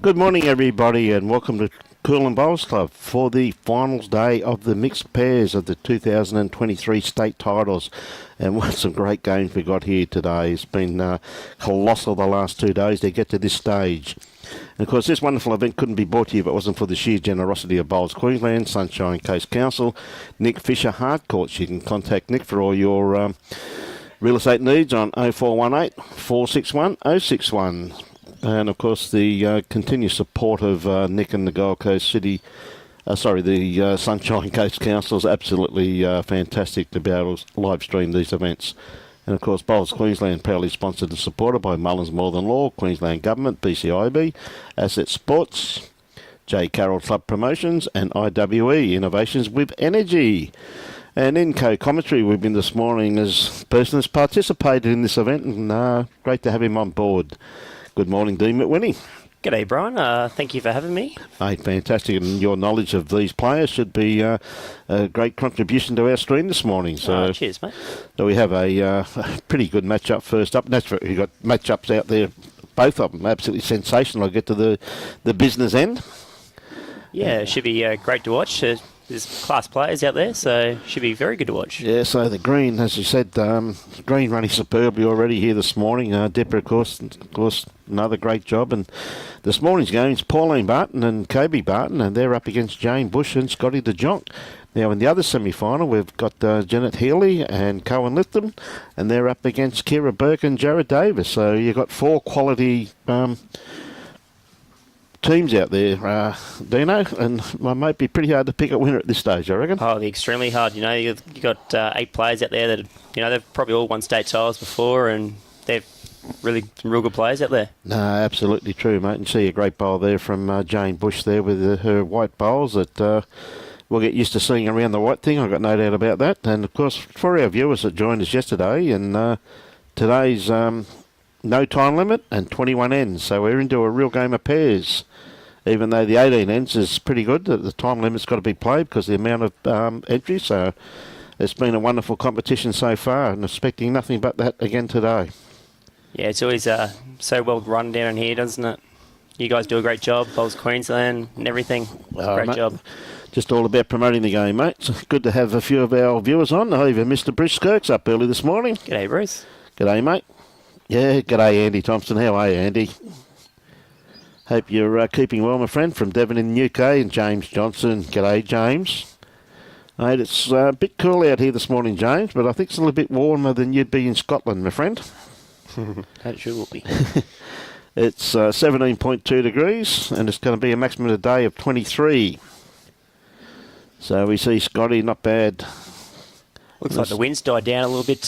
Good morning, everybody, and welcome to Coolum Bowls Club for the finals day of the mixed pairs of the 2023 state titles. And what some great games we got here today. It's been colossal the last 2 days to get to this stage. And of course, this wonderful event couldn't be brought to you if it wasn't for the sheer generosity of Bowls Queensland, Sunshine Coast Council, Nick Fisher Hardcourts. You can contact Nick for all your real estate needs on 0418 461 061. And of course, the continued support of Nick and the Gold Coast City, the Sunshine Coast Council is absolutely fantastic to be able to live stream these events. And of course, Bowls Queensland proudly sponsored and supported by Mullins More Than Law, Queensland Government, BCIB, Asset Sports, J. Carroll Club Promotions, and IWE Innovations with Energy. And in co-commentary with him this morning is a person who's participated in this event, and great to have him on board. Good morning, Dean McWhinney. G'day, Brian. Thank you for having me. Hey, fantastic. And your knowledge of these players should be a great contribution to our stream this morning. So, cheers, mate. So we have a pretty good matchup first up. That's right, you've got matchups out there, both of them absolutely sensational. I'll get to the business end. Yeah, it should be great to watch. There's class players out there, so should be very good to watch. Yeah, so the green, as you said, green running superbly already here this morning. Dipper, of course, another great job. And this morning's game is Pauline Barton and Kobe Barton, and they're up against Jane Bush and Scotty DeJongh. Now, in the other semi-final, we've got Janet Healy and Cohen Lifton, and they're up against Kira Burke and Jared Davis. So you've got four quality teams out there, Dino, and it might be pretty hard to pick a winner at this stage, I reckon. Oh, it'll be extremely hard. You know, you've got 8 players out there that, they've probably all won state titles before, and they're really some real good players out there. No, absolutely true, mate. And see a great bowl there from Jane Bush there with her white bowls that we'll get used to seeing around the white thing. I've got no doubt about that. And, of course, for our viewers that joined us yesterday, and today's no time limit and 21 ends, so we're into a real game of pairs. Even though the 18 ends is pretty good, the time limit's got to be played because of the amount of entries. So it's been a wonderful competition so far, and expecting nothing but that again today. Yeah, it's always so well run down here, doesn't it? You guys do a great job, Bowls Queensland and everything. Great mate, job. Just all about promoting the game, mate. It's good to have a few of our viewers on. Even Mr. Bruce Skirk's up early this morning. G'day, Bruce. G'day, mate. Yeah, g'day, Andy Thompson. How are you, Andy? Hope you're keeping well, my friend, from Devon in the UK. And James Johnson. G'day, James. Mate, it's a bit cool out here this morning, James, but I think it's a little bit warmer than you'd be in Scotland, my friend. That sure will be. It's 17.2 degrees, and it's going to be a maximum today of 23. So we see Scotty, not bad. Looks like the wind's died down a little bit,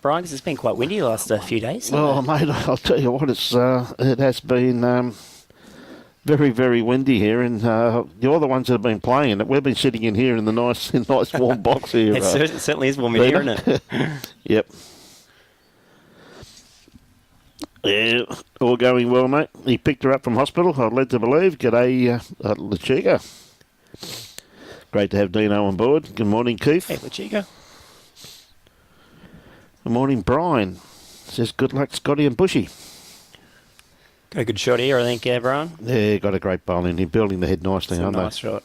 Brian, because it's been quite windy the last few days. Well, mate, I'll tell you what, it has been very, very windy here, and you're the ones that have been playing it. We've been sitting in here in the nice warm box here. It certainly is warm in here, isn't it? Yep. Yeah, all going well, mate. He picked her up from hospital, I'm led to believe. G'day, LaChiga. Great to have Dino on board. Good morning, Keith. Hey, LaChiga. Good morning, Brian. Says good luck, Scotty and Bushy. Got a good shot here, I think, Brian. Yeah, got a great bowl in here, building the head nicely, aren't they? Nice shot.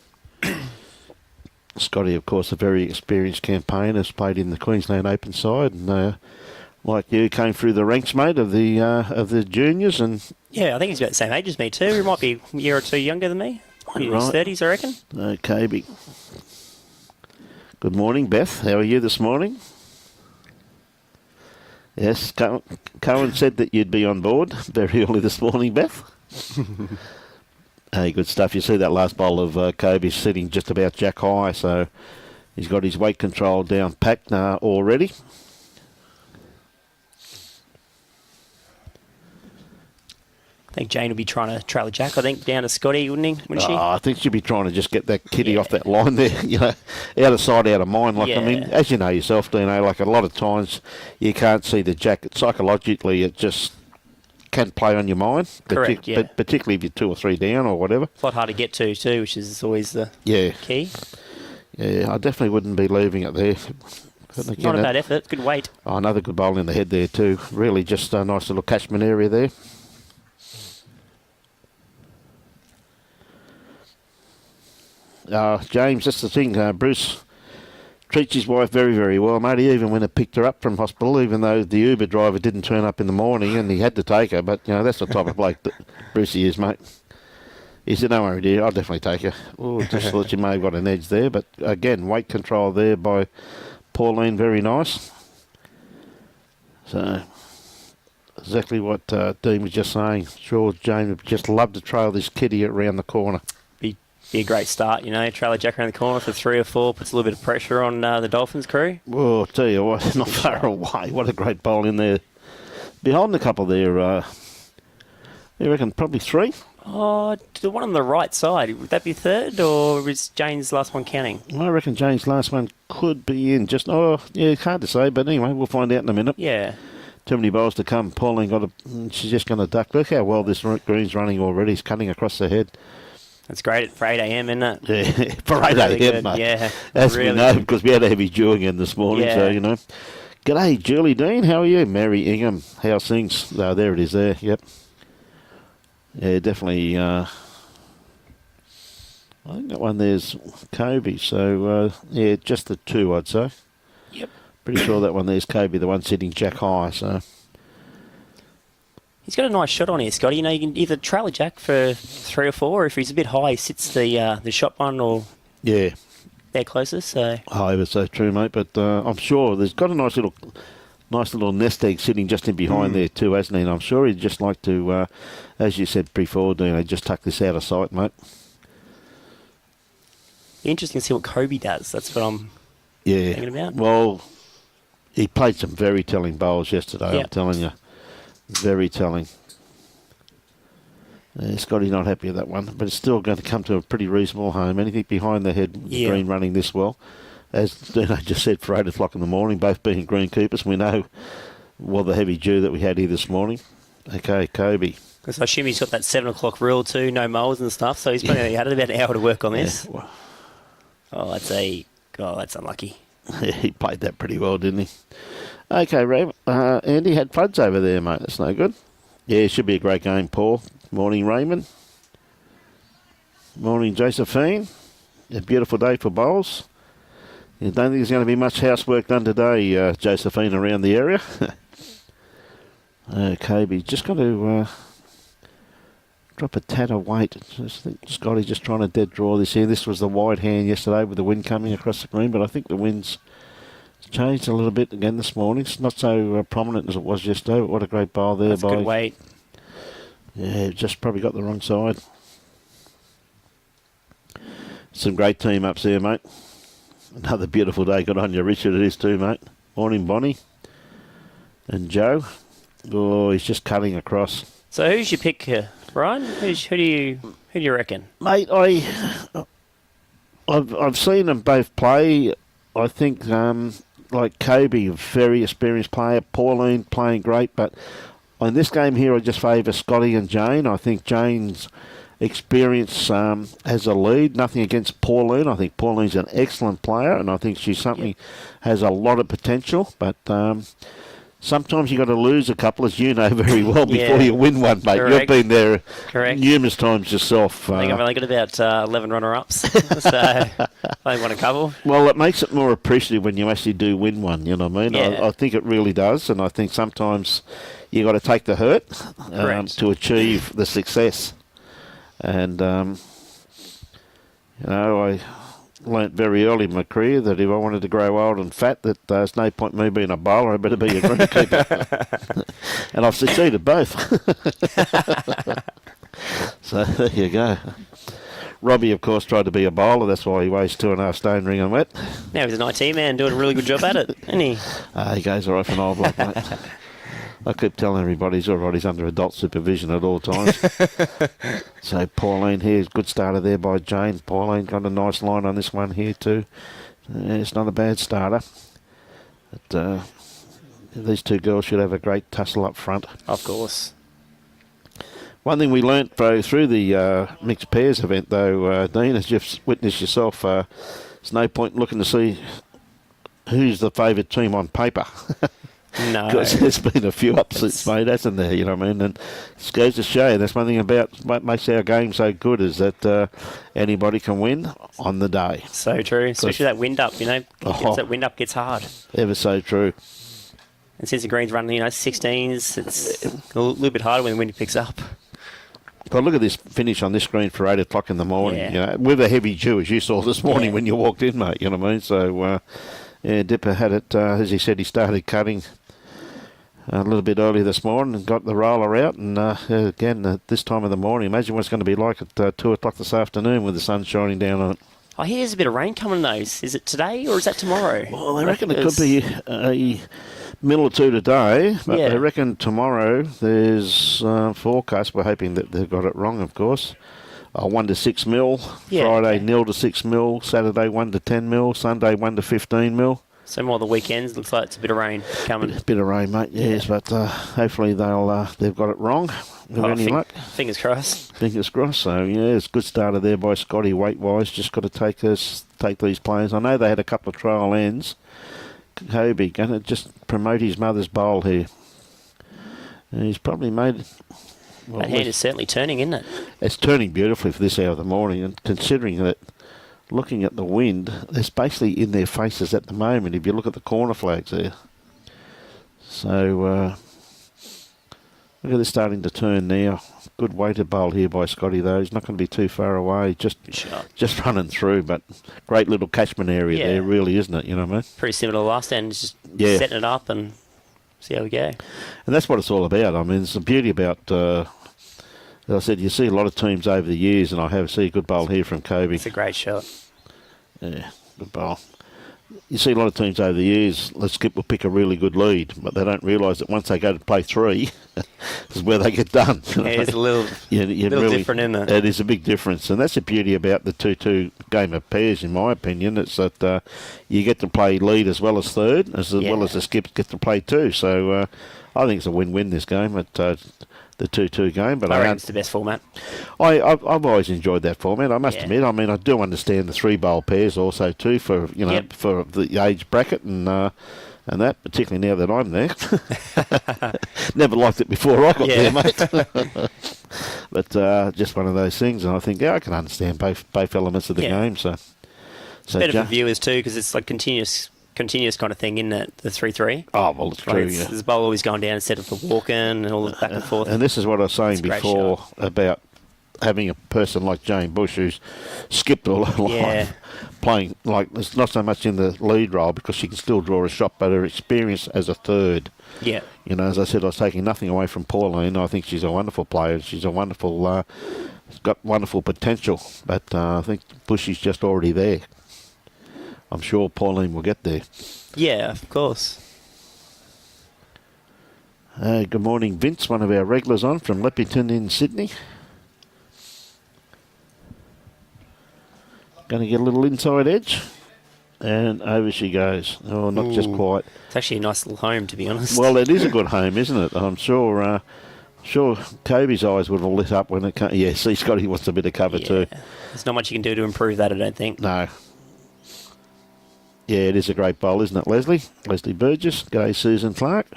Scotty, of course, a very experienced campaigner, has played in the Queensland Open side, and like you, came through the ranks, mate, of the juniors, and yeah, I think he's about the same age as me too. He might be a year or two younger than me. In his 30s, I reckon. Okay, good morning, Beth. How are you this morning? Yes, Cohen said that you'd be on board very early this morning, Beth. Hey, good stuff. You see that last bowl of Kobe sitting just about jack high, so he's got his weight control down packed already. I think Jane will be trying to trail Jack, I think, down to Scotty, wouldn't she? I think she'll be trying to just get that kitty off that line there, out of sight, out of mind. I mean, as you know yourself, Dino, like a lot of times you can't see the Jack. Psychologically, it just can play on your mind. Correct, But particularly if you're 2 or 3 down or whatever. It's a lot hard to get to too, which is always the key. Yeah, I definitely wouldn't be leaving it there. Again, not a bad effort, good weight. Oh, another good bowl in the head there too. Really just a nice little catchment area there. James, that's the thing. Bruce treats his wife very, very well, mate. He even went and picked her up from hospital, even though the Uber driver didn't turn up in the morning and he had to take her. But, that's the type of bloke that Brucey is, mate. He said, "Don't worry, dear, I'll definitely take her." Oh, just thought you may have got an edge there. But, again, weight control there by Pauline, very nice. So, exactly what Dean was just saying. Sure, Jane would just love to trail this kitty around the corner. Be a great start, trailer Jack around the corner for 3 or 4, puts a little bit of pressure on the Dolphins crew. Well, I'll tell you what, not far away. What a great bowl in there. Behind a couple there, you reckon probably 3? Oh, the one on the right side, would that be 3rd, or is Jane's last one counting? I reckon Jane's last one could be in. It's hard to say, but anyway, we'll find out in a minute. Yeah. Too many bowls to come. Pauline she's just going to duck. Look how well this green's running already. It's cutting across the head. That's great for 8 a.m, isn't it? Yeah, for 8 really a.m, good. mate. Yeah, as really we know, good. because we had a heavy dew again this morning, Yeah. so, G'day, Julie Dean, how are you? Mary Ingham, how's things? There it is there, yep. Yeah, definitely, I think that one there's Kobe, so, just the 2, I'd say. Yep. Pretty sure that one there's Kobe, the one sitting jack high, so... He's got a nice shot on here, Scotty. You can either trail a Jack for 3 or 4, or if he's a bit high, he sits the shot one or yeah, they're closest. So ever so true, mate. But I'm sure there's got a nice little nest egg sitting just in behind there too, hasn't he? And I'm sure he'd just like to, as you said before, just tuck this out of sight, mate. Interesting to see what Kobe does. That's what I'm thinking about. Well, he played some very telling bowls yesterday. Yep. I'm telling you. Very telling. Scotty's not happy with that one, but it's still going to come to a pretty reasonable home. Anything behind the head, the green running this well. As Dino just said, for 8 o'clock in the morning, both being greenkeepers, we know, the heavy dew that we had here this morning. Okay, Kobe. Because I assume he's got that 7 o'clock rule too, no moles and stuff, so he's probably had about an hour to work on this. Yeah. That's unlucky. Yeah, he played that pretty well, didn't he? Okay, Ray. Andy had floods over there, mate. That's no good. Yeah, it should be a great game, Paul. Morning, Raymond. Morning, Josephine. A beautiful day for bowls. I don't think there's going to be much housework done today, Josephine, around the area. Kobe, just got to drop a tad of weight. I think Scotty just trying to dead draw this here. This was the wide hand yesterday with the wind coming across the green, but I think the wind's changed a little bit again this morning. It's not so prominent as it was yesterday, but what a great bowl there. That's good weight. Yeah, just probably got the wrong side. Some great team ups there, mate. Another beautiful day. Good on you, Richard. It is too, mate. Morning, Bonnie. And Joe. Oh, he's just cutting across. So who's your pick here, Brian? Who do you reckon? Mate, I've seen them both play. I think like Kobe, a very experienced player. Pauline playing great, but in this game here, I just favour Scotty and Jane. I think Jane's experience has a lead. Nothing against Pauline. I think Pauline's an excellent player, and I think she's has a lot of potential. But sometimes you got to lose a couple, as you know very well, before you win one, mate. Correct. You've been there Correct. numerous times yourself. I think I've only got about 11 runner-ups, so I won a couple. Well, it makes it more appreciative when you actually do win one, you know what I mean? Yeah. I think it really does, and I think sometimes you got to take the hurt to achieve the success. And, I learnt very early in my career that if I wanted to grow old and fat, that there's no point in me being a bowler, I better be a greenkeeper. And I've succeeded both. So there you go. Robbie, of course, tried to be a bowler. That's why he weighs 2.5 stone ring and wet. Now he's an IT man doing a really good job at it, isn't he? He goes all right for an old bloke, mate. I keep telling everybody he's all right. He's under adult supervision at all times. So Pauline here, good starter there by Jane. Pauline got a nice line on this one here too. It's not a bad starter. But these two girls should have a great tussle up front. Of course. One thing we learnt through the mixed pairs event, though, Dean, as you've witnessed yourself, there's no point looking to see who's the favoured team on paper. No. Because there's been a few upsets made, hasn't there? You know what I mean? And it goes to show, that's one thing about what makes our game so good is that anybody can win on the day. So true. Especially that wind up, that wind up gets hard. Ever so true. And since the green's running, 16s, it's a little bit harder when the wind picks up. But look at this finish on this green for 8 o'clock in the morning. Yeah. With a heavy dew, as you saw this morning when you walked in, mate. You know what I mean? So, Dipper had it, as he said, he started cutting a little bit early this morning and got the roller out. And again, at this time of the morning, imagine what it's going to be like at 2 o'clock this afternoon with the sun shining down on it. I hear there's a bit of rain coming, though. Is it today or is that tomorrow? Well, they reckon it could be a mill or two today, but they reckon tomorrow there's forecast. We're hoping that they've got it wrong, of course. 1 to 6 mil. Friday 0 to 6 mil. Saturday 1 to 10 mil. Sunday 1 to 15 mil. So more the weekends. Looks like it's a bit of rain coming. Bit of rain, mate. Yes, but hopefully they've got it wrong. With any luck. Fingers crossed. Fingers crossed. So it's a good starter there by Scotty weight-wise. Just got to take these players. I know they had a couple of trial ends. Kobe going to just promote his mother's bowl here. And he's probably made. That hand is certainly turning, isn't it? It's turning beautifully for this hour of the morning, and considering that, looking at the wind, it's basically in their faces at the moment. If you look at the corner flags there, so look at this starting to turn now. Good weighted bowl here by Scotty though. He's not going to be too far away. Just running through, but great little catchment area there, really, isn't it? You know what I mean? Pretty similar to last end. Just setting it up and see how we go. And that's what it's all about. I mean, it's the beauty about, as I said, you see a lot of teams over the years, and I have seen a good bowl here from Kobe. It's a great shot. Yeah, good bowl. You see a lot of teams over the years, Skip will pick a really good lead, but they don't realise that once they go to play 3, is where they get done. It's a little different, isn't it? It is a big difference, and that's the beauty about the 2-2 game of pairs, in my opinion. It's that you get to play lead as well as third, as well as the Skips get to play 2. So I think it's a win-win this game at the 2-2 game. But I reckon it's the best format. I've always enjoyed that format, I must admit. I mean, I do understand the 3-bowl pairs also too for for the age bracket and that, particularly now that I'm there. Never liked it before I got there, mate. But just one of those things, and I think I can understand both elements of the game. So it's better for viewers too, because it's like continuous kind of thing, isn't it? The 3-3. Oh, well, it's true, yeah. There's a bowl always going down instead of the walking and all the back and forth. And this is what I was saying before about having a person like Jane Bush who's skipped all her life, playing, like, it's not so much in the lead role because she can still draw a shot, but her experience as a third. Yeah. You know, as I said, I was taking nothing away from Pauline. I think she's a wonderful player. She's a wonderful, got wonderful potential, but I think Bushy's just already there. I'm sure Pauline will get there. Yeah, of course. Good morning, Vince, one of our regulars on from Leppington in Sydney. Going to get a little inside edge. And over she goes. Oh, not just quite. It's actually a nice little home, to be honest. Well, it is a good home, isn't it? I'm sure Kobe's eyes would have lit up when it came. Yeah, see, Scotty wants a bit of cover too. There's not much you can do to improve that, I don't think. No. Yeah, it is a great bowl, isn't it, Leslie? Leslie Burgess. G'day, Susan Clark.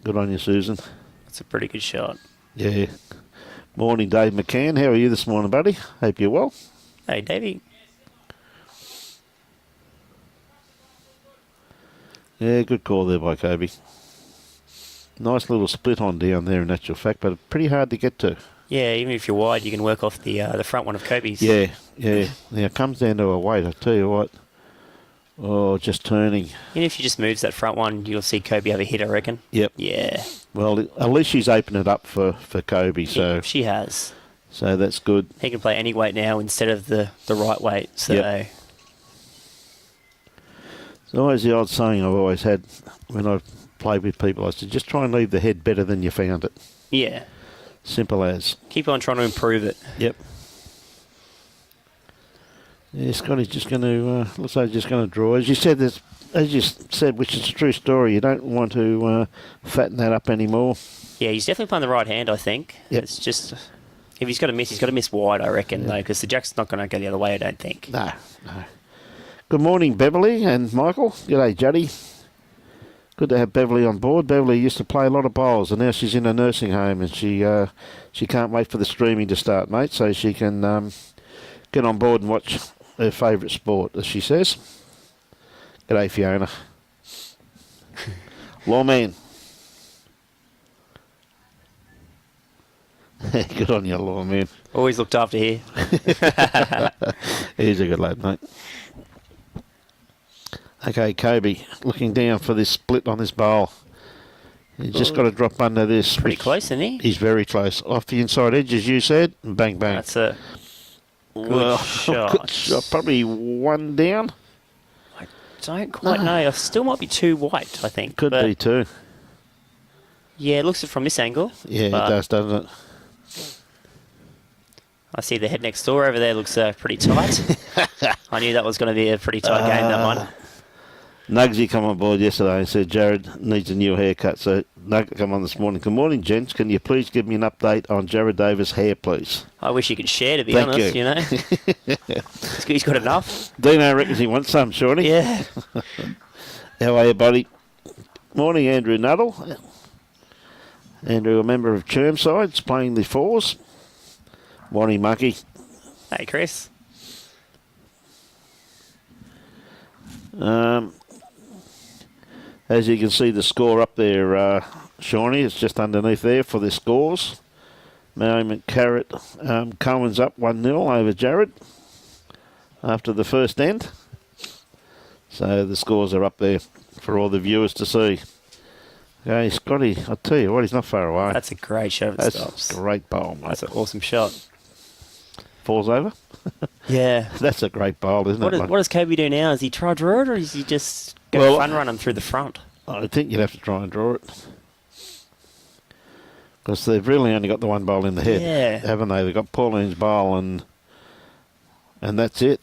Good on you, Susan. That's a pretty good shot. Yeah. Morning, Dave McCann. How are you this morning, buddy? Hope you're well. Hey, Davey. Yeah, good call there by Kobe. Nice little split on down there in actual fact, but pretty hard to get to. Yeah, even if you're wide, you can work off the front one of Kobe's. Yeah. Now, it comes down to a weight, I tell you what. Oh, just turning. And if she just moves that front one, you'll see Kobe have a hit, I reckon. Yep. Yeah. Well, at least she's opened it up for Kobe, so... She has. So that's good. He can play any weight now instead of the right weight, so... Yep. It's always the old saying I've always had when I've played with people. I said, just try and leave the head better than you found it. Yeah. Simple as. Keep on trying to improve it. Yep. Yeah, Scotty's just going to, looks like he's just going to draw. As you said, which is a true story, you don't want to fatten that up anymore. Yeah, he's definitely playing the right hand, I think. Yep. It's just, if he's got to miss, he's got to miss wide, I reckon, though, because the jack's not going to go the other way, I don't think. No. Good morning, Beverly and Michael. G'day, Juddy. Good to have Beverly on board. Beverly used to play a lot of bowls, and now she's in a nursing home, and she can't wait for the streaming to start, mate, so she can get on board and watch her favourite sport, as she says. G'day, Fiona. Lawman. Good on you, Lawman. Always looked after here. He's a good lad, mate. Okay, Kobe, looking down for this split on this bowl. He's just got to drop under this. Pretty close, isn't he? He's very close. Off the inside edge, as you said, and bang, bang. That's a good shot. Good shot. Probably one down. I don't quite know. I still might be too white, I think. Could be too. Yeah, it looks it from this angle. Yeah, it does, doesn't it? I see the head next door over there looks pretty tight. I knew that was going to be a pretty tight game, that one. Nugsy come on board yesterday and said Jared needs a new haircut. So Nug come on this morning. Good morning, gents. Can you please give me an update on Jared Davis' hair, please? I wish you could share, to be Thank honest, you. know. He's got enough. Dino reckons he wants some, surely. Yeah. How are you, buddy? Morning, Andrew Nuttall. Andrew, a member of Chermside's playing the fours. Morning, Mucky. Hey, Chris. As you can see, the score up there, Shawnee, it's just underneath there for the scores. Merriment Carrot, Cohen's up 1-0 over Jared after the first end. So the scores are up there for all the viewers to see. Okay, Scotty, I'll tell you what, he's not far away. That's a great shot. That's Stops. a great bowl, mate. That's an awesome shot. Falls over? Yeah. That's a great bowl, isn't it? What does Kobe do now? Is he try draw it, or is he just go fun run him through the front? I think you'd have to try and draw it. Because they've really only got the one bowl in the head, haven't they? They've got Pauline's bowl and that's it.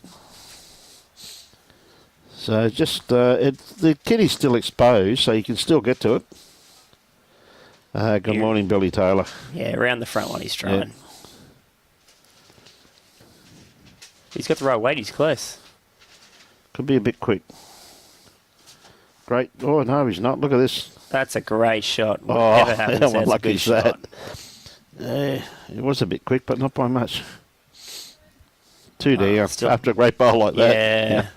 So just, the kitty's still exposed, so you can still get to it. Good morning, Billy Taylor. Yeah, around the front one he's trying. Yeah. He's got the right weight, he's close. Could be a bit quick. Great. Oh, no, he's not. Look at this. That's a great shot. Whatever happens, how lucky is that? Yeah, it was a bit quick, but not by much. 2 down after a great bowl like that.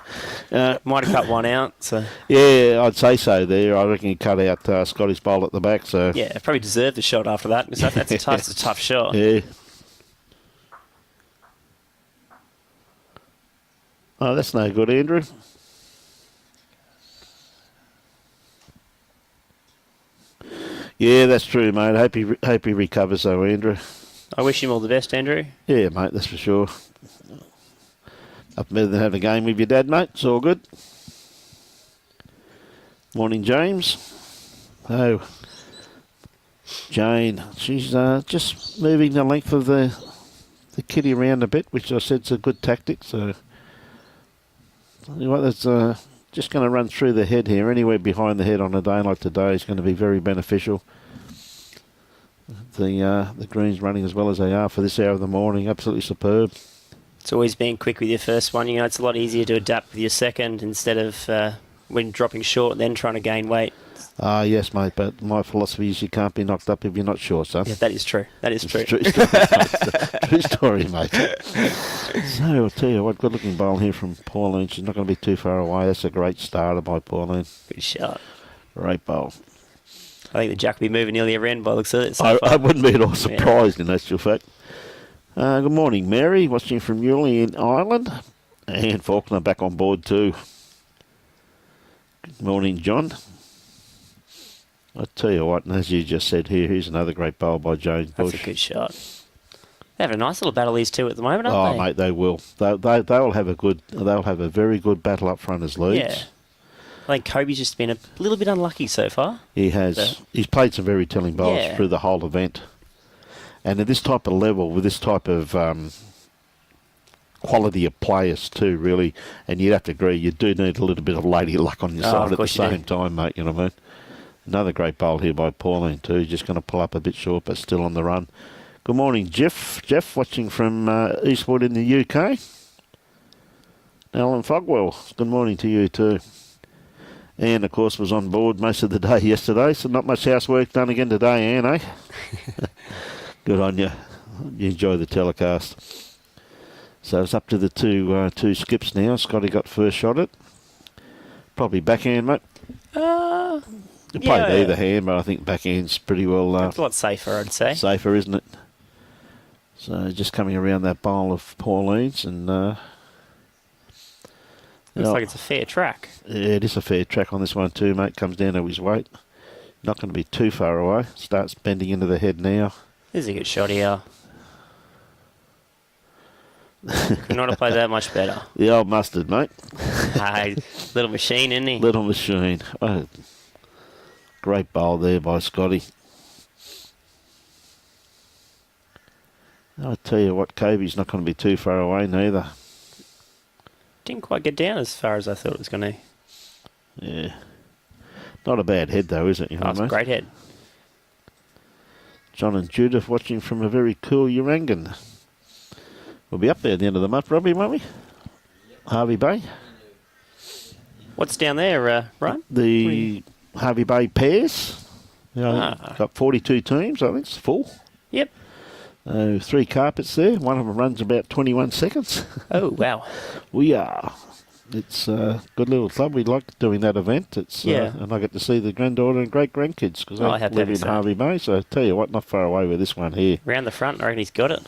Yeah. Might have cut one out. So. Yeah, I'd say so there. I reckon he cut out Scotty's bowl at the back. So yeah, probably deserved the shot after that. Because that's a tough shot. Yeah. Oh, that's no good, Andrew. Yeah, that's true, mate. Hope he recovers, though, Andrew. I wish him all the best, Andrew. Yeah, mate, that's for sure. Up better than having a game with your dad, mate. It's all good. Morning, James. Oh, Jane. She's just moving the length of the kitty around a bit, which I said's a good tactic. So, you know what, that's just going to run through the head here. Anywhere behind the head on a day like today is going to be very beneficial. The greens running as well as they are for this hour of the morning, absolutely superb. It's always being quick with your first one. You know, it's a lot easier to adapt with your second instead of when dropping short and then trying to gain weight. Yes, mate, but my philosophy is you can't be knocked up if you're not sure, son. Yeah, that is true. That is true. True story, mate. So I'll tell you what, good-looking bowl here from Pauline. She's not going to be too far away. That's a great starter by Pauline. Good shot. Great bowl. I think the jack will be moving nearly every end by the looks of it. I wouldn't be at all surprised in actual fact. Good morning, Mary, watching from Ewley in Ireland. And Faulkner back on board too. Good morning, John. I'll tell you what, and as you just said here, here's another great bowl by James Bush. That's a good shot. They have a nice little battle, these two, at the moment, aren't they? Oh, mate, they will. They'll have a very good battle up front as leads. Yeah. I think Kobe's just been a little bit unlucky so far. He has. He's played some very telling bowls through the whole event. And at this type of level, with this type of quality of players too, really, and you'd have to agree, you do need a little bit of lady luck on your side at the same time, mate, you know what I mean? Another great bowl here by Pauline too. Just going to pull up a bit short, but still on the run. Good morning, Jeff. Jeff, watching from Eastwood in the UK. Alan Fogwell, good morning to you too. Anne, of course, was on board most of the day yesterday, so not much housework done again today, Anne, eh? Good on you. You enjoy the telecast. So it's up to the two skips now. Scotty got first shot at. Probably backhand, mate. You played either hand, but I think backhand's pretty well... it's a lot safer, I'd say. Safer, isn't it? So just coming around that bowl of Pauline's and... Looks like it's a fair track. Yeah, it is a fair track on this one too, mate. Comes down to his weight. Not going to be too far away. Starts bending into the head now. This is a good shot here. Could not have played that much better. The old mustard, mate. Hey, little machine, isn't he? Little machine. Oh, great bowl there by Scotty. I'll tell you what, Kobe's not going to be too far away neither. Didn't quite get down as far as I thought it was going to. Yeah. Not a bad head though, is it? You know, It's a great head. John and Judith watching from a very cool Urangan. We'll be up there at the end of the month, Robbie, won't we? Harvey Bay. What's down there, Ryan? The Harvey Bay pairs. Got 42 teams, I think it's full. Yep. 3 carpets there. One of them runs about 21 seconds. Oh, wow. We are. It's a good little club. We like doing that event. It's and I get to see the granddaughter and great-grandkids because they live in Harvey Bay. So I tell you what, not far away with this one here. Round the front, I reckon he's got it.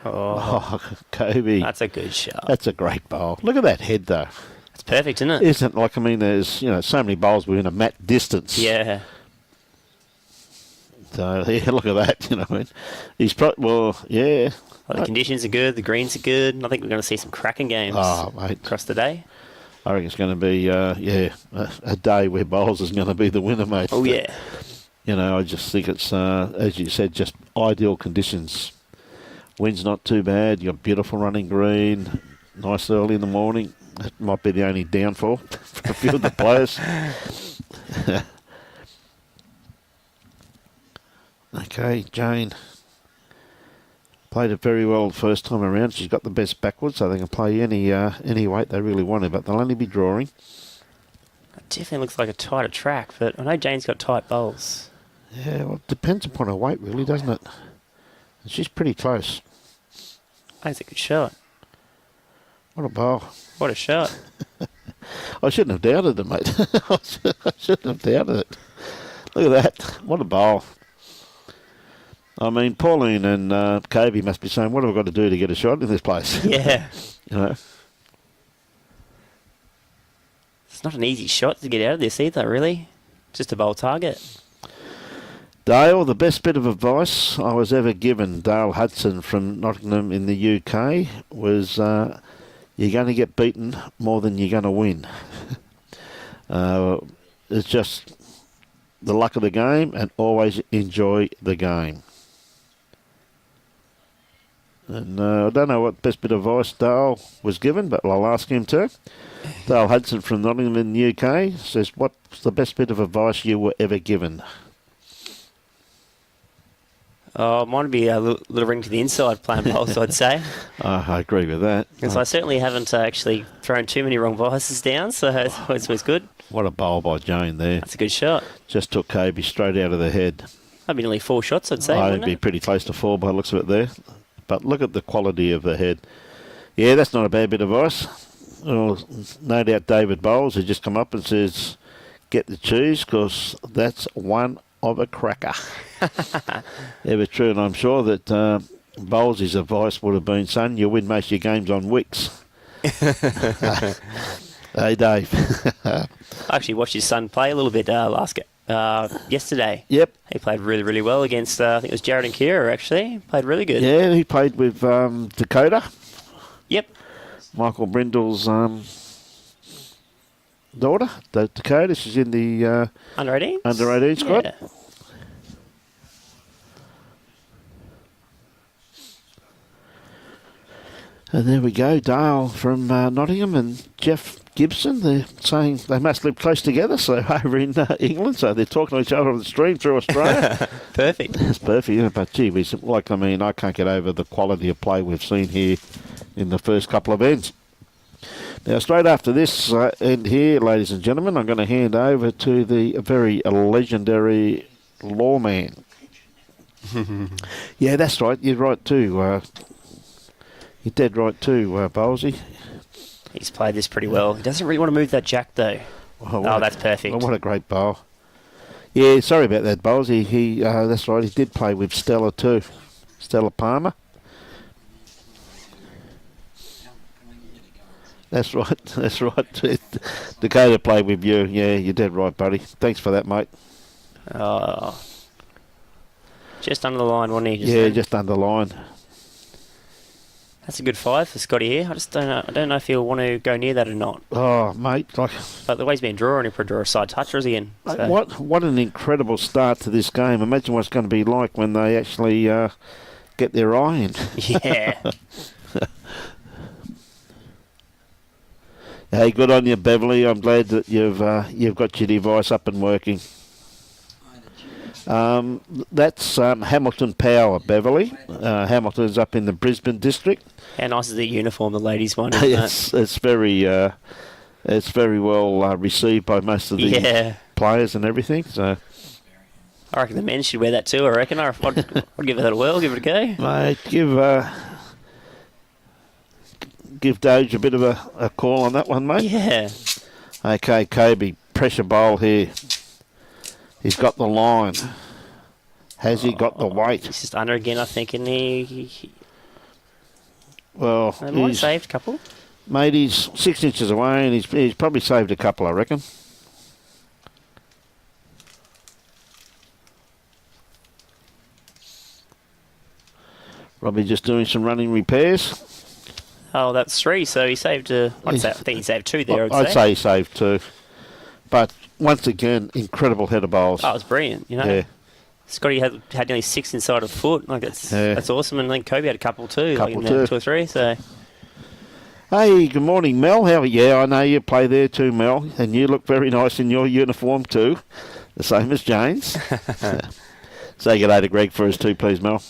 Oh, Kobe. That's a good shot. That's a great bowl. Look at that head, though. It's perfect, isn't it? Isn't it? Like, I mean, there's, so many bowls within a mat distance. Yeah. So, yeah, look at that, I mean. He's probably, yeah. Well, the conditions are good, the greens are good. I think we're going to see some cracking games across the day. I reckon it's going to be, a day where bowls is going to be the winner, mate. Oh, yeah. I just think it's, as you said, just ideal conditions. Wind's not too bad. You got beautiful running green, nice early in the morning. That might be the only downfall for a few of the players. Okay, Jane played it very well the first time around. She's got the best backwards, so they can play any weight they really want to, but they'll only be drawing. It definitely looks like a tighter track, but I know Jane's got tight bowls. Yeah, well, it depends upon her weight, really, doesn't it? And she's pretty close. That's a good shot. What a bowl. What a shot. I shouldn't have doubted it, mate. I shouldn't have doubted it. Look at that. What a bowl. I mean, Pauline and Kobe must be saying, what have I got to do to get a shot in this place? Yeah. It's not an easy shot to get out of this either, really. Just a bowl target. Dale, the best bit of advice I was ever given, Dale Hudson from Nottingham in the UK, was you're going to get beaten more than you're going to win. It's just the luck of the game, and always enjoy the game. And I don't know what best bit of advice Dale was given, but I'll ask him too. Dale Hudson from Nottingham in the UK says, what's the best bit of advice you were ever given? Oh, mine would be a little ring to the inside playing bowls, I'd say. I agree with that. Because I certainly haven't actually thrown too many wrong biases down, so it's always good. What a bowl by Jane there. That's a good shot. Just took Kobe straight out of the head. That'd be nearly 4 shots, I'd say. I'd be pretty close to 4 by the looks of it there. But look at the quality of the head. Yeah, that's not a bad bit of advice. Well, no doubt David Bowles has just come up and says, get the cheese, because that's one of a cracker. Ever true, and I'm sure that Bowles' advice would have been, son, you win most of your games on wicks. Hey, Dave. I actually watched his son play a little bit yesterday. Yep. He played really, really well against, I think it was Jared and Kira, actually. Played really good. Yeah, he played with Dakota. Yep. Michael Brindle's daughter, Dakota. She's in the under 18 squad. Yeah. And there we go, Dale from Nottingham and Jeff Gibson. They're saying they must live close together, so over in England, so they're talking to each other on the stream through Australia. Perfect. That's perfect, yeah, but gee, I can't get over the quality of play we've seen here in the first couple of ends. Now, straight after this end here, ladies and gentlemen, I'm going to hand over to the very legendary lawman. Yeah, that's right. You're right too. You're dead right too, Bowlesy. He's played this pretty well. He doesn't really want to move that jack, though. Oh, that's perfect. What a great bowl. Yeah, sorry about that, Bowlesy. That's right. He did play with Stella too. Stella Palmer. That's right. That's right. Dakota played with you. Yeah, you're dead right, buddy. Thanks for that, mate. Oh, just under the line, wasn't he? Just under the line. That's a good 5 for Scotty here. I just don't know. I don't know if he'll want to go near that or not. Oh, mate. But the way he's been drawing, he'll draw a side toucher again. So. What an incredible start to this game. Imagine what it's going to be like when they actually get their eye in. Yeah. Hey, good on you, Beverly. I'm glad that you've got your device up and working. That's Hamilton Power, Beverly. Hamilton's up in the Brisbane district. How nice is the uniform, the ladies one? It's very well received by most of the players and everything. So I reckon the men should wear that too. I reckon. I'd give it a whirl, give it a go. Mate, give Doge a bit of a call on that one, mate. Yeah. Okay, Kobe, pressure bowl here. He's got the line. Has he got the weight? He's just under again, I think, and he well, they might have saved a couple. Mate, he's 6 inches away, and he's probably saved a couple, I reckon. Robbie just doing some running repairs. Oh, that's 3, so he saved I think he saved 2 there, I'd say he saved 2. But once again, incredible header bowls. Oh, it was brilliant, you know. Yeah. Scotty had nearly 6 inside a foot. Like that's awesome. And then Kobe had a couple too. Couple like too. 2 or 3. So. Hey, good morning, Mel. How are you? Yeah, I know you play there too, Mel. And you look very nice in your uniform too. The same as Jane's. Say good day to Greg for us too, please, Mel.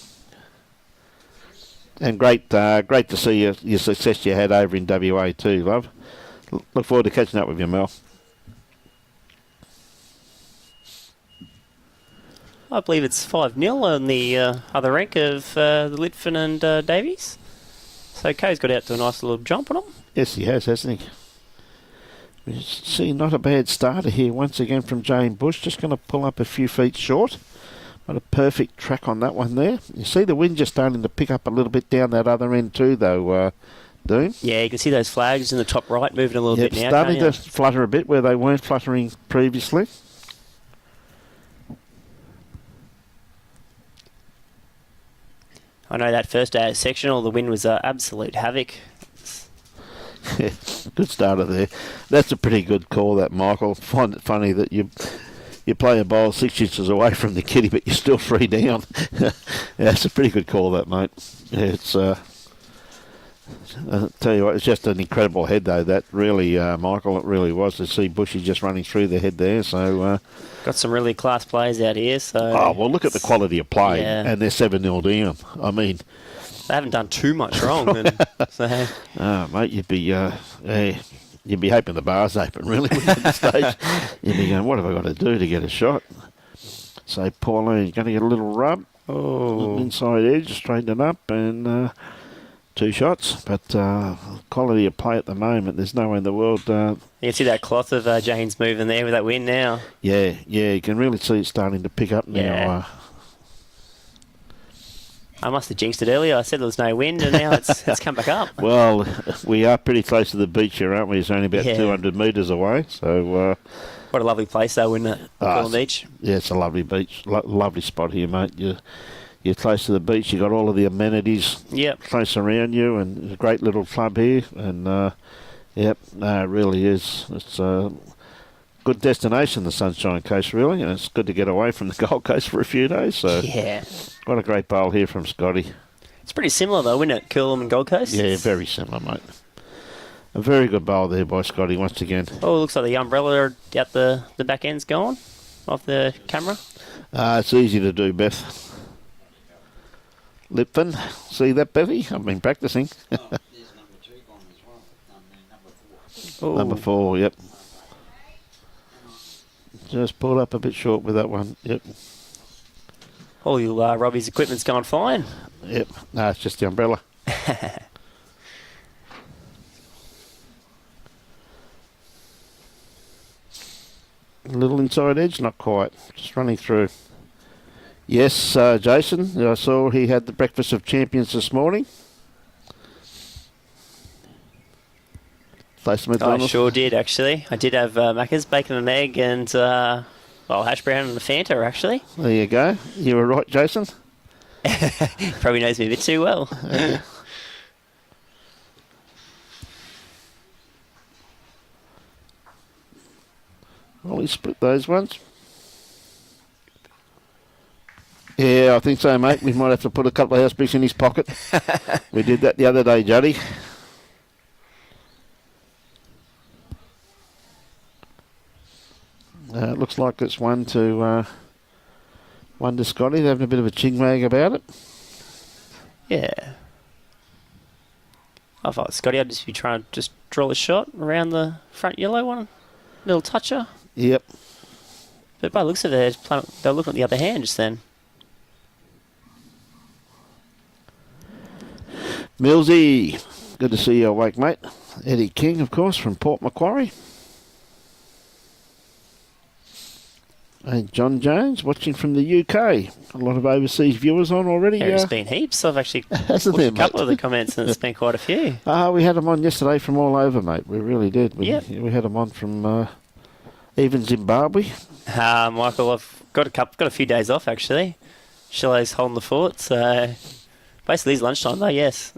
And great to see your success you had over in WA too, love. Look forward to catching up with you, Mel. I believe it's 5-0 on the other rank of the Litfin and Davies. So Co's got out to a nice little jump on him. Yes, he has, hasn't he? We see not a bad starter here once again from Jane Bush. Just going to pull up a few feet short. What a perfect track on that one there. You see the wind just starting to pick up a little bit down that other end too, though, Dean? Yeah, you can see those flags in the top right moving a little bit now. Starting to flutter a bit where they weren't fluttering previously. I know that first day of sectional, the wind was absolute havoc. Good starter there. That's a pretty good call, that, Michael. Find it funny that you play a bowl 6 inches away from the kitty, but you're still 3 down. Yeah, it's a pretty good call, that, mate. Yeah, it's I'll tell you what, it's just an incredible head, though. That really, Michael, it really was to see Bushy just running through the head there. So got some really class players out here. So well, look at the quality of play, and they're 7-0 down. I mean, they haven't done too much wrong. So, mate, you'd be hoping the bar's open, really, at this stage. You'd be going, what have I got to do to get a shot? So Pauline's going to get a little rub. Oh, inside edge, straighten it up, and 2 shots. But quality of play at the moment, there's no way in the world. You can see that cloth of Jane's moving there with that wind now. Yeah, you can really see it starting to pick up now. I must have jinxed it earlier. I said there was no wind, and now it's come back up. Well, we are pretty close to the beach here, aren't we? It's only about 200 metres away. So what a lovely place, though, isn't it? Coolum Beach. Yeah, it's a lovely beach. Lovely spot here, mate. You're close to the beach. You got all of the amenities close around you, and a great little club here. And it really is. It's a good destination, the Sunshine Coast, really, and it's good to get away from the Gold Coast for a few days. So what a great bowl here from Scotty. It's pretty similar, though, isn't it, Coolum and Gold Coast? Yeah, very similar, mate. A very good bowl there by Scotty once again. Oh, it looks like the umbrella out the back end's gone off the camera. It's easy to do, Beth. Lipton, see that, Bevy? I've been practicing. Ooh. Number 4, yep. Just pulled up a bit short with that one, yep. Oh, Robbie's equipment's going fine. Yep, no, it's just the umbrella. A little inside edge, not quite. Just running through. Yes, Jason, I saw he had the breakfast of champions this morning. Place I sure did, actually. I did have Macca's, bacon and egg, and hash brown and a Fanta, actually. There you go. You were right, Jason. Probably knows me a bit too well. Well, he split those ones. Yeah, I think so, mate. We might have to put a couple of house bricks in his pocket. We did that the other day, Juddy. It looks like it's one to Scotty. They're having a bit of a chingwag about it. Yeah. I thought Scotty, I'd just be trying to just draw a shot around the front yellow one. Little toucher. Yep. But by the looks of it, they're looking at the other hand just then. Millsy, good to see you awake, mate. Eddie King, of course, from Port Macquarie. And John Jones, watching from the UK. A lot of overseas viewers on already. There's been heaps. I've actually watched there, a couple of the comments, and it's been quite a few. We had them on yesterday from all over, mate. We really did. We had them on from even Zimbabwe. Michael, I've got a few days off, actually. Shillow's holding the fort, so basically it's lunchtime, though, yes.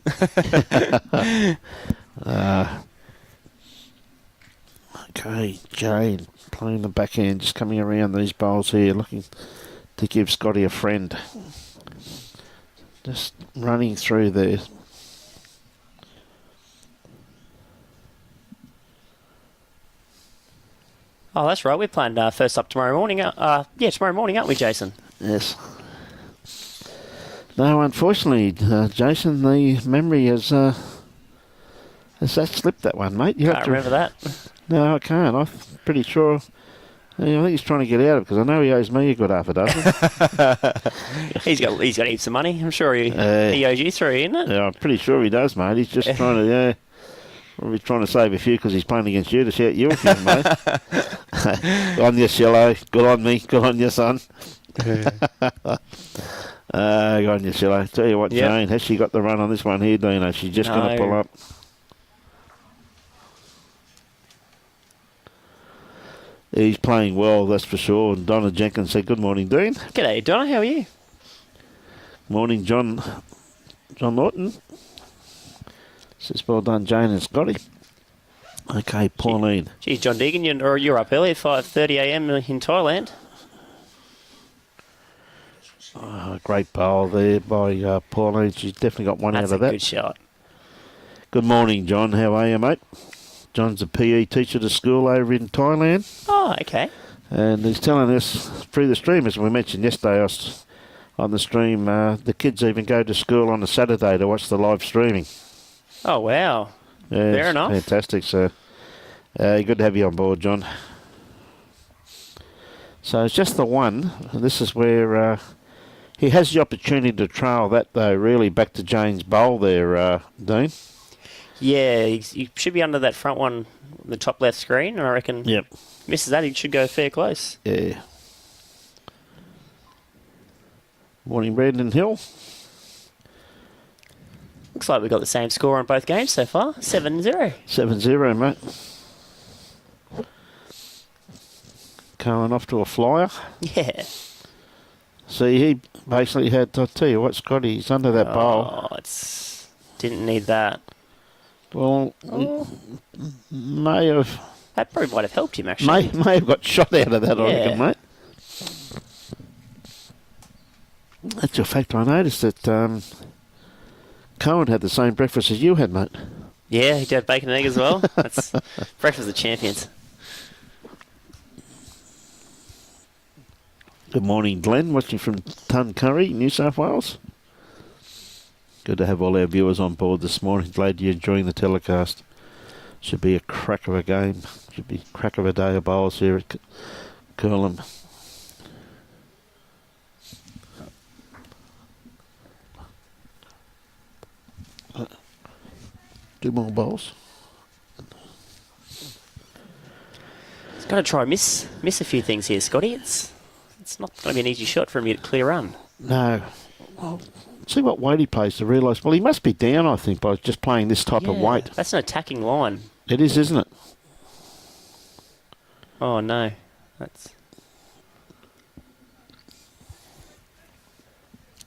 Okay, Jane playing the backhand, just coming around these bowls here, looking to give Scotty a friend. Just running through there. Oh, that's right. We're playing first up tomorrow morning. Tomorrow morning, aren't we, Jason? Yes. No, unfortunately, Jason, the memory has that slipped that one, mate. You Can't remember that. No, I can't. I'm pretty sure. I think he's trying to get out of it because I know he owes me a good half a dozen. He's got heaps of money. I'm sure he owes you 3, isn't it? Yeah, I'm pretty sure he does, mate. He's just trying to, probably trying to save a few because he's playing against you to shout you a few, mate. Good on you, Shillo. Good on me. Good on you, son. Good on you, Shillo. Tell you what, Jane, has she got the run on this one here, Dino? She's just going to pull up. He's playing well, that's for sure. And Donna Jenkins said, good morning, Dean. G'day, Donna. How are you? Morning, John Norton. Says, well done, Jane and Scotty. Okay, Pauline. Gee, John Deegan, you're up early at 5:30 a.m. in Thailand. Great bowl there by Pauline. She's definitely got one out of that. That's a good shot. Good morning, John. How are you, mate? John's a PE teacher to school over in Thailand. Oh, okay. And he's telling us through the stream, as we mentioned yesterday on the stream, the kids even go to school on a Saturday to watch the live streaming. Oh, wow. Yeah, fair enough. Fantastic, sir. Good to have you on board, John. So it's just the one. This is where he has the opportunity to trail that, though, really back to Jane's bowl there, Dean. Yeah, he should be under that front one, the top left screen, and I reckon. Yep. Misses that, he should go fair close. Yeah. Morning, Brandon Hill. Looks like we've got the same score on both games so far, 7-0. 7-0, mate. Going off to a flyer. Yeah. See, he basically had, I'll tell you what, Scotty, he's under that bowl. Oh, didn't need that. Well, may have... That probably might have helped him, actually. May have got shot out of that, I reckon, mate. That's a fact. I noticed that Cohen had the same breakfast as you had, mate. Yeah, he did have bacon and egg as well. That's breakfast of champions. Good morning, Glenn, watching from Tuncurry, New South Wales. Good to have all our viewers on board this morning. Glad you're enjoying the telecast. Should be a crack of a game. Should be a crack of a day of bowls here at Coolum. Two more bowls. He's got to try miss a few things here, Scotty. It's not going to be an easy shot for him to get a clear run. No. Well, see what weight he plays to realise. Well, he must be down, I think, by just playing this type of weight. That's an attacking line. It is, isn't it? Oh, no. That's...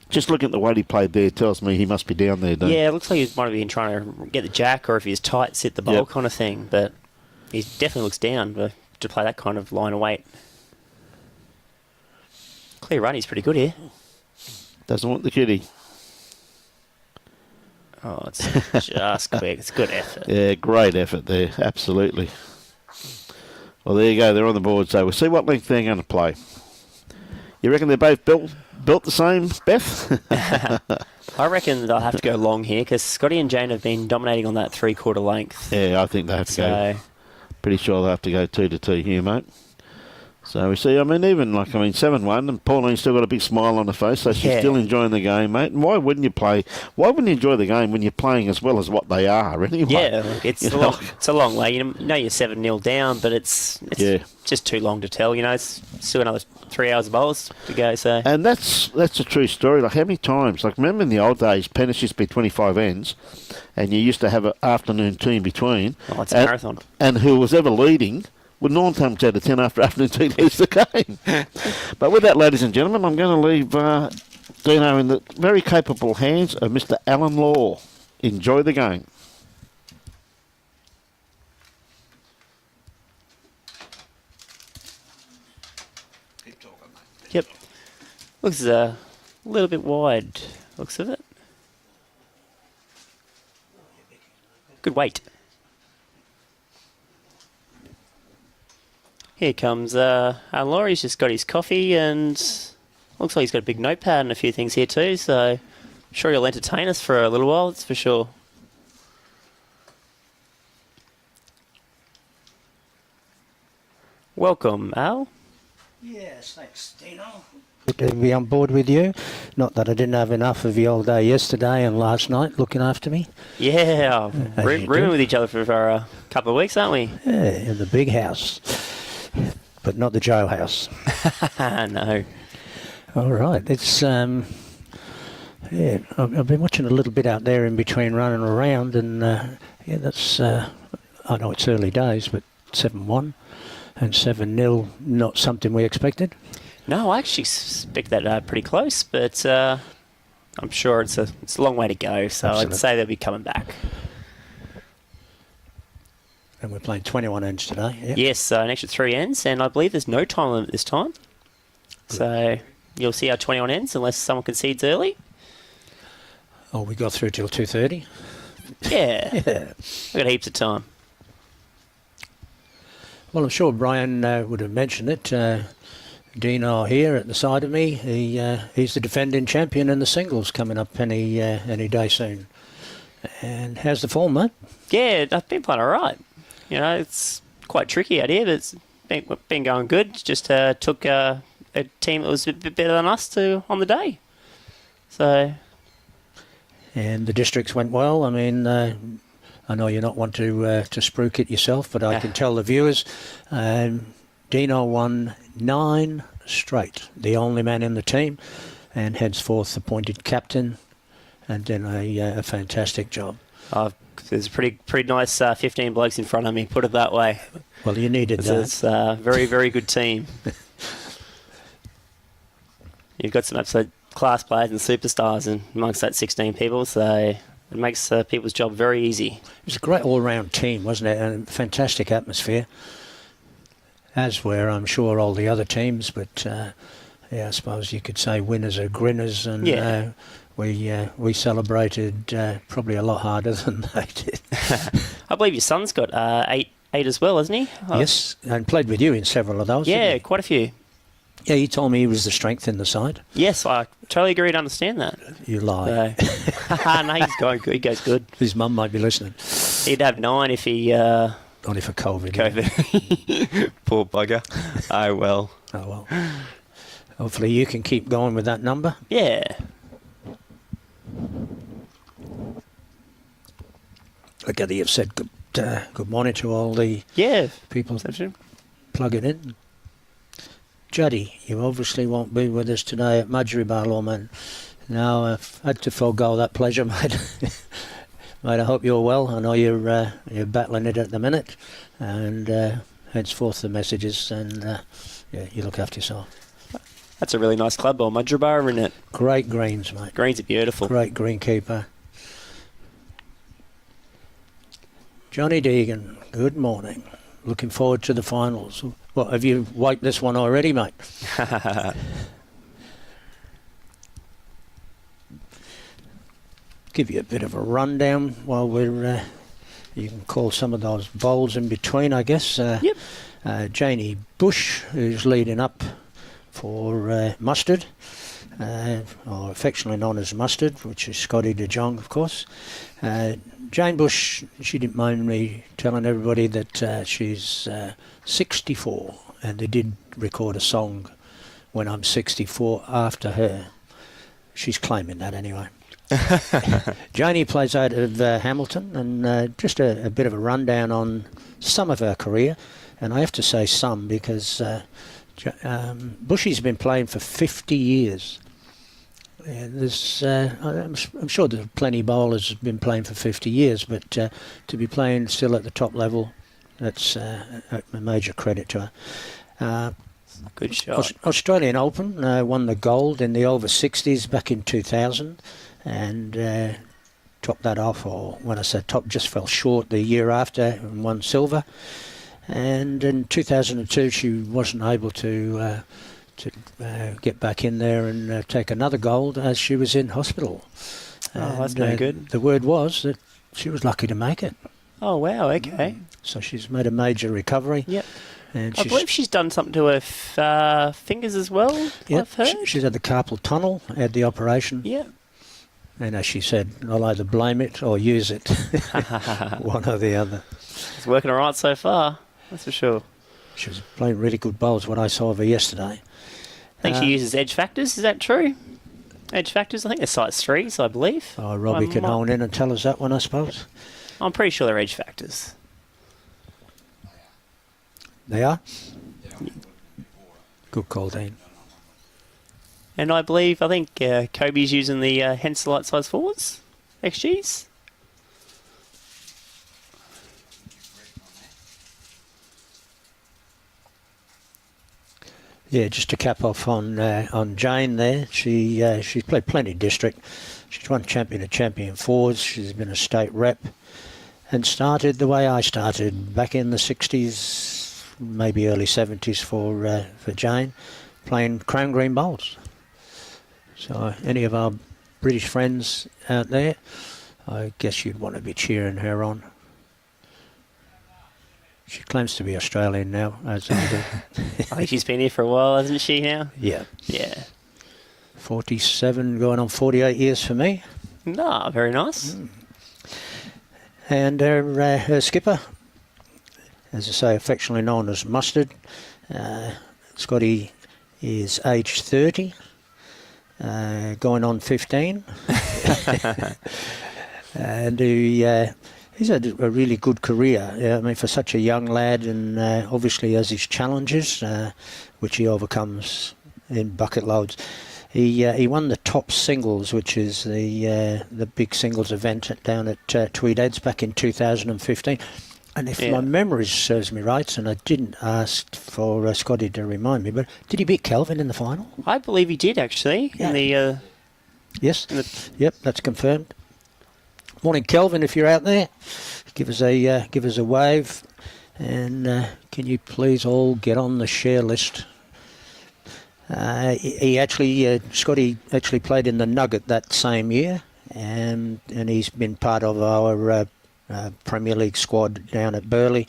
Just looking at the weight he played there tells me he must be down there, don't Yeah, it looks like he might have been trying to get the jack, or if he's tight, sit the bowl kind of thing. But he definitely looks down to play that kind of line of weight. Clear run, he's pretty good here. Doesn't want the kitty. Oh, it's just quick. It's good effort. Yeah, great effort there. Absolutely. Well, there you go. They're on the board, so we'll see what length they're going to play. You reckon they're both built the same, Beth? I reckon they'll have to go long here because Scotty and Jane have been dominating on that 3/4 length. Yeah, I think they have to go. Pretty sure they'll have to go 2-2 here, mate. So we see, 7-1, and Pauline's still got a big smile on her face, so she's still enjoying the game, mate. And why wouldn't you play? Why wouldn't you enjoy the game when you're playing as well as what they are, anyway? Yeah, it's a long way. You know you're 7-0 down, but it's just too long to tell. It's still another 3 hours of bowls to go. So, and that's a true story. Like, how many times? Like, remember in the old days, Pennis used to be 25 ends, and you used to have an afternoon tea in between. Oh, it's a marathon. And who was ever leading would 9 times out of 10 after afternoon tea lose the game. But with that, ladies and gentlemen, I'm going to leave Dino in the very capable hands of Mr. Alan Law. Enjoy the game. Keep talking, mate. Yep. Looks a little bit wide, looks of it. Good weight. Here comes Alan Law. He's just got his coffee and looks like he's got a big notepad and a few things here too, so I'm sure he'll entertain us for a little while, that's for sure. Welcome, Al. Yes, thanks, Dino. Good to be on board with you. Not that I didn't have enough of you all day yesterday and last night looking after me. Yeah, rooming with each other for a couple of weeks, aren't we? Yeah, in the big house. But not the jailhouse. No. All right. It's I've been watching a little bit out there in between running around, and that's I know it's early days, but 7-1 and 7-0, not something we expected. No, I actually expect that pretty close, but I'm sure it's a long way to go. So Absolutely. I'd say they'll be coming back. And we're playing 21 ends today. Yep. Yes, an extra 3 ends, and I believe there's no time limit this time. So you'll see our 21 ends unless someone concedes early. Oh, we got through till 2:30. Yeah. Yeah. We've got heaps of time. Well, I'm sure Brian would have mentioned it. Dino here at the side of me. He's the defending champion in the singles, coming up any day soon. And how's the form, mate? Yeah, I've been playing all right. It's quite tricky out here, but it's been going good. Just took a team that was a bit better than us on the day. So. And the districts went well. I mean, I know you're not one to spruik it yourself, but I can tell the viewers, Dino won 9 straight, the only man in the team, and henceforth appointed captain, and did a fantastic job. There's a pretty nice 15 blokes in front of me, put it that way. Well, you needed that. It's a very, very good team. You've got some absolute class players and superstars amongst that 16 people, so it makes people's job very easy. It was a great all-round team, wasn't it? And a fantastic atmosphere, as were, I'm sure, all the other teams. But, I suppose you could say winners are grinners, and we celebrated probably a lot harder than they did. I believe your son's got 8 as well, hasn't he? Yes, and played with you in several of those. Yeah, quite a few. Yeah, he told me he was the strength in the side. Yes, I totally agree to understand that. You lie. No, he's going good. He goes good. His mum might be listening. He'd have 9 if he... Only for COVID. yeah. COVID. Poor bugger. Oh, well. Oh, well. Hopefully you can keep going with that number. Yeah. I gather you've said good morning to all the Yeah. people That's true. plugging in. Juddy, you obviously won't be with us today at Mudgery Lawman. Now, I've had to forego that pleasure, mate. Mate, I hope you're well. I know you're battling it at the minute, and henceforth the messages, and yeah, you look after yourself. That's a really nice club ball, Mudgery, isn't it? Great greens, mate. Greens are beautiful. Great greenkeeper. Johnny Deegan, good morning. Looking forward to the finals. What, have you wiped this one already, mate? Give you a bit of a rundown while we're... you can call some of those bowls in between, I guess. Yep. Janie Bush, who's leading up for Mustard, or affectionately known as Mustard, which is Scotty DeJongh, of course. Jane Bush, she didn't mind me telling everybody that she's 64, and they did record a song when I'm 64 after her. She's claiming that anyway. Janie plays out of Hamilton, and just a bit of a rundown on some of her career, and I have to say some because Bushy's been playing for 50 years. There's, I'm sure there's plenty of bowlers who've been playing for 50 years, but to be playing still at the top level, that's a major credit to her. Good shot. Australian Open won the gold in the over 60s back in 2000, and topped that off, or when I said top, just fell short the year after and won silver. And in 2002, she wasn't able to get back in there and take another gold as she was in hospital. Oh, that's no good. The word was that she was lucky to make it. Oh, wow, okay. So she's made a major recovery. Yep. And I believe she's done something to her fingers as well, yep, I've heard. She's had the carpal tunnel, had the operation. Yeah. And as she said, I'll either blame it or use it. One or the other. It's working all right so far, that's for sure. She was playing really good bowls when I saw her yesterday. I think she uses edge factors, is that true? Edge factors, I think they're size 3s, I believe. Oh, Robbie can hone in and tell us that one, I suppose. I'm pretty sure they're edge factors. They are? Good call, Dean. And I think Kobe's using the Henselite size 4s, XGs. Yeah, just to cap off on Jane there, she's played plenty of district. She's won champion of champion 4s. She's been a state rep, and started the way I started back in the 60s, maybe early 70s for Jane, playing crown green bowls. So any of our British friends out there, I guess you'd want to be cheering her on. She claims to be Australian now, as I do. I think she's been here for a while, hasn't she now? Yeah. Yeah. 47, going on 48 years for me. No, very nice. And her skipper, as I say, affectionately known as Mustard. Scotty is age 30, going on 15. And he's had a really good career. I mean, for such a young lad, and obviously has his challenges, which he overcomes in bucket loads. He won the top singles, which is the big singles event down at Tweed Heads back in 2015. And if my memory serves me right, and I didn't ask for Scotty to remind me, but did he beat Kelvin in the final? I believe he did, actually. Yeah. In the Yes. Yep, that's confirmed. Morning, Kelvin, if you're out there, give us a wave, and can you please all get on the share list? Scotty actually played in the Nugget that same year, and he's been part of our Premier League squad down at Burleigh,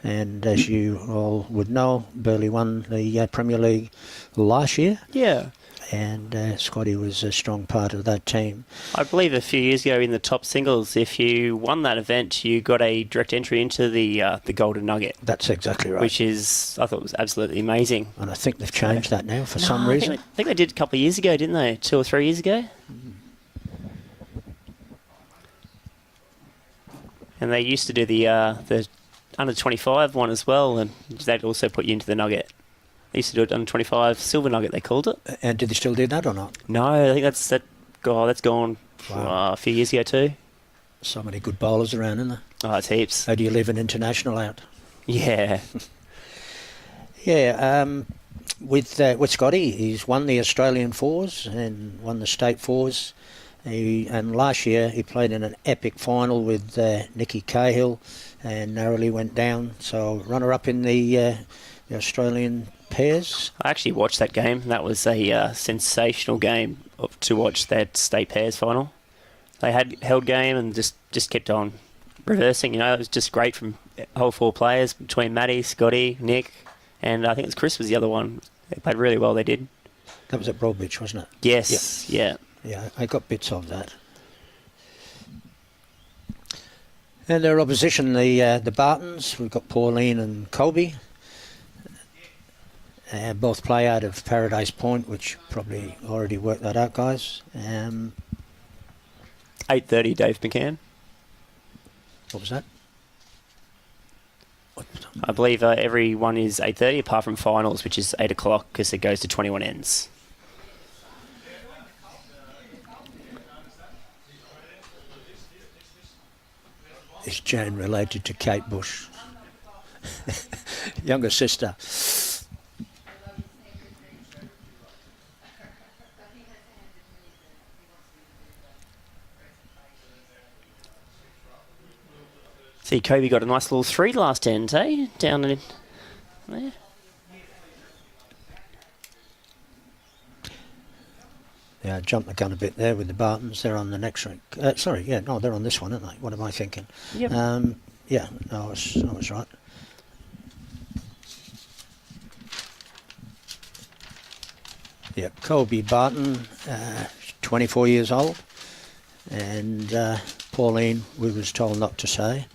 and as you all would know, Burleigh won the Premier League last year. Yeah. and Scotty was a strong part of that team. I believe a few years ago in the top singles, if you won that event, you got a direct entry into the Golden Nugget. That's exactly right. Which is, I thought, was absolutely amazing. And I think they've changed that now for No, some reason. I think they did a couple of years ago, didn't they? 2 or 3 years ago. And they used to do the under 25 one as well, and that also put you into the Nugget. They used to do it under 25 Silver Nugget, they called it. And did they still do that or not? No, I think that's gone a few years ago too. So many good bowlers around, isn't there? Oh, it's heaps. How do you leave an international out? Yeah. Yeah, with Scotty, he's won the Australian fours and won the state fours. And last year he played in an epic final with Nicky Cahill and narrowly went down. So runner-up in the Australian pairs. I actually watched that game. That was a sensational game to watch, that state pairs final. They had held game and just kept on reversing. You know, it was just great from whole 4 players between Matty, Scotty, Nick, and I think it was Chris was the other one. They played really well, they did. That was at Broadbeach, wasn't it? Yes, yeah. Yeah, I got bits of that. And their opposition, the Bartons, we've got Pauline and Colby. Both play out of Paradise Point, which probably already worked that out, guys. 8:30, Dave McCann. What was that? I believe every one is 8:30, apart from finals, which is 8 o'clock because it goes to 21 ends. Is Jane related to Kate Bush? Younger sister. See, Kobe got a nice little 3 last end, eh? Down in there. Yeah, I jumped the gun a bit there with the Bartons. They're on the next rank. They're on this one, aren't they? What am I thinking? Yep. Yeah, no, I was right. Yeah, Colby Barton, 24 years old, and Pauline, we was told not to say.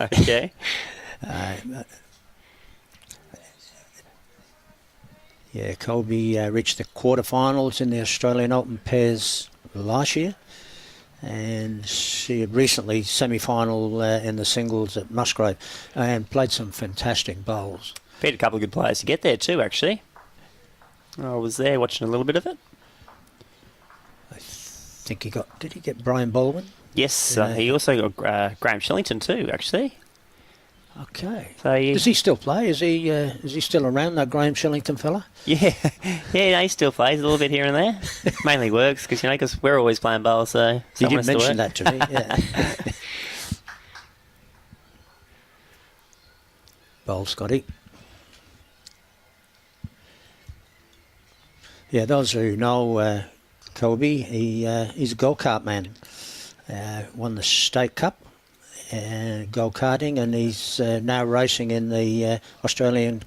Okay. Yeah, Colby reached the quarterfinals in the Australian Open pairs last year, and she had recently semi-final in the singles at Musgrave, and played some fantastic bowls. Beat a couple of good players to get there too, actually. I was there watching a little bit of it. I think did he get Brian Baldwin? Yes, Yeah. he also got Graham Shillington too, actually. Okay. So Does he still play? Is he still around, that Graham Shillington fella? Yeah, he still plays a little bit here and there. Mainly works because we're always playing bowls, so You someone did has to mention work. that to me, yeah. Bowl, Scotty. Yeah, those who know Kobe, he's a go-kart man. Won the State Cup go-karting, and he's now racing in the Australian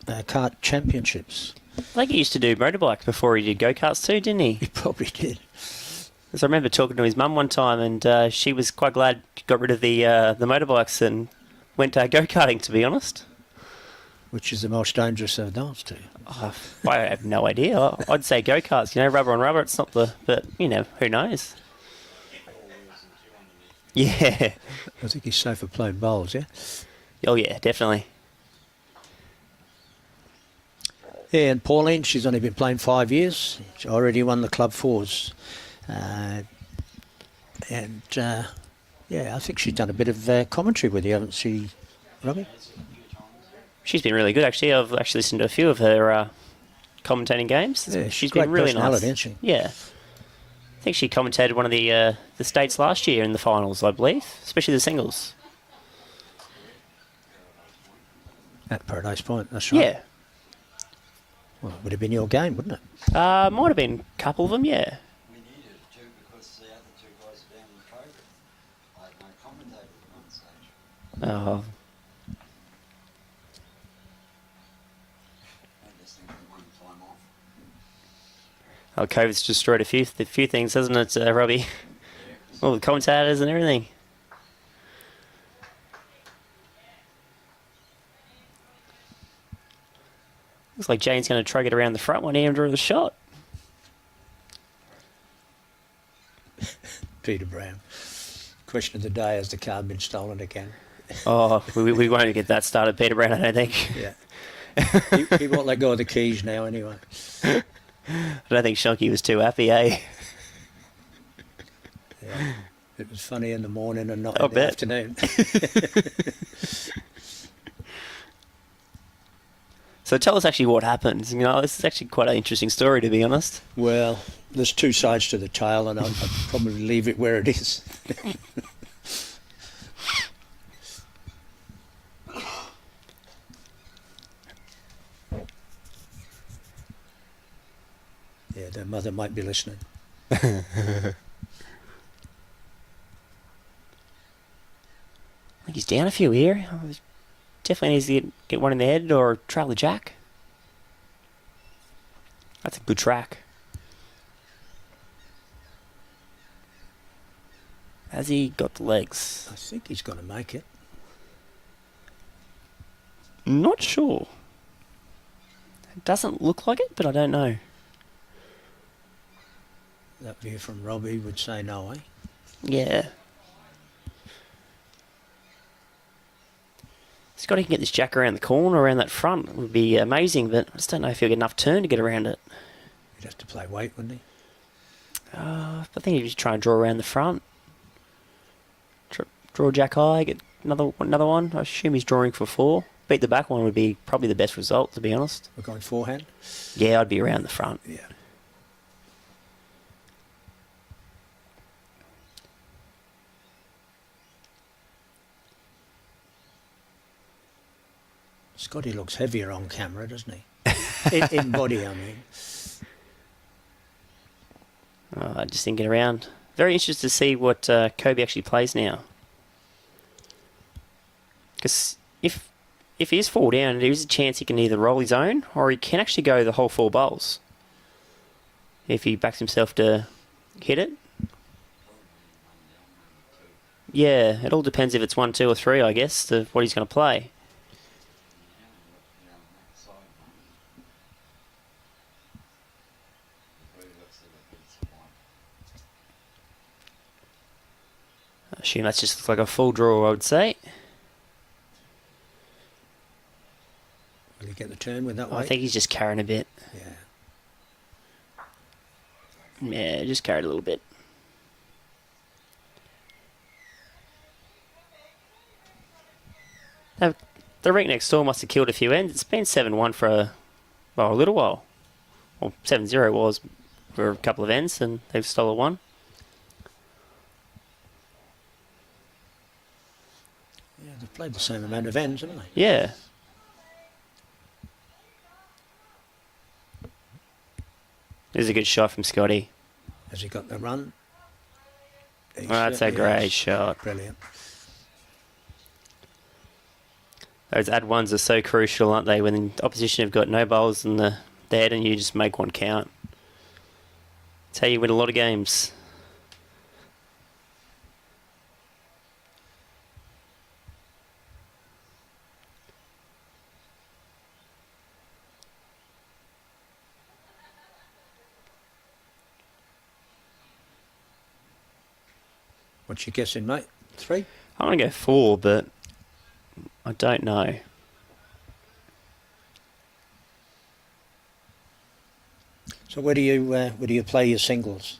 Kart Championships. I think he used to do motorbikes before he did go-karts too, didn't he? He probably did. Because I remember talking to his mum one time, and she was quite glad he got rid of the motorbikes and went go-karting, to be honest. Which is the most dangerous of those two. Oh, I have no idea. I'd say go-karts, rubber on rubber. It's not but, who knows? Yeah. I think he's safer playing bowls, yeah? Oh, yeah, definitely. Yeah, and Pauline, she's only been playing 5 years. She already won the club fours. I think she's done a bit of commentary with you, haven't she, Robbie? She's been really good, actually. I've actually listened to a few of her commentating games. Yeah, she's great been really personality, nice. isn't she? Yeah. I think she commentated one of the states last year in the finals, I believe, especially the singles. At Paradise Point, that's right. Yeah. Well, it would have been your game, wouldn't it? Might have been a couple of them, yeah. We needed it too because the other 2 guys are down in COVID. I had no commentator at one stage. Oh, I just think they wanted time off. Oh, COVID's destroyed a few things, hasn't it, Robbie? All the commentators and everything. Looks like Jane's going to try to get around the front one here and draw the shot. Peter Brown. Question of the day, has the car been stolen again? Oh, we won't get that started, Peter Brown, I don't think. Yeah. he won't let go of the keys now anyway. I don't think Shonky was too happy, eh? Yeah. It was funny in the morning and not I'll in the bet. afternoon. So tell us actually what happened. You know, this is actually quite an interesting story, to be honest. Well, there's two sides to the tale, and I'd probably leave it where it is. Yeah, their mother might be listening. I think he's down a few here. Definitely needs to get one in the head or trail the jack. That's a good track. Has he got the legs? I think he's going to make it. Not sure. It doesn't look like it, but I don't know. That view from Robbie would say no, eh? Yeah. Scotty can get this jack around the corner, around that front. It would be amazing, but I just don't know if he'll get enough turn to get around it. He'd have to play weight, wouldn't he? I think he'd just try and draw around the front. Draw jack high, get another one. I assume he's drawing for 4. Beat the back one would be probably the best result, to be honest. We're going forehand? Yeah, I'd be around the front. Yeah. Scotty looks heavier on camera, doesn't he? in body, I mean. Just thinking around. Very interested to see what Kobe actually plays now. Because if he is 4 down, there is a chance he can either roll his own or he can actually go the whole 4 bowls. If he backs himself to hit it. Yeah, it all depends if it's 1, 2 or 3, I guess, to what he's going to play. I assume that's just like a full draw, I would say. Will he get the turn with that I weight? think he's just carrying a bit. Yeah. Yeah, just carried a little bit. Now, the rink next door must have killed a few ends. It's been 7-1 for a little while. Well, 7-0 was for a couple of ends, and they've stolen one. Yeah, they've played the same amount of ends, haven't they? Yeah. This is a good shot from Scotty. Has he got the run? Oh, that's a great shot. Brilliant. Those ad ones are so crucial, aren't they? When the opposition have got no bowls in the head and you just make one count. That's how you win a lot of games. What's your guessing, mate? 3? I'm going to go 4, but I don't know. So where do you play your singles?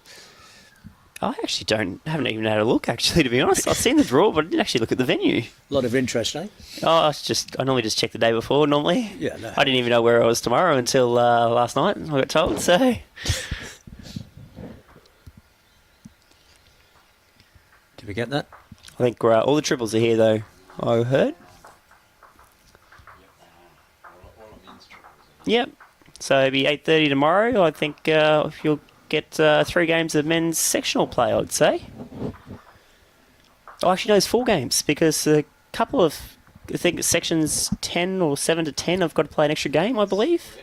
I actually haven't even had a look, actually, to be honest. I've seen the draw, but I didn't actually look at the venue. A lot of interest, eh? I normally just check the day before, normally. Yeah, no. I didn't even know where I was tomorrow until last night, I got told, so... Did we get that? I think all the triples are here, though, I heard. Yep. So it'll be 8:30 tomorrow. I think if you'll get 3 games of men's sectional play, I'd say. Oh, actually, no, there's 4 games because a couple of, I think sections 10 or 7 to 10 have got to play an extra game, I believe.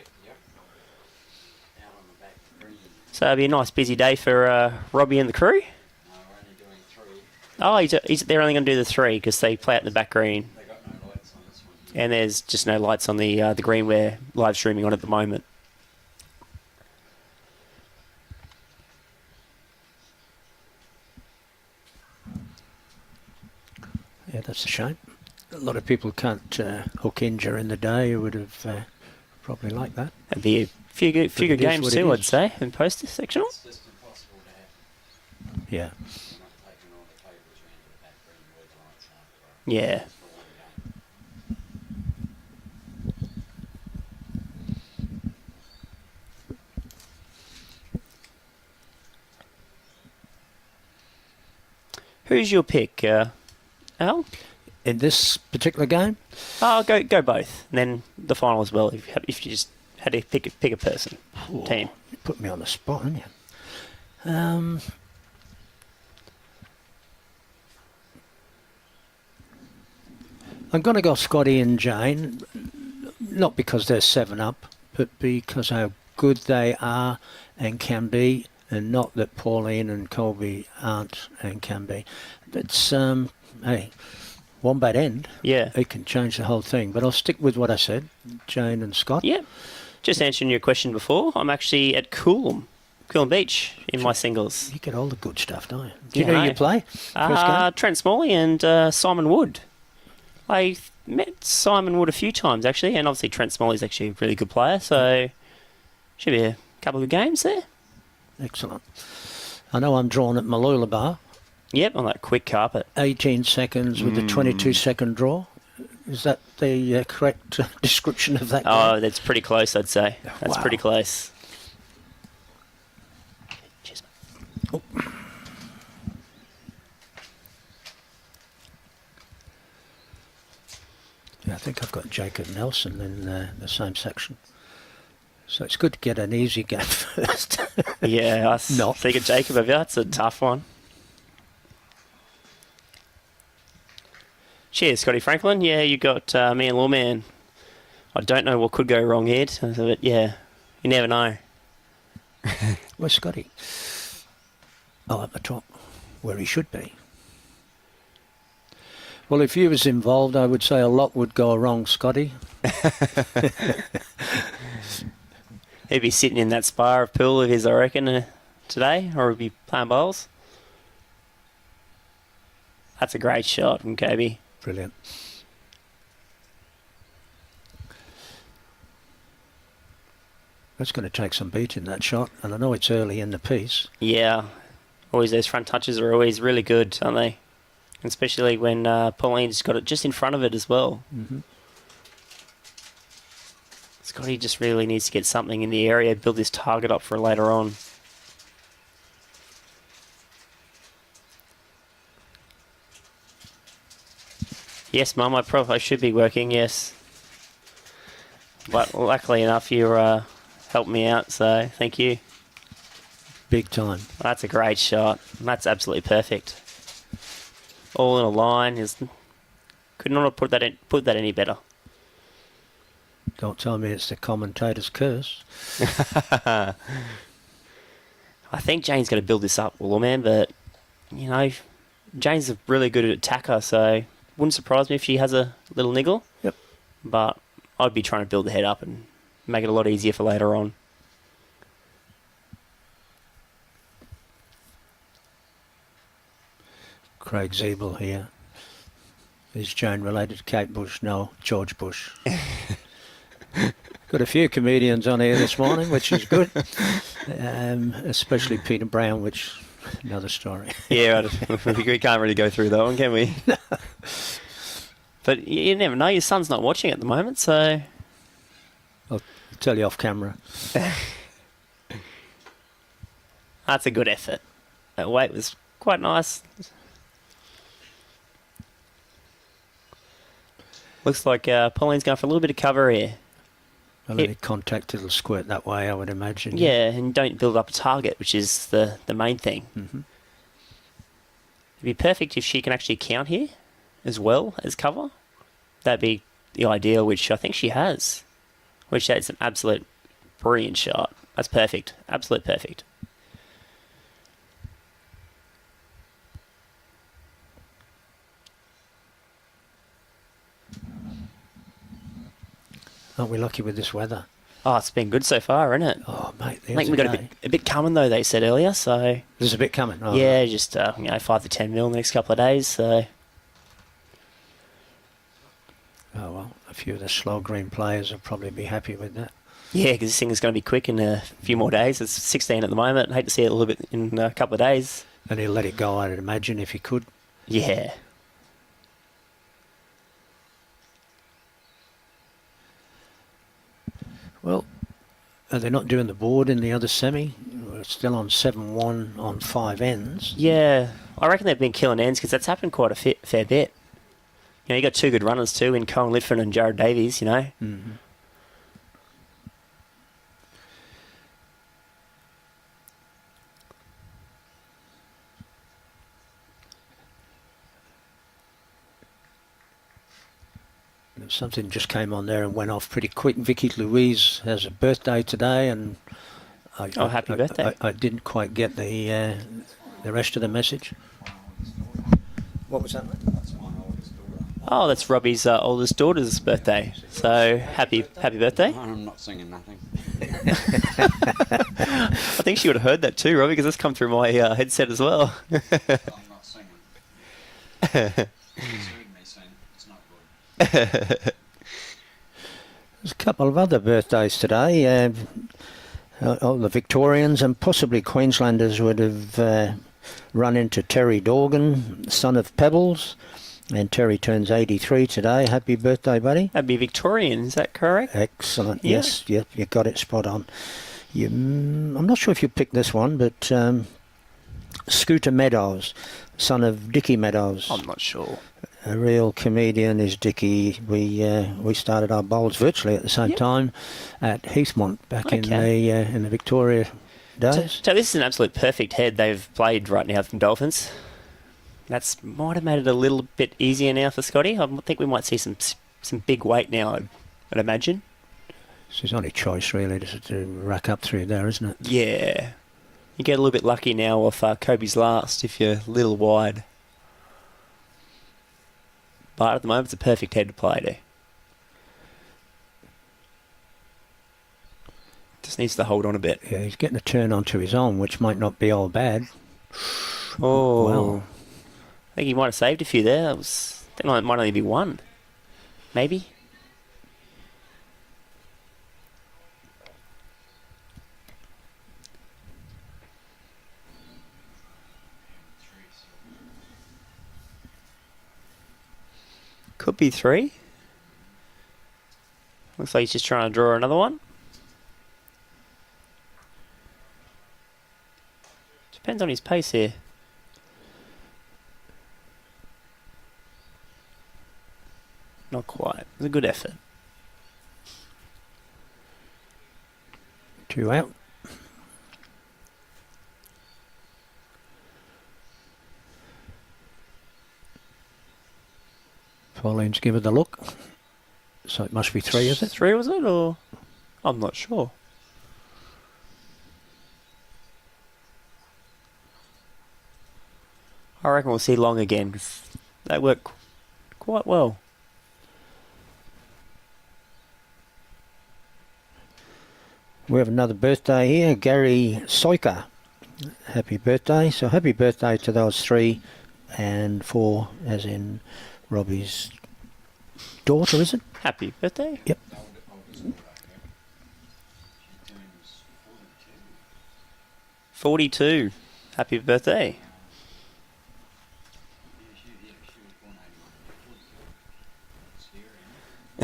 So it'll be a nice busy day for Robbie and the crew. No, we're only doing 3. Oh, they're only going to do the 3 because they play out in the back green. They got no lights on this one. And there's just no lights on the green we're live streaming on at the moment. Yeah, that's a shame. A lot of people can't hook in during the day who would have probably liked that. There'd be a few good it is games what it too, I'd is. say, in post-sectional. It's just impossible to have. Yeah. We're not taking all the cables around to the back green where the lights aren't. For, Yeah. for one game. Who's your pick, Al? In this particular game, Oh, go both. And then the final as well, if you just had to pick a person, team. you put me on the spot, haven't you? I'm going to go Scotty and Jane, not because they're 7 up, but because how good they are and can be, and not that Pauline and Colby aren't and can be. It's, hey, one bad end, Yeah. it can change the whole thing. But I'll stick with what I said, Jane and Scott. Yeah. Just answering your question before, I'm actually at Coolum Beach in my singles. You get all the good stuff, don't you? Do you Yeah, know I you know. play? First game? Trent Smalley and Simon Wood. I met Simon Wood a few times actually, and obviously Trent Smalley's actually a really good player, so should be a couple of games there. Excellent. I know I'm drawn at Malulabar, Yep, on that quick carpet. 18 seconds with a 22-second draw. Is that the correct description of that game? Oh, that's pretty close, I'd say. That's Wow. pretty close. Cheers. Oh. Yeah, I think I've got Jacob Nelson in the same section. So it's good to get an easy game first. Yeah, I Not. think of Jacob of you. That's a tough one. Cheers, Scotty Franklin. Yeah, you got me and Lawman. I don't know what could go wrong here, but yeah, you never know. Where's Scotty? Oh, at the top, where he should be. Well, if you was involved, I would say a lot would go wrong, Scotty. He'd be sitting in that spa of pool of his, I reckon, today, or he'd be playing bowls. That's a great shot from Kobe. Brilliant. That's going to take some beating, that shot, and I know it's early in the piece. Yeah, always those front touches are always really good, aren't they? Especially when Pauline's got it just in front of it as well. Mm-hmm. Scotty just really needs to get something in the area, build this target up for later on. Yes, Mum, I should be working, yes. But luckily enough, you helped me out, so thank you. Big time. That's a great shot. That's absolutely perfect. All in a line. Could not have put that any better. Don't tell me it's the commentator's curse. I think Jane's going to build this up, Lawman, but, you know, Jane's a really good attacker, so wouldn't surprise me if she has a little niggle. Yep. But I'd be trying to build the head up and make it a lot easier for later on. Craig Zeeble here. Is Jane related to Kate Bush? No, George Bush. Got a few comedians on here this morning, which is good. Especially Peter Brown, which another story. Yeah, we can't really go through that one, can we? But you never know. Your son's not watching at the moment, so... I'll tell you off camera. That's a good effort. That weight was quite nice. Looks like Pauline's going for a little bit of cover here. Well, any contact, it'll squirt that way, I would imagine. Yeah, and don't build up a target, which is the main thing. Mm-hmm. It'd be perfect if she can actually count here as well as cover. That'd be the ideal, which I think she has. Which that's an absolute brilliant shot. That's perfect. Absolute perfect. Aren't we lucky with this weather? Oh, it's been good so far, isn't it? Oh, mate, I think we got a bit coming though. They said earlier, so There's a bit coming. Oh, yeah, just 5 to 10 mil in the next couple of days. So Oh, well, a few of the slow green players will probably be happy with that. yeah, because this thing is going to be quick in a few more days. It's 16 at the moment. I hate to see it a little bit in a couple of days. And he'll let it go, I'd imagine, if he could. Yeah. Well, are they not doing the board in the other semi? We're still on 7-1 on 5 ends. Yeah, I reckon they've been killing ends because that's happened quite a fair bit. You know, you got two good runners too in Colin Litfin and Jared Davies, you know. Mm-hmm. Something just came on there and went off pretty quick. Vicky Louise has a birthday today, and happy birthday. I didn't quite get the rest of the message. What was that, mate? That's my oldest daughter. Oh, that's Robbie's oldest daughter's birthday. So happy birthday. I'm not singing nothing. I think she would have heard that too, Robbie, because that's come through my headset as well. I'm not singing. She's heard me sing. It's not good. There's a couple of other birthdays today. All the Victorians and possibly Queenslanders would have run into Terry Dorgan, son of Pebbles. And Terry turns 83 today. Happy birthday, buddy. That'd be Victorian, is that correct? Excellent. Yeah. Yes, yep, you got it spot on. I'm not sure if you picked this one, but Scooter Meadows, son of Dickie Meadows. I'm not sure. A real comedian is Dickie. We started our bowls virtually at the same time at Heathmont back in the Victoria days. So this is an absolute perfect head they've played right now from Dolphins. That's might have made it a little bit easier now for Scotty. I think we might see some big weight now, I'd imagine. It's his only choice, really, to rack up through there, isn't it? Yeah. You get a little bit lucky now off Kobe's last if you're a little wide. But at the moment, it's a perfect head to play to. Just needs to hold on a bit. Yeah, he's getting a turn onto his own, which might not be all bad. Oh. Well. I think he might have saved a few there. I think it might only be one. Maybe. Could be 3. Looks like he's just trying to draw another one. Depends on his pace here. Not quite. It was a good effort. 2 out. Pauline's given the look. So it must be 3, is it? 3 was it, or I'm not sure. I reckon we'll see long again because they work quite well. We have another birthday here, Gary Soika. Happy birthday. So happy birthday to those 3 and 4, as in Robbie's daughter, is it? Happy birthday. Yep. Oldest daughter, She turns 42. 42. Happy birthday. She was born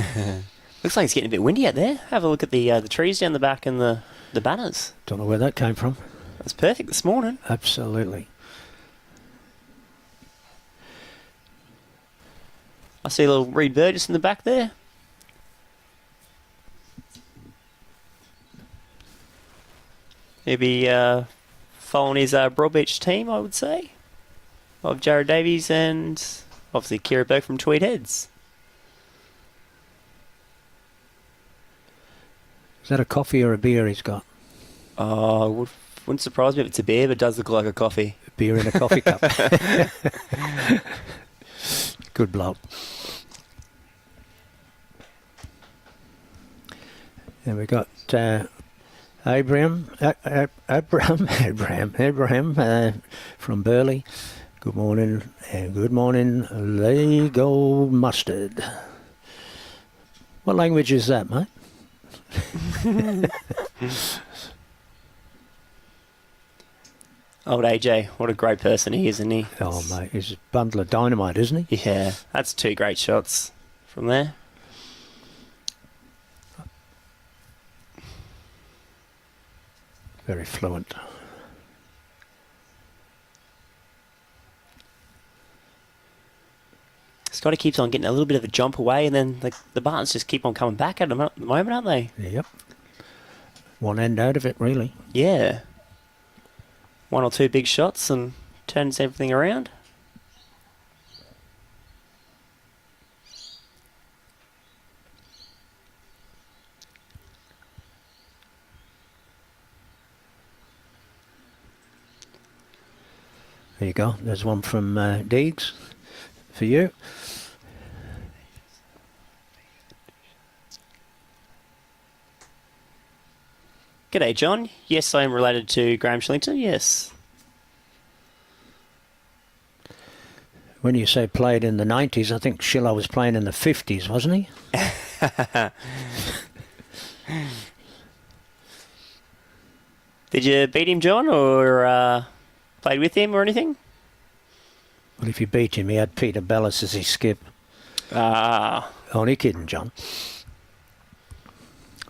81. Looks like it's getting a bit windy out there. Have a look at the trees down the back and the banners. Don't know where that came from. It's perfect this morning. Absolutely. I see a little Reed Burgess in the back there. He'll be following his Broadbeach team, I would say, of Jared Davies and obviously Kira Burke from Tweed Heads. Is that a coffee or a beer he's got? Oh, wouldn't surprise me if it's a beer, but it does look like a coffee. A beer in a coffee cup. Good bloke. And we got Abraham from Burley. Good morning, and good morning, Lego Mustard. What language is that, mate? Old AJ, what a great person he is, isn't he? Oh, mate, he's a bundle of dynamite, isn't he? Yeah, that's 2 great shots from there. Very fluent. Scotty keeps on getting a little bit of a jump away, and then the Bartons just keep on coming back at him at the moment, aren't they? Yep. One end out of it, really. Yeah. 1 or 2 big shots and turns everything around. There you go. There's one from Deegs for you. G'day, John. Yes, I am related to Graham Shillington. Yes. When you say played in the 90s, I think Schiller was playing in the 50s, wasn't he? Did you beat him, John, or played with him or anything? Well, if you beat him, he had Peter Bellis as his skip. Ah. Only kidding, John.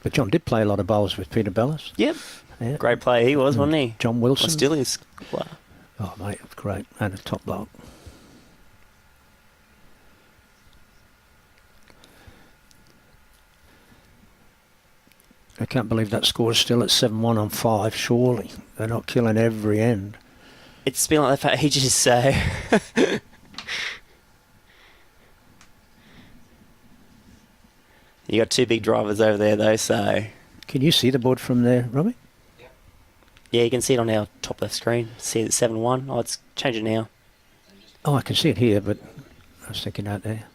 But John did play a lot of bowls with Peter Bellis. Yep. Yeah. Great player he was, wasn't he? John Wilson. Or still is. Wow. Oh, mate, great. And a top bloke. I can't believe that score's still at 7-1 on 5, surely. They're not killing every end. It's been like that for ages, so... You got 2 big drivers over there, though, so... Can you see the board from there, Robbie? Yeah, you can see it on our top left screen. See it 7-1. Oh, it's changing now. Oh, I can see it here, but I was thinking out there.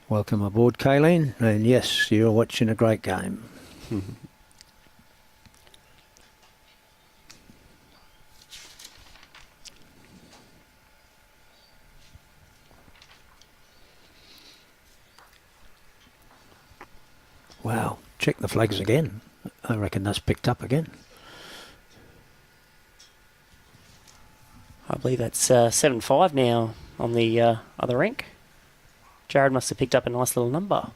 Welcome aboard, Kayleen. And yes, you're watching a great game. Wow, check the flags again. I reckon that's picked up again. I believe that's 7-5 now on the other rink. Jared must have picked up a nice little number.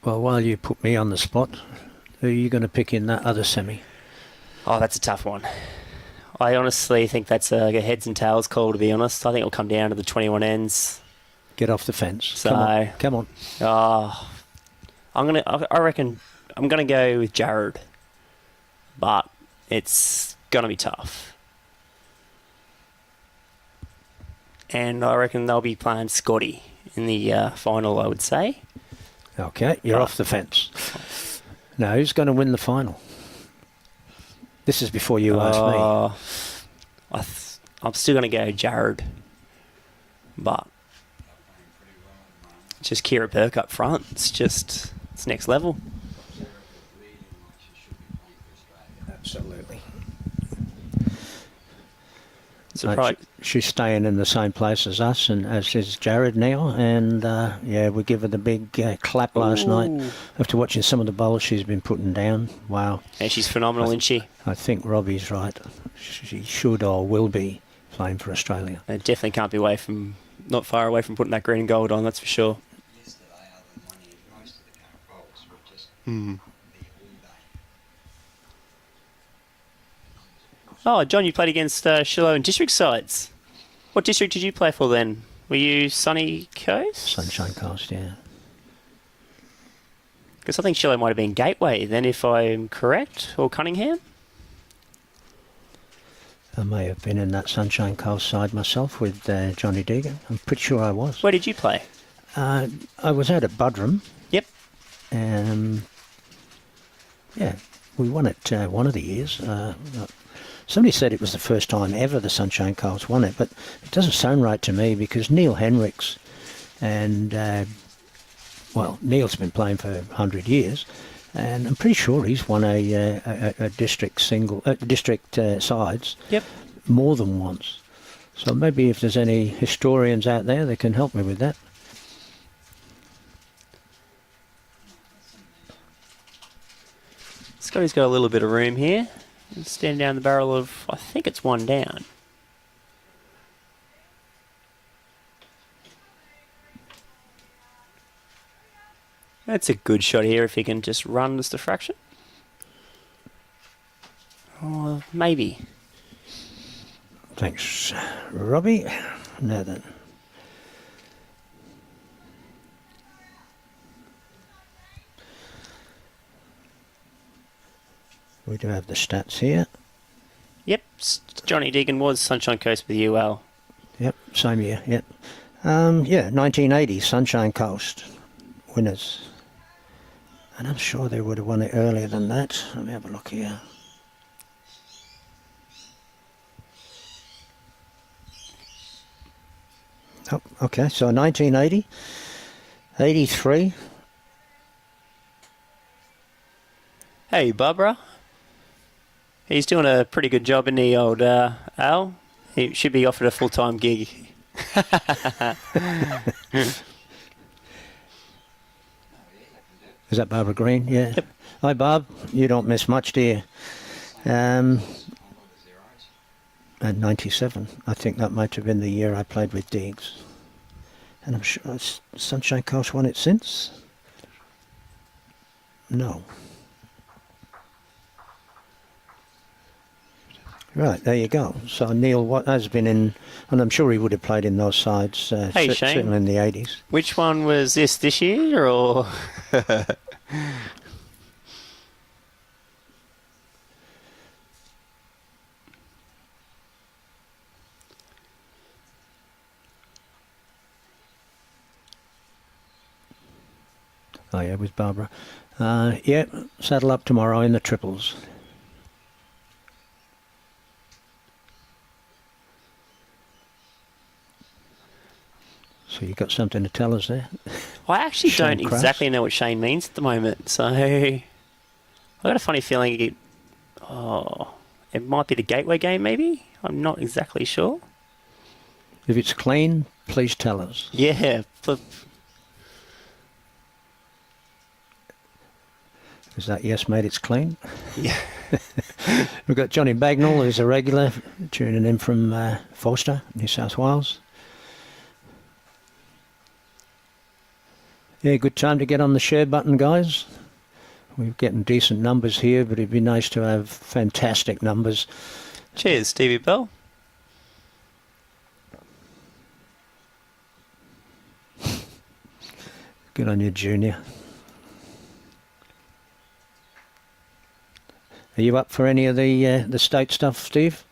Well, while you put me on the spot, who are you going to pick in that other semi? Oh, that's a tough one. I honestly think that's a heads and tails call, to be honest. I think it'll come down to the 21 ends. Get off the fence. So, come on. Oh, I reckon I'm gonna go with Jared, but it's gonna be tough. And I reckon they'll be playing Scotty in the final, I would say. Okay, you're off the fence. Now, who's going to win the final? This is before you ask me. I'm still going to go Jared. But it's just Kira Burke up front. It's next level. Absolutely. She's staying in the same place as us, and as is Jared now. And yeah, we give her the big clap last night after watching some of the bowls she's been putting down. Wow. Yeah, she's phenomenal, isn't she? I think Robbie's right. She should or will be playing for Australia. It definitely can't be not far away from putting that green and gold on, that's for sure. Yesterday, other than one year, most of the current bowls were just there all day. Oh, John, you played against Shiloh and district sides. What district did you play for then? Were you Sunny Coast? Sunshine Coast, yeah. Because I think Shiloh might have been Gateway then, if I'm correct, or Cunningham. I may have been in that Sunshine Coast side myself with Johnny Deegan. I'm pretty sure I was. Where did you play? I was out at Budrum. Yep. Yeah, we won it one of the years. Somebody said it was the first time ever the Sunshine Coast won it, but it doesn't sound right to me because Neil Henricks and, well, Neil's been playing for 100 years, and I'm pretty sure he's won a district sides Yep. more than once. So maybe if there's any historians out there, they can help me with that. Scotty's got a little bit of room here. Stand down the barrel of, I think it's one down. That's a good shot here if he can just run this diffraction. Oh, maybe. Thanks, Robbie. Now then. We do have the stats here. Yep, Johnny Deegan was Sunshine Coast with UL. Yep, same year, yep. Yeah, 1980, Sunshine Coast winners. And I'm sure they would have won it earlier than that. Let me have a look here. Oh, okay, so 1980, 83. Hey, Barbara. He's doing a pretty good job in the old Al. He should be offered a full-time gig. Is that Barbara Green? Yeah. Yep. Hi, Barb. You don't miss much, do you? At 97. I think that might have been the year I played with Diggs. And I'm sure Sunshine Coast won it since? No. Right, there you go. So Neil has been in, and I'm sure he would have played in those sides, Hey, Shane. certainly in the 80s. Which one was this year, or...? Oh yeah, with Barbara. Yeah, saddle up tomorrow in the triples. So you got something to tell us there? I actually Shane don't Cross? exactly know what Shane means at the moment, so... I got a funny feeling it might be the Gateway game, maybe? I'm not exactly sure. If it's clean, please tell us. Yeah, Is that yes, mate, it's clean? yeah. We've got Johnny Bagnall, who's a regular, tuning in from Forster, New South Wales. Yeah, good time to get on the share button, guys. We're getting decent numbers here, but it'd be nice to have fantastic numbers. Cheers, Stevie Bell. Good on you, Junior. Are you up for any of the state stuff, Steve?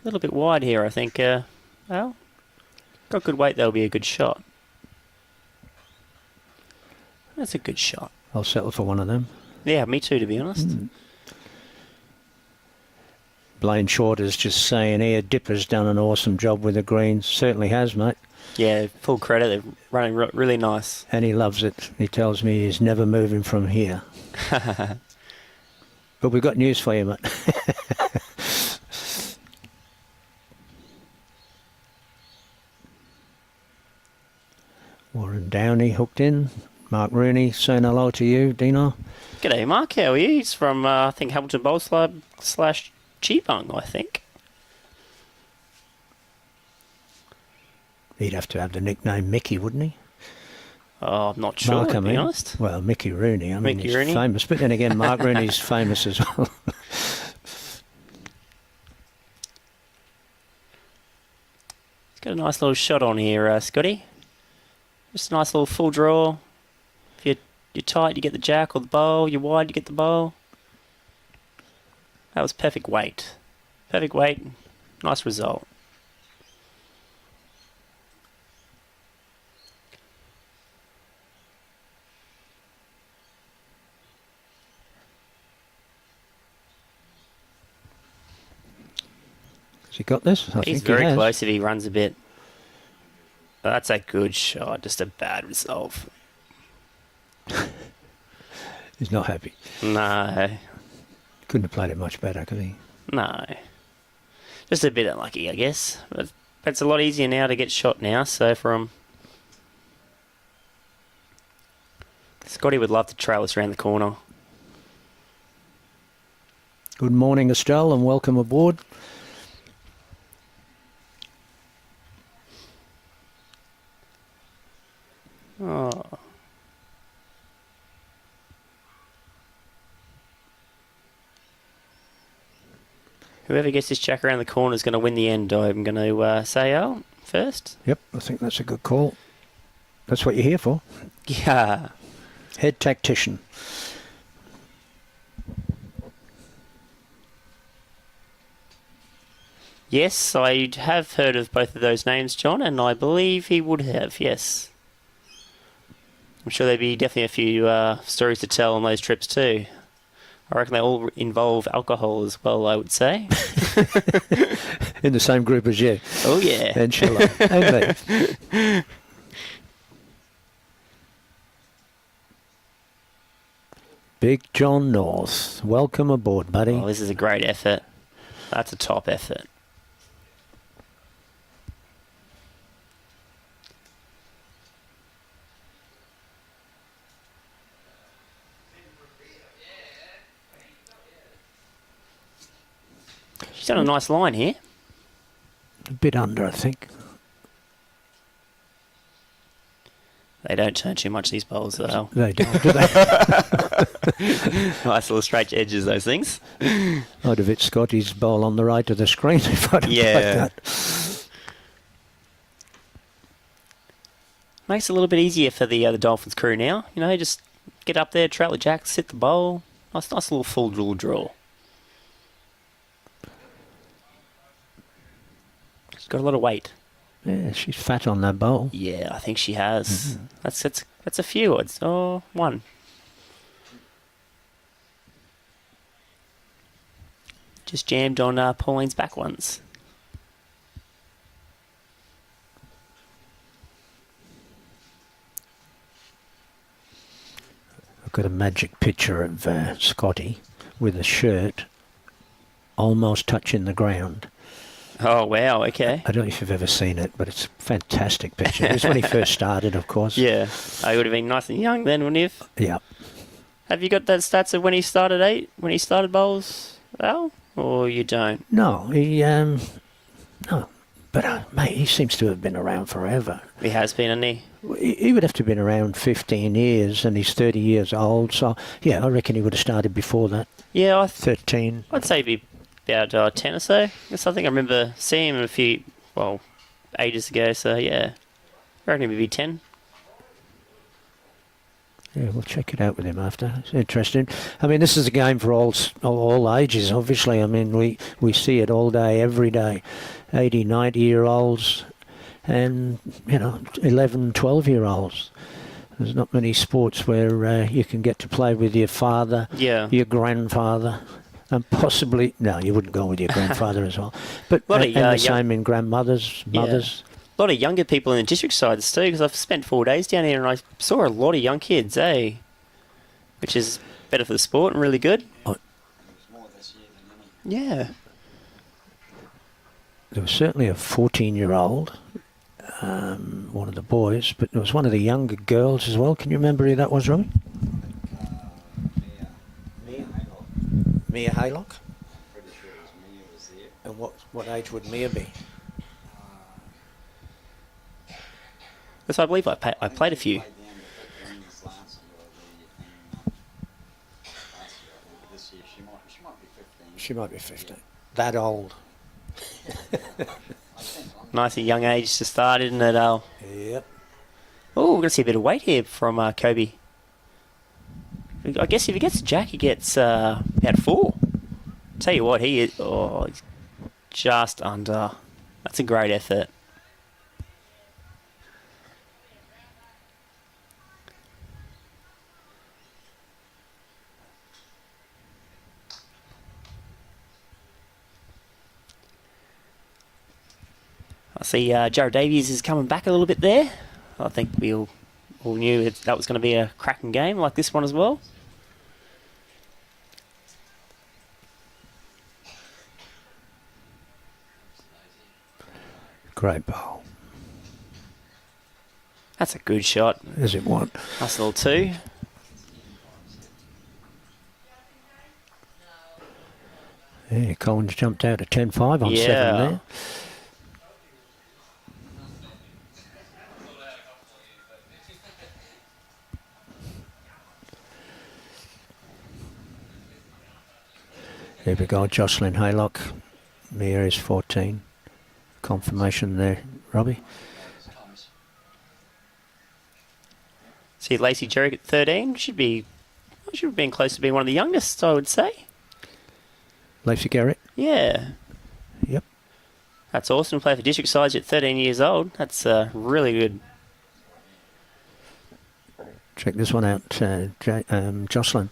A little bit wide here, I think. Well, got good weight, that'll be a good shot. That's a good shot. I'll settle for one of them. Yeah, me too, to be honest. Blaine Shorter's just saying here, Dipper's done an awesome job with the greens. Certainly has, mate. Yeah, full credit. They're running really nice. And he loves it. He tells me he's never moving from here. But we've got news for you, mate. Warren Downey hooked in. Mark Rooney saying hello to you, Dino. G'day, Mark. How are you? He's from, I think, Hamilton Bowls Club / DeJongh, I think. He'd have to have the nickname Mickey, wouldn't he? Oh, I'm not sure, Mark, to be honest. Well, Mickey Rooney. I mean, Mickey he's Rooney. famous. But then again, Mark Rooney's famous as well. He's got a nice little shot on here, Scotty. Just a nice little full draw. If you're tight, you get the jack or the bowl. You're wide, you get the bowl. That was perfect weight. Perfect weight. Nice result. Has he got this? I He's think he very has. close if he runs a bit. That's a good shot, just a bad resolve. He's not happy. No, Couldn't have played it much better, could he? no. Just a bit unlucky, I guess. But it's a lot easier now to get shot now, so for him. Scotty would love to trail us around the corner. Good morning, Estelle, and welcome aboard. Oh. Whoever gets this jack around the corner is going to win the end. I'm going to say first. Yep, I think that's a good call. That's what you're here for. Yeah. Head tactician. Yes, I have heard of both of those names, John, and I believe he would have, yes. I'm sure there'd be definitely a few stories to tell on those trips too. I reckon they all involve alcohol as well, I would say. In the same group as you. Oh, yeah. And Sheila. And me. Big John North. Welcome aboard, buddy. Oh, this is a great effort. That's a top effort. She's done a nice line here. A bit under, I think. They don't turn too much, these bowls, though. They don't, do they? Nice little straight edges, those things. I'd have hit Scotty's bowl on the right of the screen if I'd have played that. Makes it a little bit easier for the Dolphins crew now. You know, just get up there, trail the jack, sit the bowl. Nice little full draw. She's got a lot of weight. Yeah, she's fat on that bowl. Yeah, I think she has. That's a few odds. Oh, one. Just jammed on Pauline's back ones. I've got a magic picture of Scotty with a shirt almost touching the ground. Oh, wow, okay. I don't know if you've ever seen it, but it's a fantastic picture. It was when he first started, of course. Yeah, I would have been nice and young then, wouldn't you? Yeah. Have you got that stats of when he started when he started bowls, Al? Or you don't? No, no. But, mate, he seems to have been around forever. He has been, hasn't he? He would have to have been around 15 years, and he's 30 years old. So, yeah, I reckon he would have started before that. Yeah, 13. I'd say he'd be about 10 or so. I think I remember seeing him ages ago. So, yeah, I reckon he'd be 10. Yeah, we'll check it out with him after. It's interesting. I mean, this is a game for all ages, obviously. I mean, we see it all day, every day. 80, 90-year-olds and, 11, 12-year-olds. There's not many sports where you can get to play with your father, your grandfather, and possibly... No, you wouldn't go with your grandfather as well. But the same in grandmothers, mothers... Yeah. A lot of younger people in the district sides too, because I've spent 4 days down here and I saw a lot of young kids, which is better for the sport and really good. Oh. More this year than any. Yeah. There was certainly a 14-year-old, one of the boys, but there was one of the younger girls as well. Can you remember who that was, Robbie? Mia Haylock. Mia Haylock? Pretty sure it was Mia was there. And what age would Mia be? Because I believe I played a few. Played down at Greens last year, but this year she might be 15. She might be 15. That old. Nice at young age to start, isn't it, Al? Yep. Oh, we're going to see a bit of weight here from Kobe. I guess if he gets a jack, he gets about 4. Tell you what, he is... Oh, Just under. That's a great effort. I see Jared Davies is coming back a little bit there. I think we all knew that was going to be a cracking game like this one as well. Great bowl. That's a good shot. Is it one? Nice little two. Yeah, Collins jumped out at 10-5 on Yeah. 7 there. Here we go, Jocelyn Haylock. Mia is 14. Confirmation there, Robbie. See Lacey Jerrick at 13. Should have been close to being one of the youngest, I would say. Lacey Garrett. Yeah. Yep. That's awesome. Play for district sides at 13 years old. That's really good. Check this one out, Jocelyn.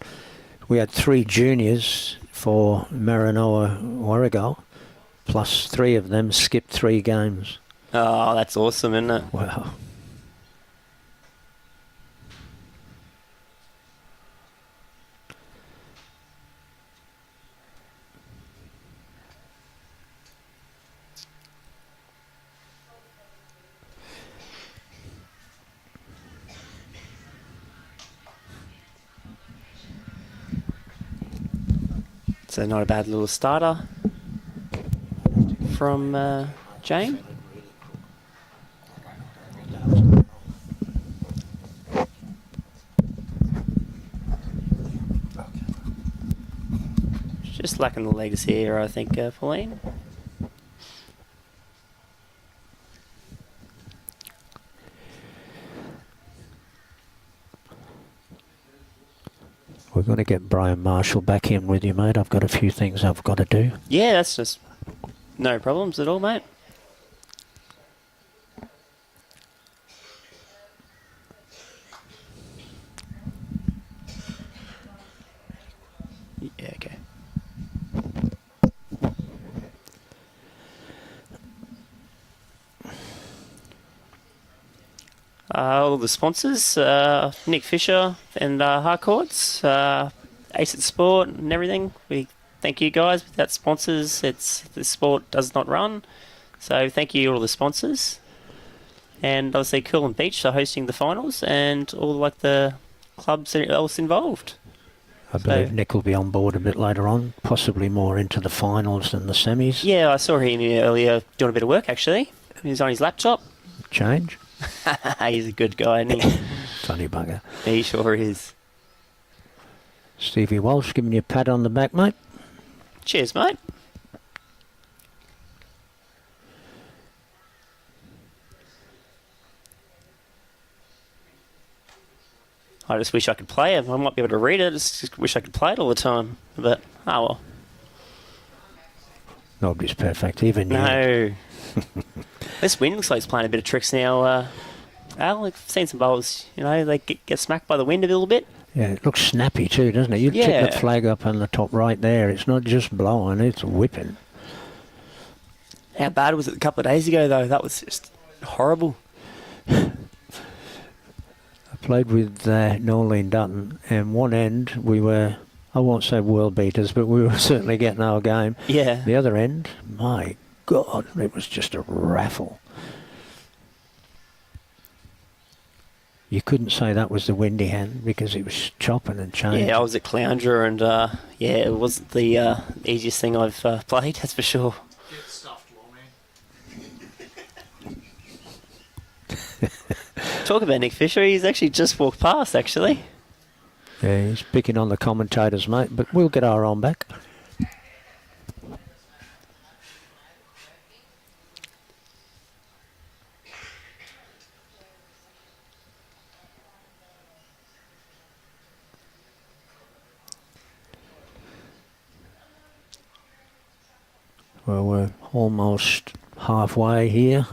We had 3 juniors for Maranoa Warrego, plus 3 of them skipped 3 games. Oh, that's awesome, isn't it? Wow. So not a bad little starter from Jane. Just lacking the legs here, I think, Pauline. We're going to get Brian Marshall back in with you, mate. I've got a few things I've got to do. Yeah, that's just no problems at all, mate. Yeah, okay. All the sponsors, Nick Fisher and Harcourts, Ace at Sport and everything. We thank you guys. Without sponsors, the sport does not run. So thank you all the sponsors. And obviously Coolum Beach for hosting the finals and all like the clubs else involved. I believe Nick will be on board a bit later on, possibly more into the finals than the semis. Yeah, I saw him earlier doing a bit of work actually. He was on his laptop. Change. He's a good guy, isn't he? Funny bugger. He sure is. Stevie Walsh giving you a pat on the back, mate. Cheers, mate. I just wish I could play it. I might be able to read it. I just wish I could play it all the time. But, oh well. Nobody's perfect, even you. No. This wind looks like it's playing a bit of tricks now. Al, I've seen some bowls, you know, they get smacked by the wind a little bit. Yeah, it looks snappy too, doesn't it? You Yeah. check the flag up on the top right there. It's not just blowing, it's whipping. How bad was it a couple of days ago, though? That was just horrible. I played with Norleen Dutton, and one end we were, I won't say world beaters, but we were certainly getting our game. Yeah. The other end, my God, it was just a raffle. You couldn't say that was the windy hand because it was chopping and changing. Yeah, I was at Cloundra and, yeah, it wasn't the easiest thing I've played, that's for sure. Get stuffed, Lawman. Talk about Nick Fisher, he's actually just walked past, actually. Yeah, he's picking on the commentators, mate, but we'll get our own back. Well, we're almost halfway here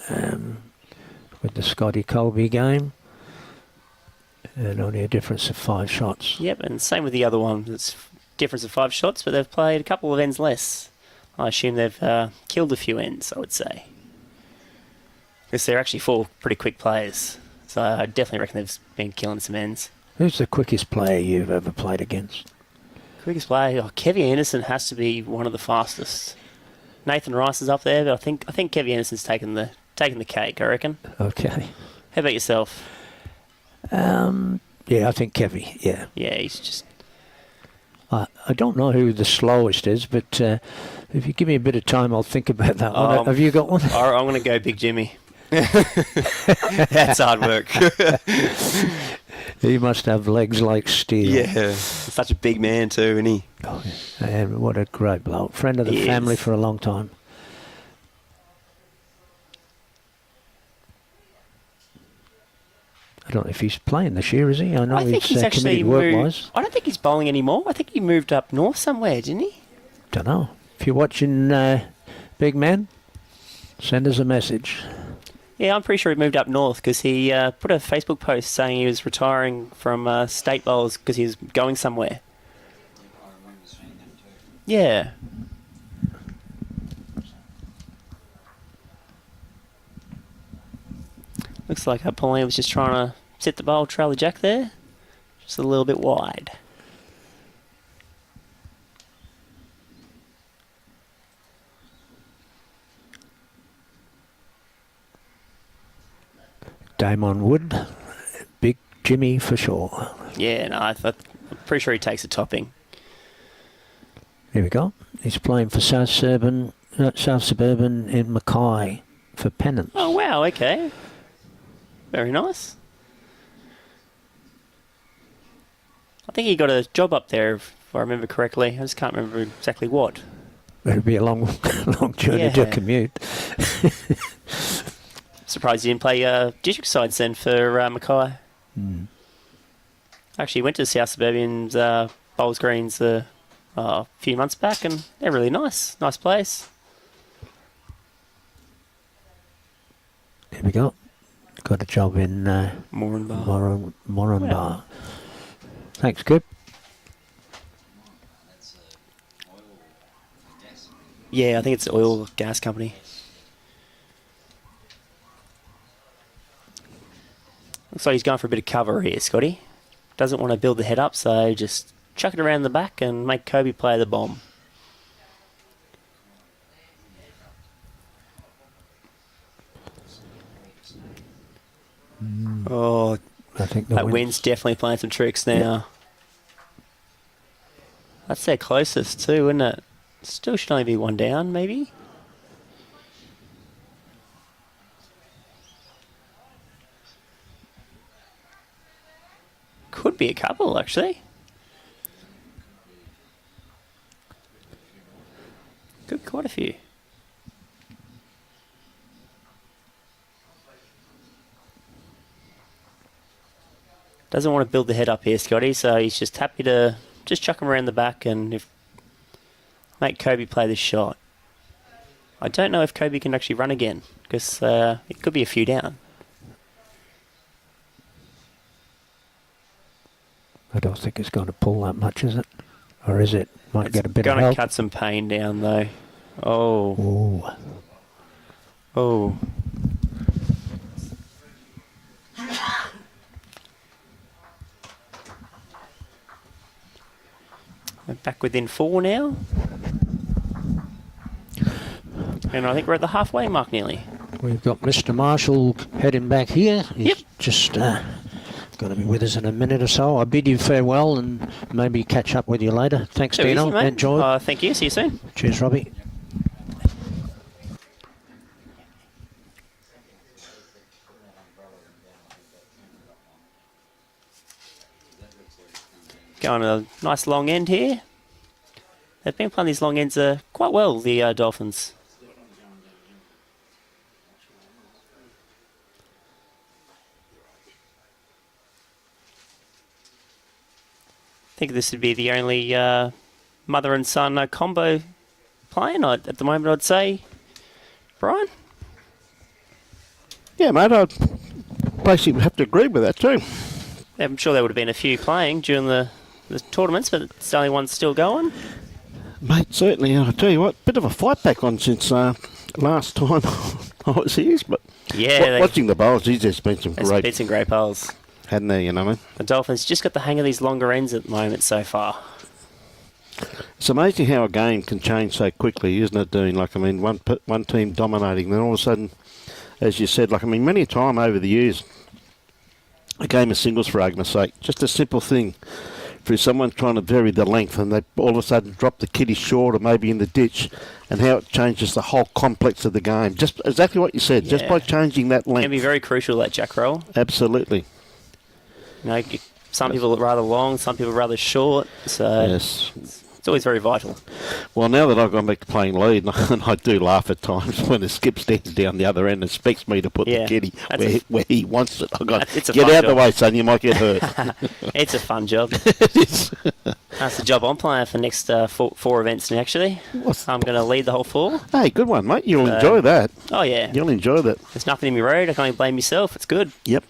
with the Scotty Colby game. And only a difference of 5 shots. Yep, and same with the other one. It's difference of 5 shots, but they've played a couple of ends less. I assume they've killed a few ends, I would say. Because they're actually 4 pretty quick players. So I definitely reckon they've been killing some ends. Who's the quickest player you've ever played against? Quickest player? Oh, Kevin Anderson has to be one of the fastest. Nathan Rice is up there, but I think Kevin Anderson's taken the cake, I reckon. Okay. How about yourself? Yeah, I think Kevy, yeah. Yeah, he's just... I don't know who the slowest is, but if you give me a bit of time, I'll think about that one. Have you got one? I'm going to go Big Jimmy. That's hard work. He must have legs like steel. Yeah, such a big man too, isn't he? Oh, yeah. And what a great bloke. Friend of the family for a long time. I don't know if he's playing this year, is he? I know I think he's actually work-wise. I don't think he's bowling anymore. I think he moved up north somewhere, didn't he? Don't know. If you're watching Big Man, send us a message. Yeah, I'm pretty sure he moved up north because he put a Facebook post saying he was retiring from state bowls because he was going somewhere. I remember seeing that too. Yeah. Looks like Pauline was just trying to set the bowl, trail the jack there. Just a little bit wide. Damon Wood, Big Jimmy for sure. Yeah, no, I'm pretty sure he takes a topping. Here we go. He's playing for South Suburban in Mackay for pennants. Oh, wow, okay. Very nice. I think he got a job up there, if I remember correctly. I just can't remember exactly what. It'd be a long journey to commute. Surprised he didn't play district sides then for Mackay. Actually went to South Suburban's Bowls Greens a few months back, and they're really nice. Nice place. Here we go. Got a job in Moranbah. Moranbah. Wow. Thanks, Coop. That's oil and gas. Yeah, I think it's an oil gas company. Looks like he's going for a bit of cover here, Scotty. Doesn't want to build the head up, so just chuck it around the back and make Kobe play the bomb. Oh, I think that wind's definitely playing some tricks now. Yeah. That's their closest too, isn't it? Still should only be one down, maybe? Could be a couple, actually. Could be quite a few. Doesn't want to build the head up here, Scotty, so he's just happy to just chuck him around the back and make Kobe play this shot. I don't know if Kobe can actually run again, because it could be a few down. I don't think it's going to pull that much, is it? Or is it? Might get a bit of Going help. to cut some pain down, though. Oh. Ooh. Oh. We're back within 4 now. And I think we're at the halfway mark nearly. We've got Mr. Marshall heading back here. He's Yep. just going to be with us in a minute or so. I bid you farewell and maybe catch up with you later. Thanks, Too Dino. easy, mate. Enjoy. Thank you. See you soon. Cheers, Robbie. Going a nice long end here. They've been playing these long ends quite well, the Dolphins. I think this would be the only mother and son combo playing at the moment, I'd say. Brian? Yeah, mate, I'd basically have to agree with that too. I'm sure there would have been a few playing during the tournaments, but it's the only one still going. Mate, certainly. And I tell you what, bit of a fight back on since last time I was here. But Yeah, watching the bowls, he's just been some there's been some great bowls. hadn't they? You know, man. The Dolphins just got the hang of these longer ends at the moment so far. It's amazing how a game can change so quickly, isn't it, Dean? Like, I mean, one team dominating, then all of a sudden, as you said, like, I mean, many a time over the years, a game of singles, for argument's sake, just a simple thing. For someone trying to vary the length and they all of a sudden drop the kitty short or maybe in the ditch, and how it changes the whole complex of the game. Just exactly what you said, just Yeah. by changing that It length. can be very crucial, that jack roll. Absolutely. You know, some people are rather long, some people are rather short, so Yes. it's always very vital. Well, now that I've gone back to playing lead, and I do laugh at times when the skip stands down the other end and expects me to put Yeah, the kitty that's where he wants it. I've got it's a get fun out of the job. way, son, you might get hurt. It's a fun job. It is. That's the job I'm playing for next four events now, actually. What's- I'm going to lead the whole 4. Hey, good one, mate. You'll So- enjoy that. Oh, yeah. You'll enjoy that. There's nothing in my road. I can't even blame myself. It's good. Yep.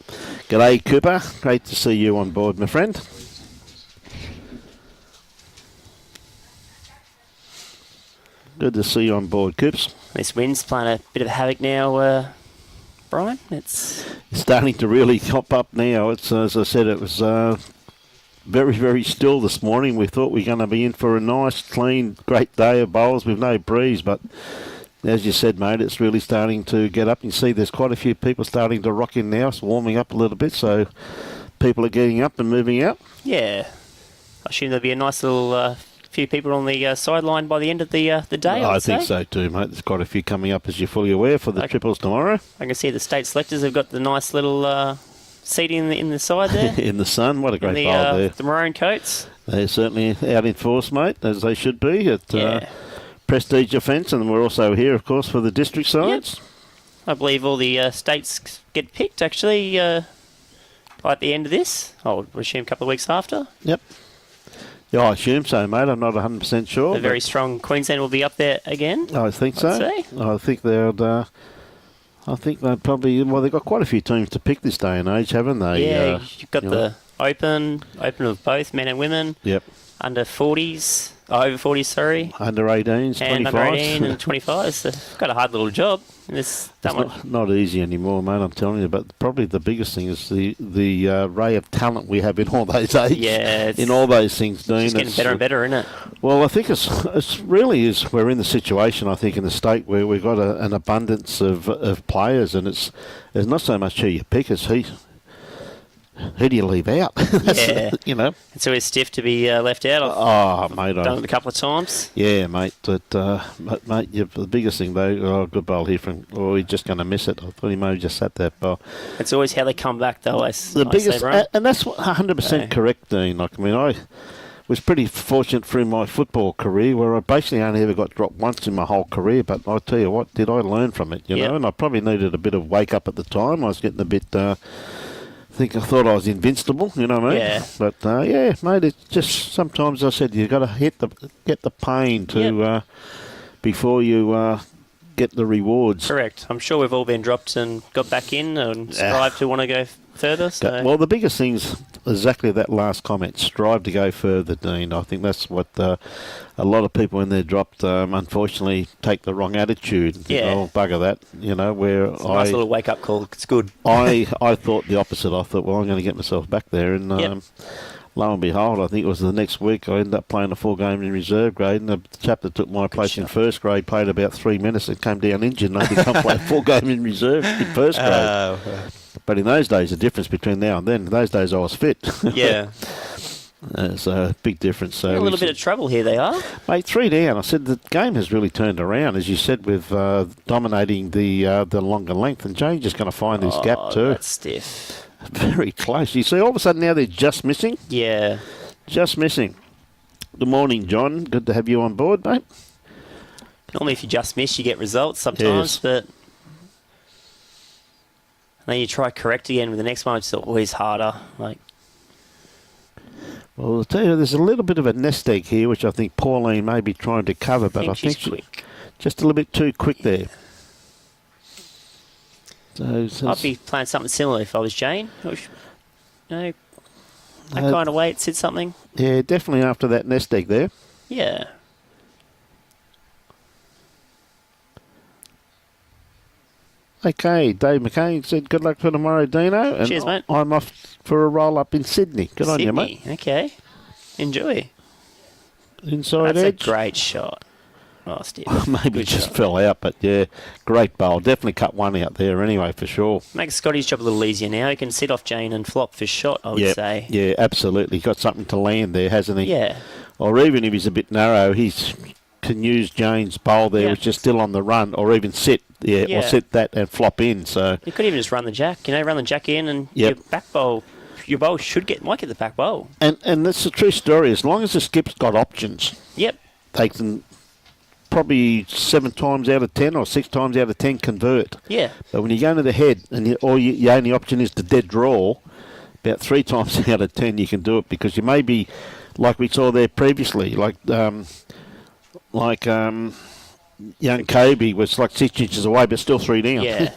G'day, Cooper. Great to see you on board, my friend. Good to see you on board, Coops. This wind's playing a bit of havoc now, Brian. It's Starting to really hop up now. It's as I said, it was very, very still this morning. We thought we were going to be in for a nice, clean, great day of bowls with no breeze, but as you said, mate, it's really starting to get up. You see there's quite a few people starting to rock in now. It's warming up a little bit, so people are getting up and moving out. yeah. I assume there'll be a nice little few people on the sideline by the end of the day. I would think say. so too, mate. There's quite a few coming up, as you're fully aware, for the Okay. triples tomorrow. I can see the state selectors have got the nice little seating in the side there. In the sun, what a And great the, bowl there. the maroon coats. They're certainly out in force, mate, as they should be at Yeah. Prestige Offence, and we're also here, of course, for the district sides. I believe all the states get picked, actually, at the end of this. I would assume a couple of weeks after. Yep. Yeah, I assume so, mate. I'm not 100% sure. The very strong Queensland will be up there again. I think so. I'd say. I think they'd probably. Well, they've got quite a few teams to pick this day and age, haven't they? Yeah, you've got you the open of both men and women, Yep. under 40s, over 40s, sorry, Under 18s, and 25s. under 18 and 25s. So they've got a hard little job. It's that It's much. not easy anymore, mate. I'm telling you. But probably the biggest thing is the array of talent we have in all those ages. Yeah, it's in all those things, Dean. just getting better and better, isn't it? Well, I think it's really is. We're in the situation, I think, in the state where we've got an abundance of players, and there's not so much who you pick as who do you leave out? That's, Yeah. you know. It's always stiff to be left out. I've Oh, mate. done it a couple of times. Yeah, mate. But mate, the biggest thing though. Oh, good bowl here from. Oh, he's just going to miss it. I thought he may have just sat that bowl. It's always how they come back, though. The biggest, and that's 100% Yeah. correct, Dean. Like, I mean, I was pretty fortunate through my football career where I basically only ever got dropped once in my whole career. But I tell you what, did I learn from it? You Yep. know, and I probably needed a bit of wake up at the time. I was getting a bit. I thought I was invincible, you know what I mean? Yeah. But yeah, mate, it's just sometimes I said you got to get the pain to before you get the rewards. Correct. I'm sure we've all been dropped and got back in and strive to want to go further. So. Well, the biggest thing's exactly that last comment. Strive to go further, Dean. I think that's what a lot of people when they're dropped, unfortunately, take the wrong attitude. And think, Yeah. oh, bugger that. You know, where It's a nice little wake-up call. It's good. I thought the opposite. I thought, well, I'm going to get myself back there. And Yep. lo and behold, I think it was the next week I ended up playing a full game in reserve grade. And the chap that took my place in first grade played about 3 minutes and came down injured. And I had to come play a full game in reserve in first grade. But in those days, the difference between now and then, in those days I was fit. Yeah. It's a big difference. So A little bit of trouble here they are. mate, 3 down. I said the game has really turned around, as you said, with dominating the longer length. And Jane's just going to find this gap too. That's stiff. Very close. You see, all of a sudden now they're just missing. Yeah. Just missing. Good morning, John. Good to have you on board, mate. Normally if you just miss, you get results sometimes, Yes. but then you try correct again with the next one, it's always harder. Like, Well, I'll tell you, there's a little bit of a nest egg here, which I think Pauline may be trying to cover, but I think she's quick. just a little bit too quick there. So I'd be playing something similar if I was Jane. That kind of weight, sit something. Yeah, definitely after that nest egg there. Yeah. Okay, Dave McCain said good luck for tomorrow, Dino. And Cheers, mate. I'm off for a roll up in Sydney. Good on you, mate. Okay. Enjoy. Inside That's edge. a great shot. Oh, stiff. Maybe Good just shot. fell out, but yeah, great bowl. Definitely cut one out there anyway, for sure. Makes Scotty's job a little easier now. He can sit off Jane and flop for shot, I would say. Yeah, absolutely. Got something to land there, hasn't he? Yeah. Or even if he's a bit narrow, can use Jane's bowl there, Yeah. which is still on the run, or even sit, or sit that and flop in. So You could even just run the jack. Run the jack in and Yep. your back bowl. Your bowl might get the back bowl. and that's a true story. As long as the skip's got options, Yep. they can probably 7 times out of 10 or 6 times out of 10 convert. Yeah. But when you go into the head and your only option is the dead draw, about 3 times out of 10 you can do it, because you may be, like we saw there previously, young Kobe was like 6 inches away but still 3 down. Yeah.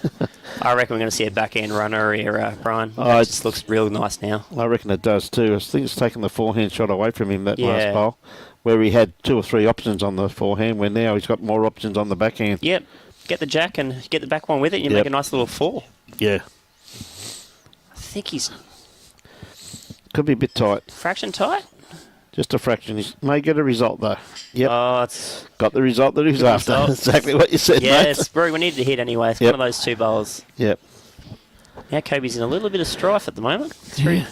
I reckon we're going to see a backhand runner here, Brian. Oh, That just looks real nice now. I reckon it does too. I think it's taken the forehand shot away from him that Yeah. last bowl, where he had 2 or 3 options on the forehand, where now he's got more options on the backhand. Yep. Get the jack and get the back one with it. You Yep. make a nice little 4. Yeah. I think he's Could be a bit tight. fraction tight. Just a fraction. He may get a result though. Yep. Oh, it's Got the result that he was Good after. result. Exactly what you said, yeah. mate. It's we need to hit anyway. It's Yep. one of those 2 bowls. Yep. Now Kobe's in a little bit of strife at the moment.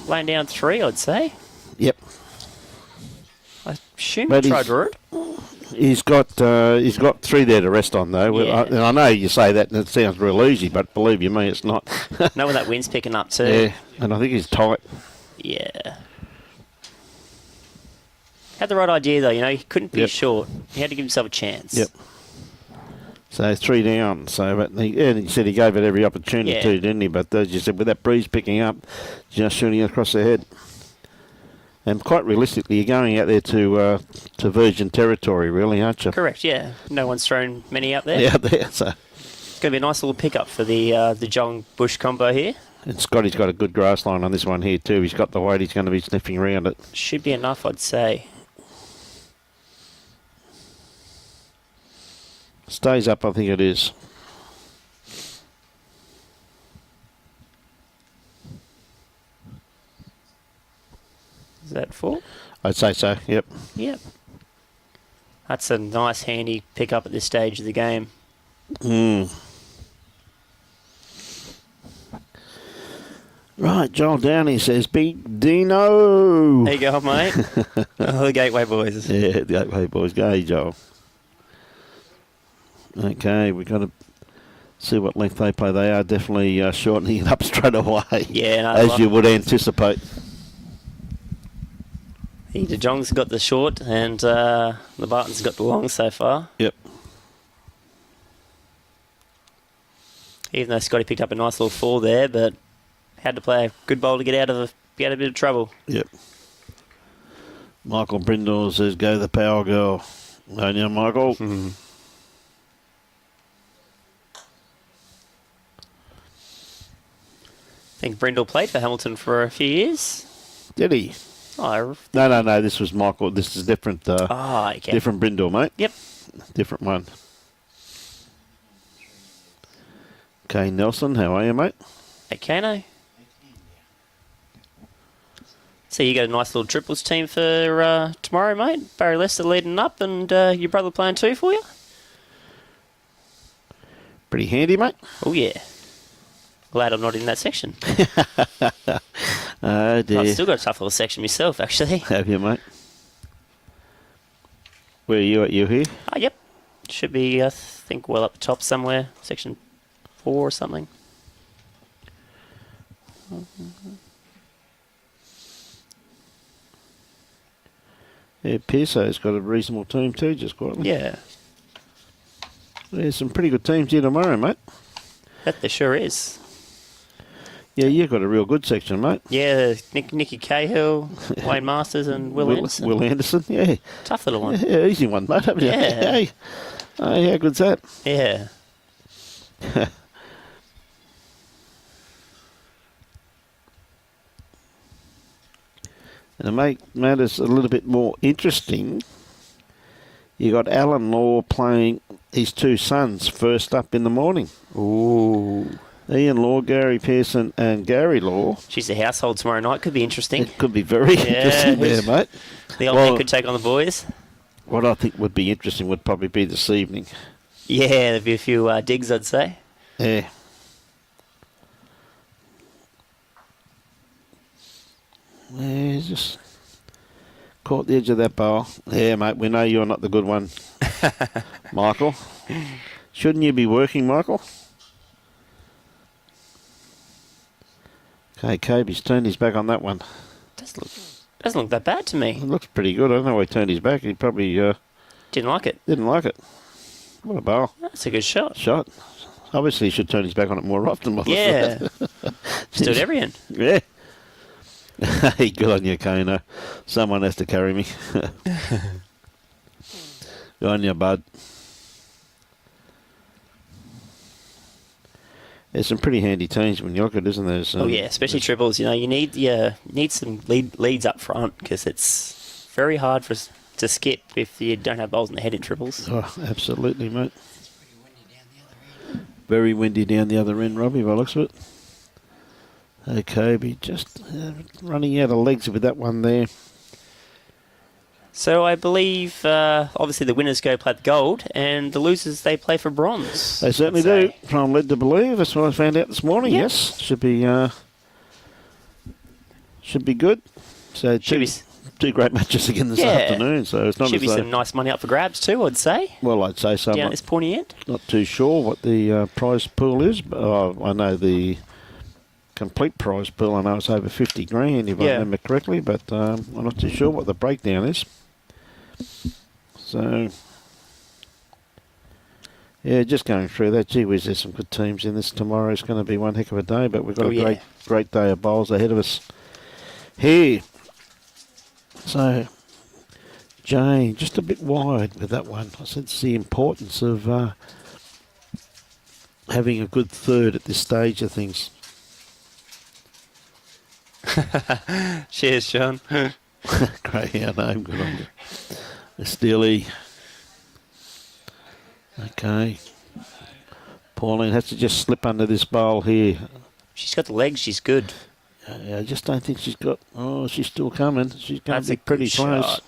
Laying down 3, I'd say. Yep. I assume But he tried he's- root. He's got 3 there to rest on though. Yeah. And I know you say that and it sounds real easy, but believe you me, it's not. Know when that wind's picking up too. Yeah. And I think he's tight. Yeah. Had the right idea though. He couldn't be Yep. short. He had to give himself a chance. Yep. So 3 down. So, but he said he gave it every opportunity Yeah. to, didn't he? But as you said, with that breeze picking up, just shooting across the head. And quite realistically, you're going out there to virgin territory, really, aren't you? Correct. Yeah. No one's thrown many out there. Yeah, out there. So, It's going to be a nice little pickup for the DeJongh Bush combo here. and Scotty's got a good grass line on this one here too. He's got the weight. He's going to be sniffing around it. Should be enough, I'd say. Stays up, I think it is. Is that 4? I'd say so. Yep. Yep. That's a nice, handy pickup at this stage of the game. Right, Joel Downey says, "Beat Dino." There you go, mate. Oh, the Gateway boys. Yeah, the Gateway boys. Go, hey, Joel. Okay, we've got to see what length they play. They are definitely shortening it up straight away. Yeah, no, as you would anticipate. The DeJongh's got the short and the Barton's got the long so far. Yep. Even though Scotty picked up a nice little 4 there, but had to play a good bowl to get out of a bit of trouble. Yep. Michael Brindle says, "Go the power girl." No, now, Michael. Mm-hmm. I think Brindle played for Hamilton for a few years. Did he? Oh, No. This was Michael. This is different. okay. Different Brindle, mate. Yep. Different one. Okay, Nelson, how are you, mate? Okay, no. So you got a nice little triples team for tomorrow, mate. Barry Lester leading up, and your brother playing 2 for you. Pretty handy, mate. Oh yeah. Glad I'm not in that section. Oh dear. I've still got a tough little section myself, actually. Have you, mate? Where are you at? You here? Oh, yep. Should be, I think, well up the top somewhere. Section 4 or something. Yeah, Pearso's got a reasonable team too, just quietly. Yeah. There's some pretty good teams here tomorrow, mate. That there sure is. Yeah, you've got a real good section, mate. Yeah, Nicky Cahill, Wayne Masters, and Will Anderson. Will Anderson, yeah. Tough little one. Yeah, easy one, mate, haven't you? Yeah. Hey. Oh, how good's that? Yeah. And to make matters a little bit more interesting, you got Alan Law playing his two sons first up in the morning. Ooh. Ian Law, Gary Pearson, and Gary Law. She's the household tomorrow night. Could be interesting. It could be very interesting there, mate. The old man could take on the boys. What I think would be interesting would probably be this evening. Yeah, there'd be a few digs, I'd say. Yeah. Yeah, just caught the edge of that bowl. Yeah, mate, we know you're not the good one, Michael. Shouldn't you be working, Michael? Okay, Kobe's turned his back on that one. Doesn't look that bad to me. It looks pretty good. I don't know why he turned his back. He probably Didn't like it. didn't like it. What a bowl. That's a good shot. Obviously, he should turn his back on it more often. Yeah. Just do it every end. Yeah. Hey, good on you, Kano. Someone has to carry me. Good on you, bud. There's some pretty handy teams when you look at it, isn't there? Oh yeah, especially triples. You know, you need some leads up front because it's very hard to skip if you don't have bowls in the head in triples. Oh, absolutely, mate. Very windy down the other end, Robbie, by the looks of it. Okay, be just running out of legs with that one there. So I believe, obviously, the winners go play the gold, and the losers they play for bronze. They certainly do. I'm led to believe. That's what I found out this morning. Yep. Yes, should be good. So two great matches again this afternoon. So it's not should be some nice money up for grabs too, I'd say. Well, I'd say so. Down at this pointy end. Not too sure what the prize pool is, but I know the complete prize pool. I know it's over 50 grand if I remember correctly, but I'm not too sure what the breakdown is. So, yeah, just going through that. Gee whiz, there's some good teams in this. Tomorrow's going to be one heck of a day, but we've got a great day of bowls ahead of us here. So, Jane, just a bit wide with that one. I sense the importance of having a good third at this stage of things. Cheers, Sean. Great, yeah, no, good on you. Steely. Okay. Pauline has to just slip under this bowl here. She's got the legs, she's good. I just don't think she's got... Oh, she's still coming. She's going to be pretty close. Shot.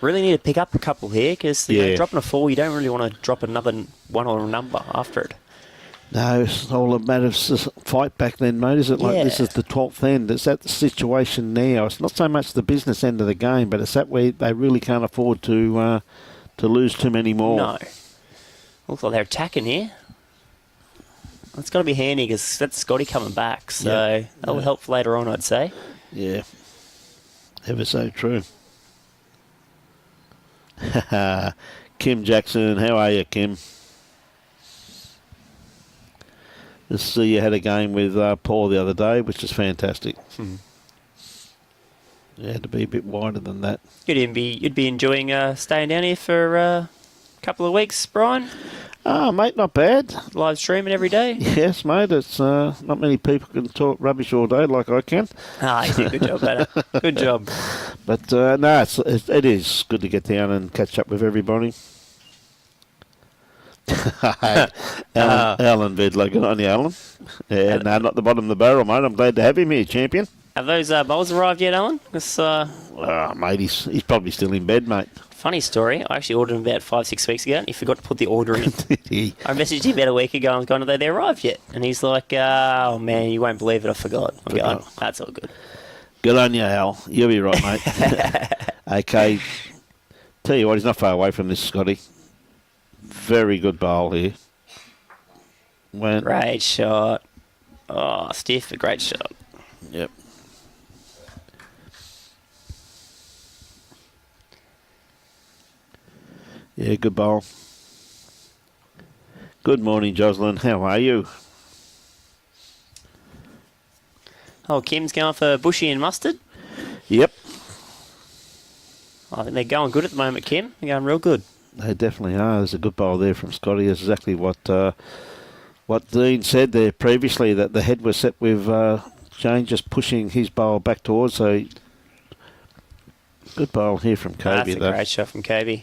Really need to pick up a couple here because dropping a 4, you don't really want to drop another one or a number after it. No, it's all a matter of fight back then, mate. Is it like this is the 12th end? It's at the situation now. It's not so much the business end of the game, but it's that way they really can't afford to lose too many more. No. Looks like they're attacking here. It's got to be handy because that's Scotty coming back, so that'll help later on, I'd say. Yeah. Ever so true. Kim Jackson, how are you, Kim? Just see you had a game with Paul the other day, which is fantastic. You had to be a bit wider than that. You'd be enjoying staying down here for a couple of weeks, Brian? Oh, mate, not bad. Live streaming every day? Yes, mate. It's not many people can talk rubbish all day like I can. Ah, you did a good job, Peter. Good job. But no, it is good to get down and catch up with everybody. Alan Vidler, good on you, Alan. Yeah, no, not the bottom of the barrel, mate. I'm glad to have him here, champion. Have those bowls arrived yet, Alan? Mate, he's probably still in bed, mate. Funny story. I actually ordered them about 5-6 weeks ago, and he forgot to put the order in. I messaged him about a week ago. I was going, "Have they arrived yet?" And he's like, "Oh man, you won't believe it. I forgot." I'm going, "That's all good." Good on you, Al. You'll be right, mate. Okay. Tell you what, he's not far away from this, Scotty. Very good bowl here. Great shot. Oh, stiff, but great shot. Yep. Yeah, good bowl. Good morning, Jocelyn. How are you? Oh, Kim's going for Bushy and Mustard. Yep, I think they're going good at the moment, Kim. They're going real good. they definitely are. There's a good bowl there from Scotty. That's exactly what Dean said there previously, that the head was set with Jane just pushing his bowl back towards. So good bowl here from Kobe. That's a great shot from Kobe.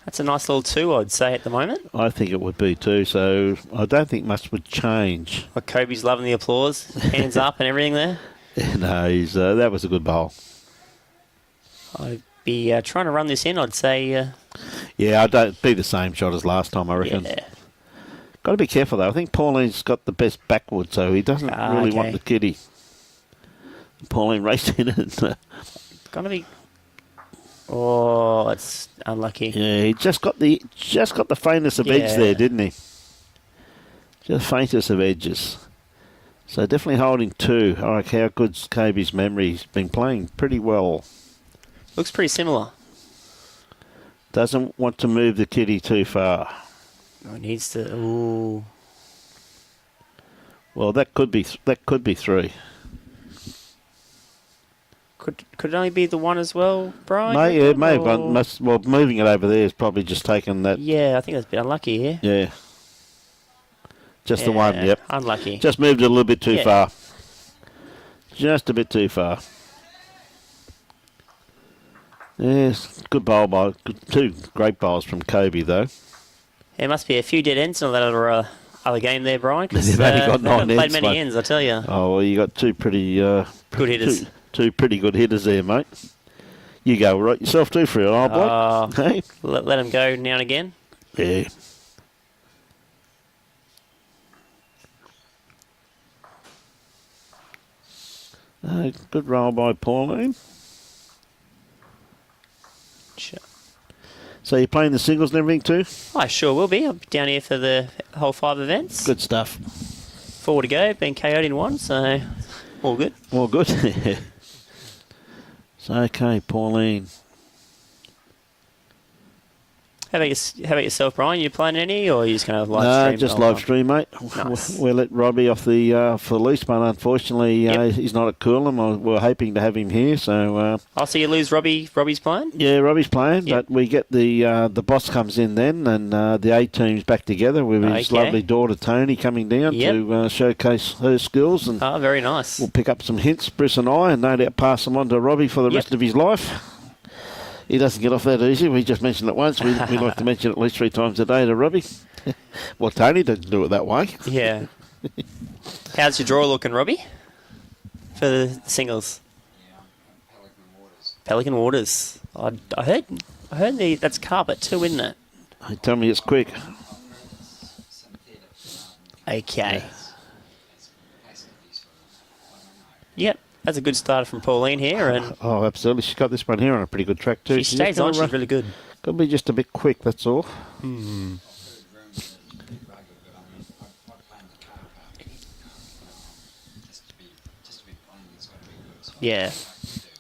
That's a nice little 2, I'd say, at the moment. I think it would be too. So I don't think much would change. Like Kobe's loving the applause, hands up and everything there. No, that was a good bowl. I'd be trying to run this in, I'd say. Yeah, I don't be the same shot as last time, I reckon. Yeah. Got to be careful though. I think Pauline's got the best backward, so he doesn't really want the kitty. Pauline raced in it. Gonna be. Oh, it's unlucky. Yeah, he just got the faintest of edge there, didn't he? Just faintest of edges. So definitely holding 2. I like how good's Kobe's memory. He's been playing pretty well. Looks pretty similar. Doesn't want to move the kitty too far. Oh, it needs to. Ooh. Well, that could be 3. Could it only be the 1 as well, Brian? It may have gone. Well, moving it over there is probably just taken that. Yeah, I think that's a bit unlucky here. Yeah. Just the 1. Yep. Unlucky. Just moved it a little bit too far. Just a bit too far. Yes, good bowl by 2 great bowls from Kobe though. There must be a few dead ends in that other game there, Brian. They've only got 9 played ends, many mate. ends, I tell you. Oh well, you got 2 pretty Good hitters. Two pretty good hitters there, mate. You go right yourself too for it, old boy. Hey, let them go now and again. yeah. Good roll by Pauline. Sure. So you're playing the singles and everything too? I sure will be. I'm down here for the whole 5 events. Good stuff. 4 to go. Been KO'd in 1, so all good. All good. So okay, Pauline. How about yourself, Brian? You playing any, or are you just going to live stream? Just live stream, mate. Nice. We'll let Robbie off the for the lease, but unfortunately he's not at Coolum. We're hoping to have him here, so. I'll see you lose Robbie. Robbie's playing. Yeah, Robbie's playing, Yep. but we get the boss comes in then, and the A team's back together with his lovely daughter Tony coming down to showcase her skills, and very nice. we'll pick up some hints, Bruce and I, and no doubt pass them on to Robbie for the rest of his life. He doesn't get off that easy. We just mentioned it once. We like to mention it at least 3 times a day to Robbie. Well, Tony doesn't do it that way. Yeah. How's your draw looking, Robbie? For the singles. Yeah, Pelican Waters. Pelican Waters. I heard that's carpet too, isn't it? They tell me it's quick. Some theatre. Okay. It's basically sort of, I don't know. Yep. That's a good starter from Pauline here, and Oh, absolutely. She's got this one here on a pretty good track too. she stays on. She's really good. Got to be just a bit quick, that's all. Third room is a bit rugged, but I mean, I play in the car park. Just to be playing, it's got to be good. So Yeah. I like to do.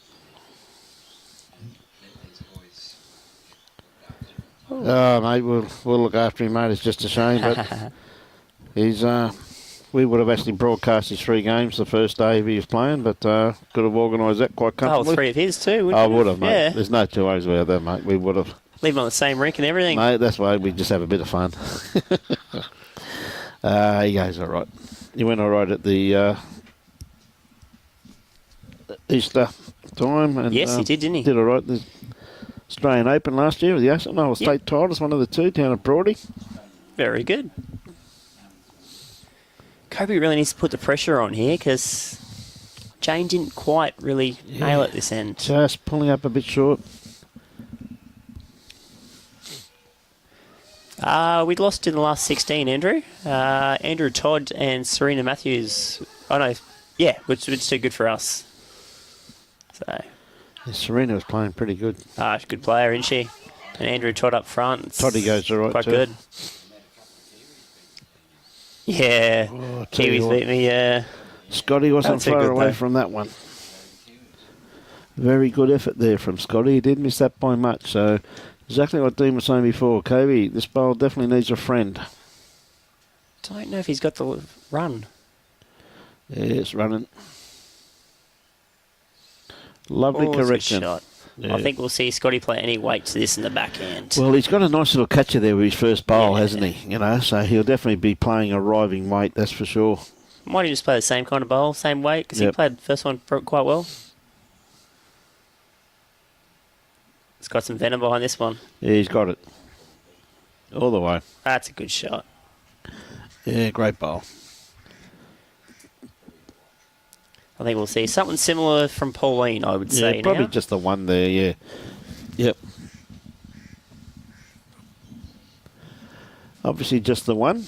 And let these boys get looked after. Mate, we'll look after him, mate. It's just a shame, but he's we would have actually broadcast his 3 games the first day he was playing, but could have organised that quite Oh, comfortably. 3 of his too. Wouldn't I you? would have, mate. Yeah. There's no 2 ways about that, mate. We would have. Leave him on the same rink and everything. Mate, that's why we just have a bit of fun. He goes all right. He went all right at the Easter time. And, Yes, he did, didn't he? Did all right. The Australian Open last year with the Aston. No, state titles, one of the 2 down at Broady. Very good. Kobe really needs to put the pressure on here because Jane didn't quite really nail it this end. Just pulling up a bit short. We'd lost in the last 16, Andrew. Andrew Todd and Serena Matthews. Oh, no. Yeah, which is too good for us. So, Yeah, Serena was playing pretty good. she's a good player, isn't she? And Andrew Todd up front. It's Toddy goes all right quite too. good. Yeah. Oh, I tell you Kiwis what. beat me, yeah. Scotty wasn't That's too far good, away though. from that one. Very good effort there from Scotty. He didn't miss that by much. So exactly what Dean was saying before. Kobe, this bowl definitely needs a friend. Don't know if he's got the run. Yeah, it's running. Lovely Oh, it's a good correction. shot. Yeah. I think we'll see Scotty play any weight to this in the backhand. Well, he's got a nice little catcher there with his first bowl, Yeah. hasn't he? You know, so he'll definitely be playing a arriving weight, that's for sure. Might he just play the same kind of bowl, same weight? Because he Yep. played the first one quite well. It's got some venom behind this one. Yeah, he's got it. All the way. That's a good shot. Yeah, great bowl. I think we'll see something similar from Pauline, I would say Yeah, probably now. just the one there, yeah. Yep. Obviously just the one.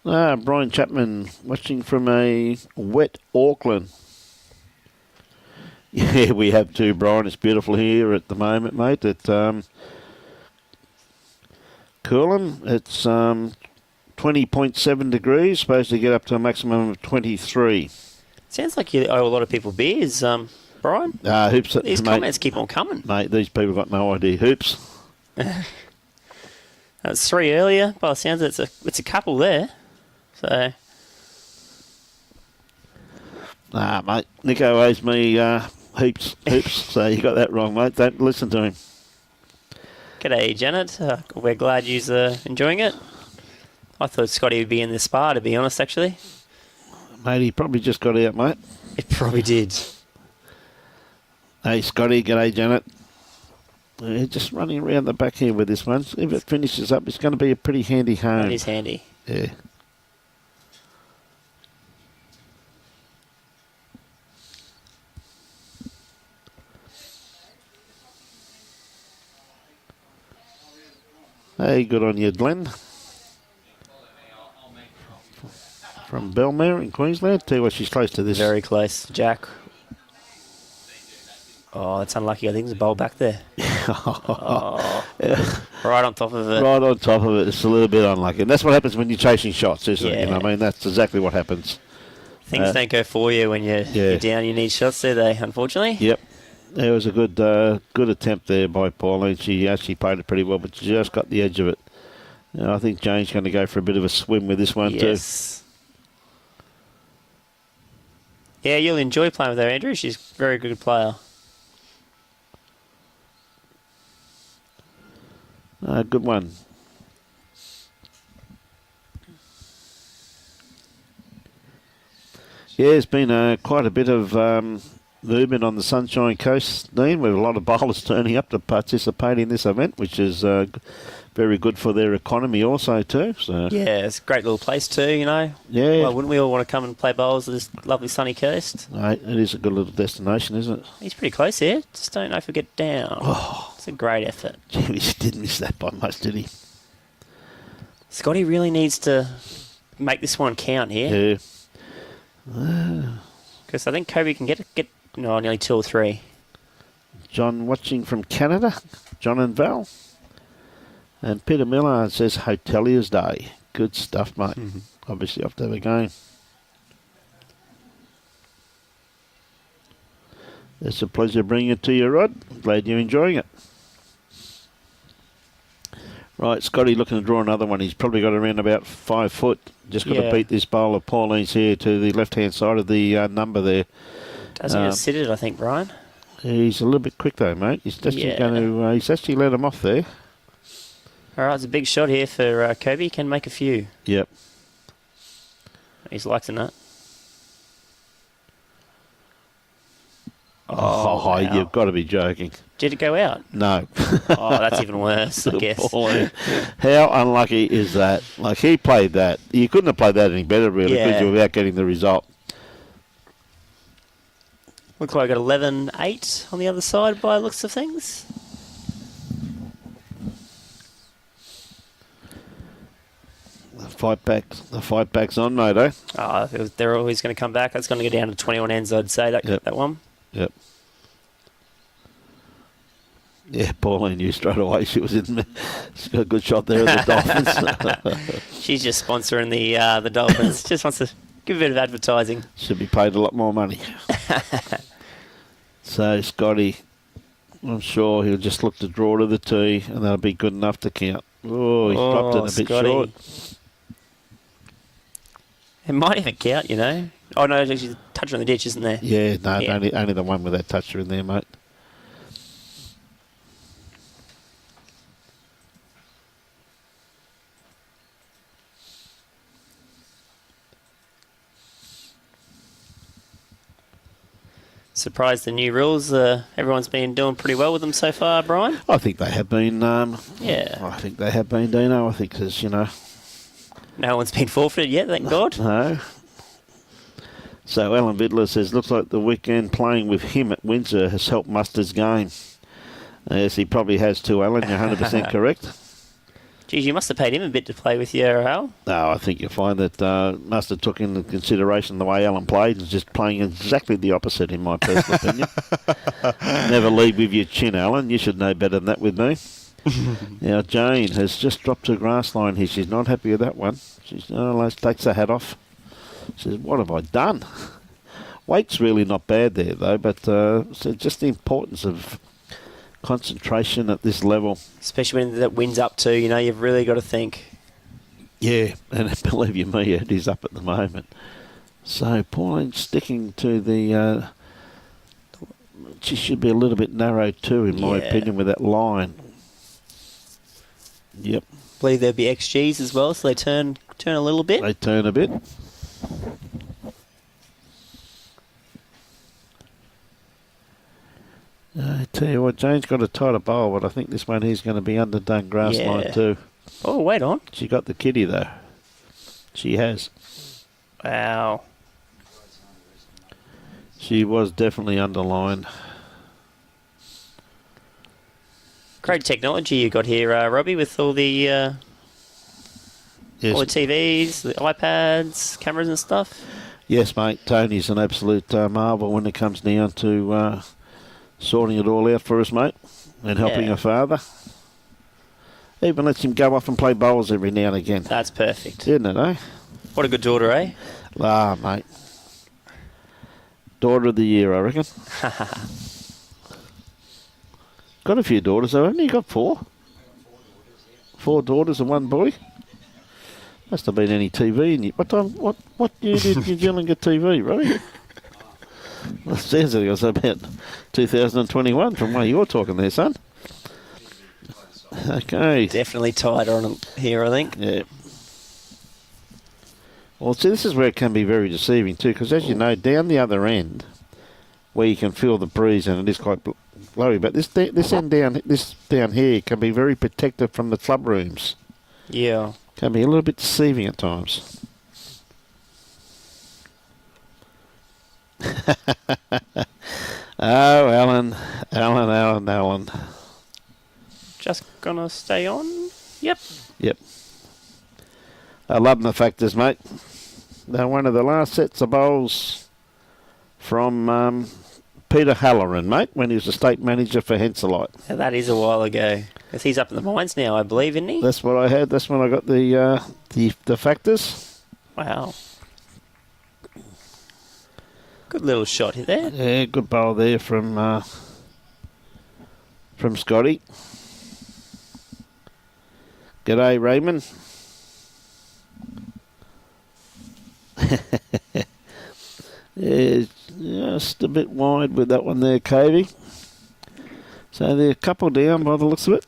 Brian Chapman watching from a wet Auckland. Yeah, we have too, Brian. It's beautiful here at the moment, mate. At Coolum, it's 20.7 degrees, supposed to get up to a maximum of 23. Sounds like you owe a lot of people beers, Brian. Hoops, These mate, comments keep on coming. mate, these people got no idea. Hoops. That's 3 earlier. By the sounds of it, it's a couple there. So Mate, Nico owes me heaps. So you got that wrong, mate. Don't listen to him. g'day, Janet. We're glad you're enjoying it. I thought Scotty would be in the spa, to be honest, actually. Mate, he probably just got out, mate. It probably did. Hey, Scotty, g'day, Janet. Yeah, just running around the back here with this one. If it finishes up, it's going to be a pretty handy home. It is handy. Yeah. Hey, good on you, Glenn. From Belmere in Queensland. Tell you what, she's close to this. Very close. Jack. Oh, that's unlucky. I think there's a bowl back there. Oh, right on top of it. Right on top of it. It's a little bit unlucky. And that's what happens when you're chasing shots, isn't it? You know Yeah. what I mean? That's exactly what happens. Things don't go for you when you're down. You need shots, do they? Unfortunately. Yep. There was a good attempt there by Pauline. She actually played it pretty well, but she just got the edge of it. I think Jane's going to go for a bit of a swim with this one Yes. Yeah, you'll enjoy playing with her, Andrew. She's a very good player. too. Good one. Yeah, there's been quite a bit of movement on the Sunshine Coast, Dean, with a lot of bowlers turning up to participate in this event, which is very good for their economy also too. So Yeah, it's a great little place too, you know. yeah, Well, wouldn't we all want to come and play bowls at this lovely sunny coast? it is a good little destination, isn't it? He's pretty close here. Just don't know if we get down. Oh, It's a great effort. gee, he didn't miss that by much, did he? Scotty really needs to make this one count here. Yeah. Because I think Kobe can get nearly 2 or 3. John watching from Canada, John and Val. And Peter Miller says Hotelier's Day. Good stuff, mate. Obviously off to have a game. It's a pleasure bringing it to you, Rod. Glad you're enjoying it. Right, Scotty looking to draw another one. He's probably got around about 5 foot. Just got to beat this bowl of Pauline's here to the left-hand side of the number there. Doesn't get sit it, I think, Brian. He's a little bit quick though, mate. He's actually going to. He's actually let him off there. All right, it's a big shot here for Kobe. He can make a few. Yep. He's liking that. Oh, wow. you've got to be joking. Did it go out? No. Oh, that's even worse, I guess. Pauline. How unlucky is that? Like, he played that. You couldn't have played that any better, really, Yeah. without getting the result. Looks like I got 11-8 on the other side by the looks of things. The fight back's on, mate, eh? Oh, they're always going to come back. That's going to go down to 21 ends, I'd say, that one. Yep. Yeah, Pauline knew straight away she was in. She's got a good shot there at the Dolphins. She's just sponsoring the Dolphins. Just wants to give a bit of advertising. Should be paid a lot more money. So Scotty I'm sure he'll just look to draw to the tee, and that'll be good enough to count. Oh, he's dropped it a bit Scotty. short. It might even count, you know. Oh, no, there's actually a touch on the ditch, isn't there? Yeah, no, Yeah. only the one with that toucher in there, mate. Surprised the new rules. Everyone's been doing pretty well with them so far, Brian. I think they have been. Yeah. I think they have been, Dino. I think there's, No one's been forfeited yet, thank God. no. So Alan Vidler says, looks like the weekend playing with him at Windsor has helped Mustard's game. Yes, he probably has too, Alan. You're 100% correct. Geez, you must have paid him a bit to play with you, Al. No, I think you'll find that Mustard took into consideration the way Alan played and just playing exactly the opposite, in my personal opinion. Never lead with your chin, Alan. You should know better than that with me. Now, Jane has just dropped her grass line here. She's not happy with that one. She takes her hat off. She says, what have I done? Weight's really not bad there, though, but so just the importance of concentration at this level. Especially when that wind's up too, you've really got to think. Yeah, and believe you me, it is up at the moment. So Pauline sticking to the... she should be a little bit narrow too, in my opinion, with that line. Yep. I believe there'll be XGs as well, so they turn a little bit. They turn a bit. I tell you what, Jane's got a tighter bowl, but I think this one he's going to be underdone grass line too. Oh, wait on. She got the kitty though. She has. Wow. She was definitely underlined. Great technology you got here, Robbie, with all the all the TVs, the iPads, cameras and stuff. Yes, mate. Tony's an absolute marvel when it comes down to sorting it all out for us, mate, and helping her father. Even lets him go off and play bowls every now and again. That's perfect. Isn't it, eh? What a good daughter, eh? Ah, mate. Daughter of the year, I reckon. Got a few daughters, though, haven't you? Got 4? 4 daughters and 1 boy. Must have been any TV in you. What year did New Zealand get TV, Robbie? Well, it sounds like it was about 2021 from where you're talking there, son. Okay. Definitely tighter on here, I think. Yeah. Well, see, this is where it can be very deceiving too, because as you know, down the other end, where you can feel the breeze and it is quite blowy, but this end down here can be very protective from the club rooms. Yeah. Can be a little bit deceiving at times. Oh, Alan. Just gonna stay on. Yep. Yep. I love the factors, mate. They're one of the last sets of bowls from Peter Halloran, mate, when he was the state manager for Henselite. Yeah, that is a while ago. 'Cause he's up in the mines now, I believe, isn't he? That's what I had. That's when I got the factors. Wow. Good little shot there. Yeah, good bowl there from Scotty. G'day, Raymond. Yeah, just a bit wide with that one there, Cavey. So they're a couple down by the looks of it.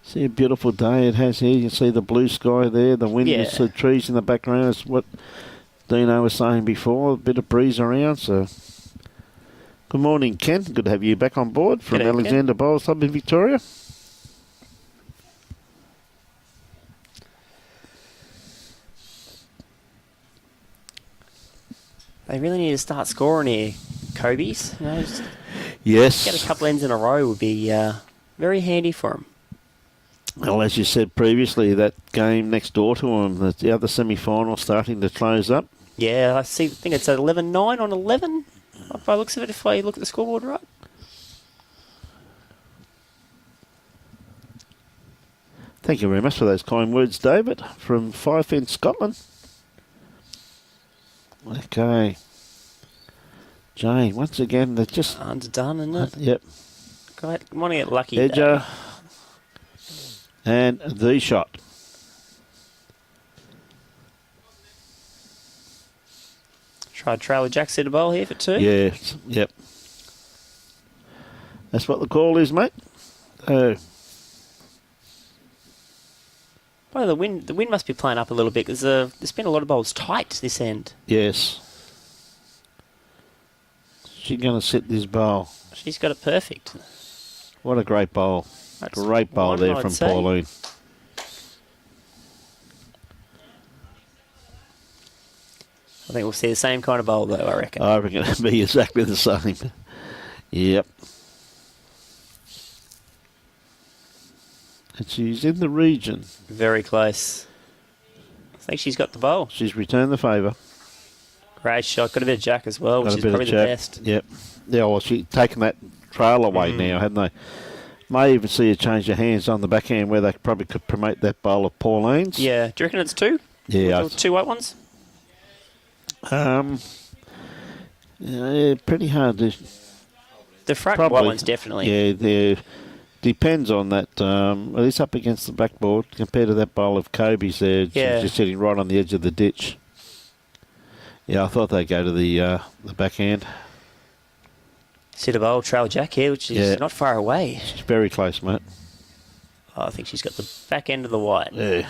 See a beautiful day it has here. You can see the blue sky there, the wind, the trees in the background. Is what Dino was saying before. A bit of breeze around. So, good morning, Ken. Good to have you back on board from G'day, Alexander Bowls Club in Victoria. They really need to start scoring here, Kobe's. Just Yes. get a couple ends in a row would be very handy for them. Well, as you said previously, that game next door to them, the other semi-final starting to close up. Yeah, I think it's 11-9 on 11, by the looks of it, if I look at the scoreboard right. Thank you very much for those kind words, David, from Fife in Scotland. Okay. Jane, once again, they're just... Underdone, isn't it? Yep. Great. Want to get lucky. Edger. And the shot. Tried Trailer Jack set a bowl here for 2. Yes, yep. That's what the call is, mate. Oh, Well, the wind must be playing up a little bit because there's been a lot of bowls tight this end. yes. She's going to sit this bowl. She's got it perfect. What a great bowl. That's Great bowl one, there I'd from say. Pauline. I think we'll see the same kind of bowl though, I reckon. I reckon it'll be exactly the same. Yep. And she's in the region. Very close. I think she's got the bowl. She's returned the favour. Great shot. Got a bit of jack as well, Got which a is bit probably of the jack. best. Yep. Yeah, well, she's taken that trail away now, hadn't they? May even see her change their hands on the backhand where they probably could promote that bowl of Pauline's. Yeah. Do you reckon it's 2? Yeah. Or 2 white ones? Yeah, pretty hard to... The front Probably. white ones, definitely. Yeah, there depends on that. Well, it's up against the backboard compared to that bowl of Kobe's there. Yeah. She's just sitting right on the edge of the ditch. Yeah, I thought they'd go to the backhand. Sit a bowl, Trail Jack here, which is Yeah. not far away. She's very close, mate. Oh, I think she's got the back end of the white. Yeah.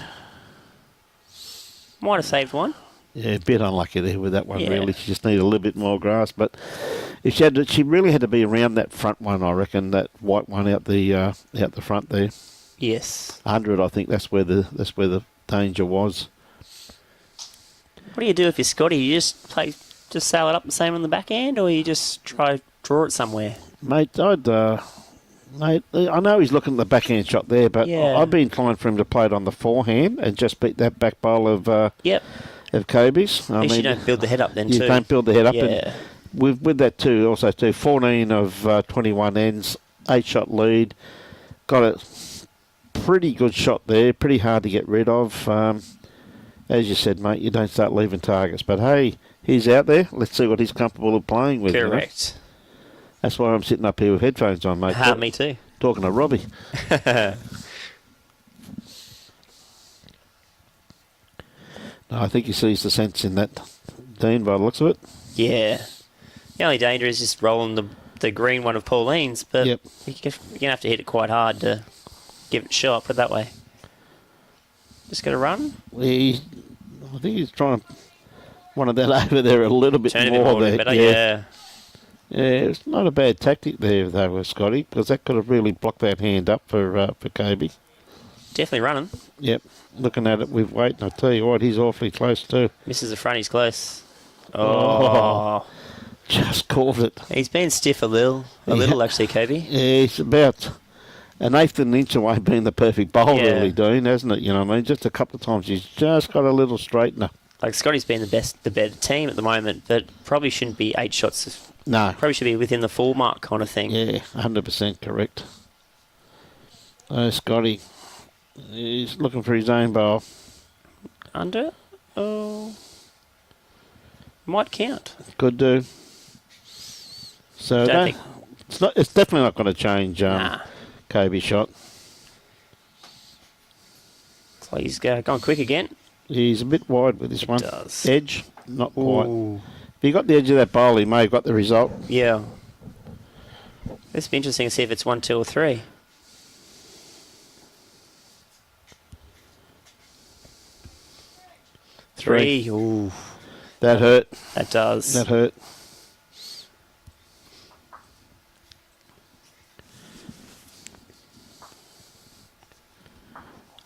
Might have saved one. Yeah, a bit unlucky there with that one, Yeah. really. She just needed a little bit more grass. But if she had to, she really had to be around that front one, I reckon, that white one out the front there. Yes. 100, I think that's where the danger was. What do you do if you're Scotty? You just sail it up the same on the back end, or you just try draw it somewhere? Mate, mate, I know he's looking at the backhand shot there, but Yeah. I'd be inclined for him to play it on the forehand and just beat that back bowl of Yep. Kobe's. At least you don't build the head up then you too. don't build the head up. Yeah. And with that too, also too, 14 of 21 ends, 8-shot lead. Got a pretty good shot there, pretty hard to get rid of. As you said, mate, you don't start leaving targets. But hey, he's out there. Let's see what he's comfortable of playing with. You know? Correct. That's why I'm sitting up here with headphones on, mate. Me too. Talking to Robbie. No, I think he sees the sense in that, Dean, by the looks of it. Yeah. The only danger is just rolling the green one of Pauline's, but Yep. you're going to have to hit it quite hard to give it a shot, put it that way. Just got to run. I think he's trying one of that over there a little bit Turn it a more. bit more There. better, yeah. Yeah, it's not a bad tactic there, though, Scotty, because that could have really blocked that hand up for Kobe. Definitely running. Yep, looking at it with weight, and I tell you what, he's awfully close too. Misses the front, he's close. Oh. Just caught it. He's been stiff a little actually, Kobe. Yeah, he's about an eighth of an inch away being the perfect bowl, Yeah. really, Dean, hasn't it? You know what I mean? Just a couple of times he's just got a little straightener. Like Scotty's been the better team at the moment, but probably shouldn't be 8 shots. No. Probably should be within the 4 mark kind of thing. Yeah, 100% correct. Oh, Scotty, he's looking for his own bowl. Under? Oh. Might count. Could do. So Don't it's definitely not going to change Nah. Kobe's shot. Looks like he's gone quick again. He's a bit wide with this one. Does. Edge, not quite. Ooh. If he got the edge of that bowl, he may have got the result. Yeah. This will be interesting to see if it's 1, 2 or 3. Three. Ooh. That hurt. That does. That hurt.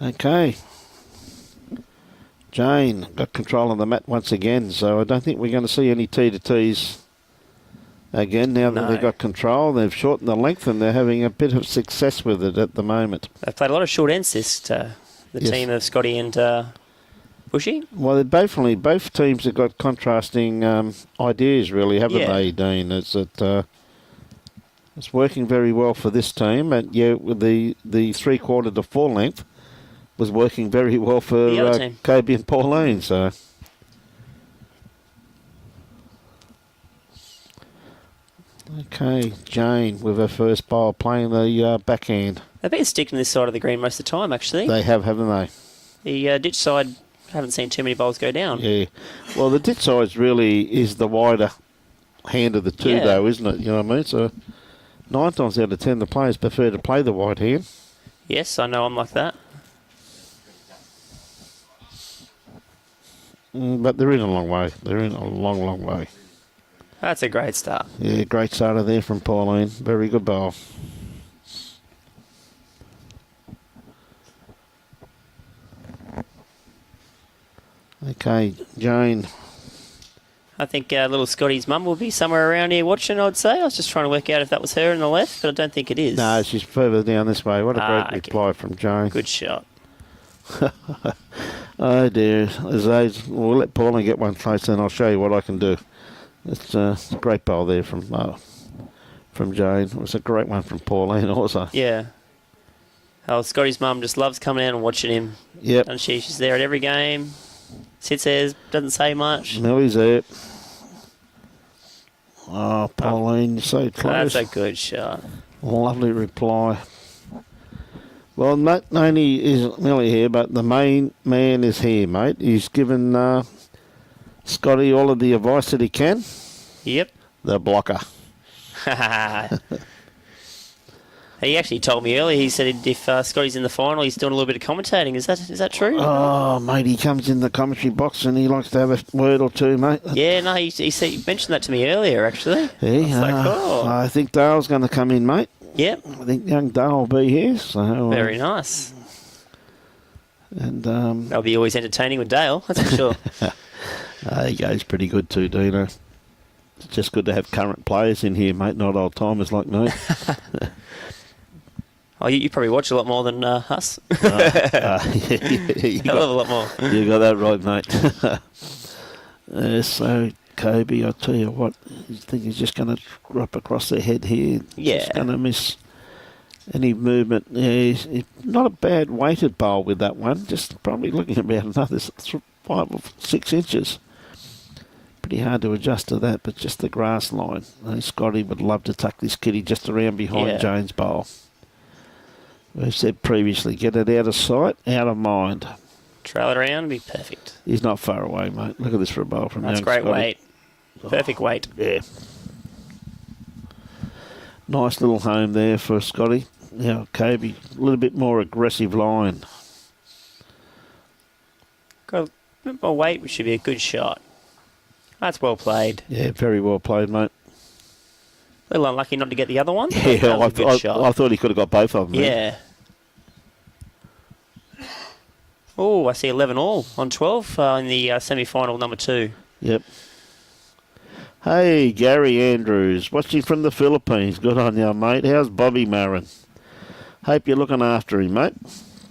Okay. Jane got control of the mat once again, so I don't think we're going to see any T to T's again. Now that No. they've got control, they've shortened the length and they're having a bit of success with it at the moment. They've played a lot of short ends the Yes. team of Scotty and Bushy. Well, both teams have got contrasting ideas, really, haven't Yeah. they, Dean? It's working very well for this team, and yeah, with the 3/4 to full length was working very well for The other team. Kobe and Pauline. So Okay, Jane with her first bowl playing the backhand. They've been sticking this side of the green most of the time, actually. They have, haven't they? The ditch side, haven't seen too many bowls go down. Yeah. Well, the ditch side really is the wider hand of the two, Yeah. though, isn't it? You know what I mean? So 9 times out of 10, the players prefer to play the wide hand. Yes, I know I'm like that. But they're in a long way. They're in a long, long way. That's a great start. Yeah, great starter there from Pauline. Very good bowl. Okay, Jane. I think little Scotty's mum will be somewhere around here watching, I'd say. I was just trying to work out if that was her in the left, but I don't think it is. No, she's further down this way. What a great Okay. reply from Jane. Good shot. Oh dear. We'll let Pauline get one close and I'll show you what I can do. It's a great bowl there from Jane. It was a great one from Pauline also. Yeah. Oh, Scotty's mum just loves coming out and watching him. Yep. And she's there at every game. Sits there, doesn't say much. Millie's there. Oh, Pauline, you're so close. That's a good shot. Lovely reply. Well, not only is Millie here, but the main man is here, mate. He's given Scotty all of the advice that he can. Yep. The blocker. He actually told me earlier, he said if Scotty's in the final, he's doing a little bit of commentating. Is that true? Oh, mate, he comes in the commentary box and he likes to have a word or two, mate. Yeah, no, he mentioned that to me earlier, actually. Yeah, I was like, oh. I think Dale's going to come in, mate. Yep. I think young Dale will be here. So Very nice. And That'll be always entertaining with Dale, that's for sure. he goes pretty good too, Dino. It's just good to have current players in here, mate, not old timers like me. Oh, you probably watch a lot more than us. You Hell of a lot more. You got that right, mate. So, Kobe, I'll tell you what, I think he's just going to drop across their head here. Yeah. Just going to miss any movement. Yeah, he's not a bad weighted bowl with that one, just probably looking about another 5 or 6 inches. Pretty hard to adjust to that, but just the grass line. Scotty would love to tuck this kitty just around behind Jane's bowl. We've said previously, get it out of sight, out of mind. Trail it around, be perfect. He's not far away, mate. Look at this for a bowl from That's young great Scotty. weight. Perfect weight. Yeah. Nice little home there for Scotty. Now, Kobe, a little bit more aggressive line. Got a bit more weight, which should be a good shot. That's well played. Yeah, very well played, mate. A little unlucky not to get the other one. Yeah, That was a good shot. I thought he could have got both of them. Yeah. Oh, I see 11 all on 12 in the semi-final number 2. Yep. Hey, Gary Andrews, watching from the Philippines. Good on you, mate. How's Bobby Marin? Hope you're looking after him, mate.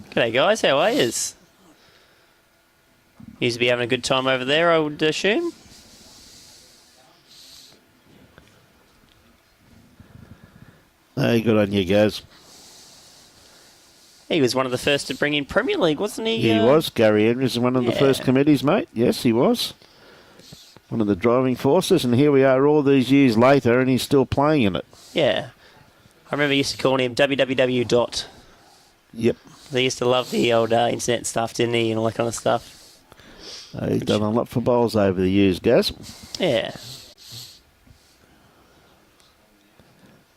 G'day, guys. How are yous? Used to be having a good time over there, I would assume. Hey, good on you, guys. He was one of the first to bring in Premier League, wasn't he? He was. Gary Andrews is one of the first committees, mate. Yes, he was. One of the driving forces, and here we are all these years later, and he's still playing in it. Yeah. I remember used to calling him www. Dot. Yep. They used to love the old internet stuff, didn't he, and all that kind of stuff. He's done a lot for bowls over the years, Gaz. Yeah.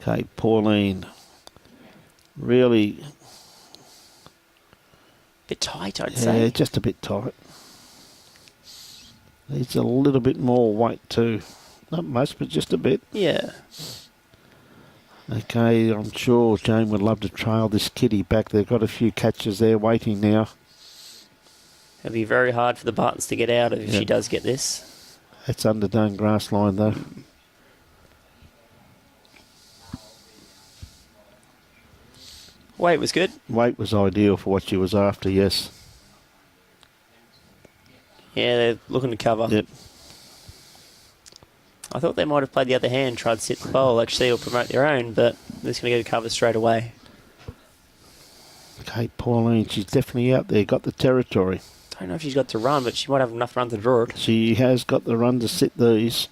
Okay, Pauline. Really... Bit tight, I'd Yeah, say. just a bit tight. Needs a little bit more weight too. Not much, but just a bit. Yeah. Okay, I'm sure Jane would love to trail this kitty back. They've got a few catches there waiting now. It'll be very hard for the Bartons to get out of if she does get this. That's underdone grass line though. Weight was good. Weight was ideal for what she was after, yes. Yeah, they're looking to cover. Yep. I thought they might have played the other hand, tried to sit the bowl actually, or promote their own, but they're just going to go to cover straight away. Okay, Pauline, she's definitely out there, got the territory. Don't know if she's got to run, but she might have enough run to draw it. She has got the run to sit these.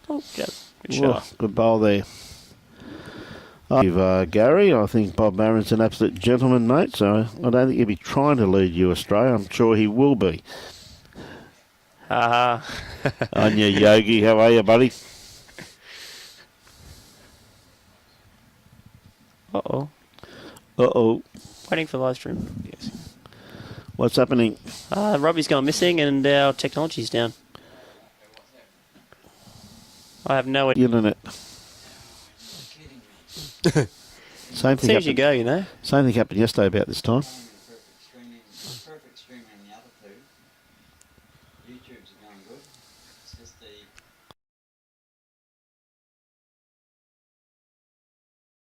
Oh, just Good Whoa, shot. good bowl there. Gary, I think Bob Barron's an absolute gentleman, mate, so I don't think he'll be trying to lead you astray. I'm sure he will be. Anya Yogi, how are you, buddy? Uh-oh. Uh-oh. Waiting for live stream. Yes. What's happening? Robbie's gone missing and our technology's down. I have no idea. Internet. Same thing See as you happened, go, you know. same thing happened yesterday about this time. Perfect streaming in the other two. YouTube's are going good. It's just the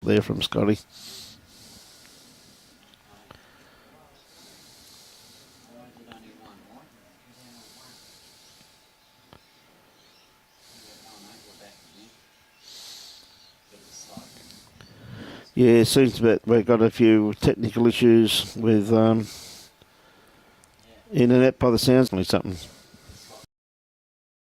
There from Scotty. why is it only one, right? Oh no, we're back again. Bit of a slow. Yeah, it seems that we've got a few technical issues with internet by the sounds of something.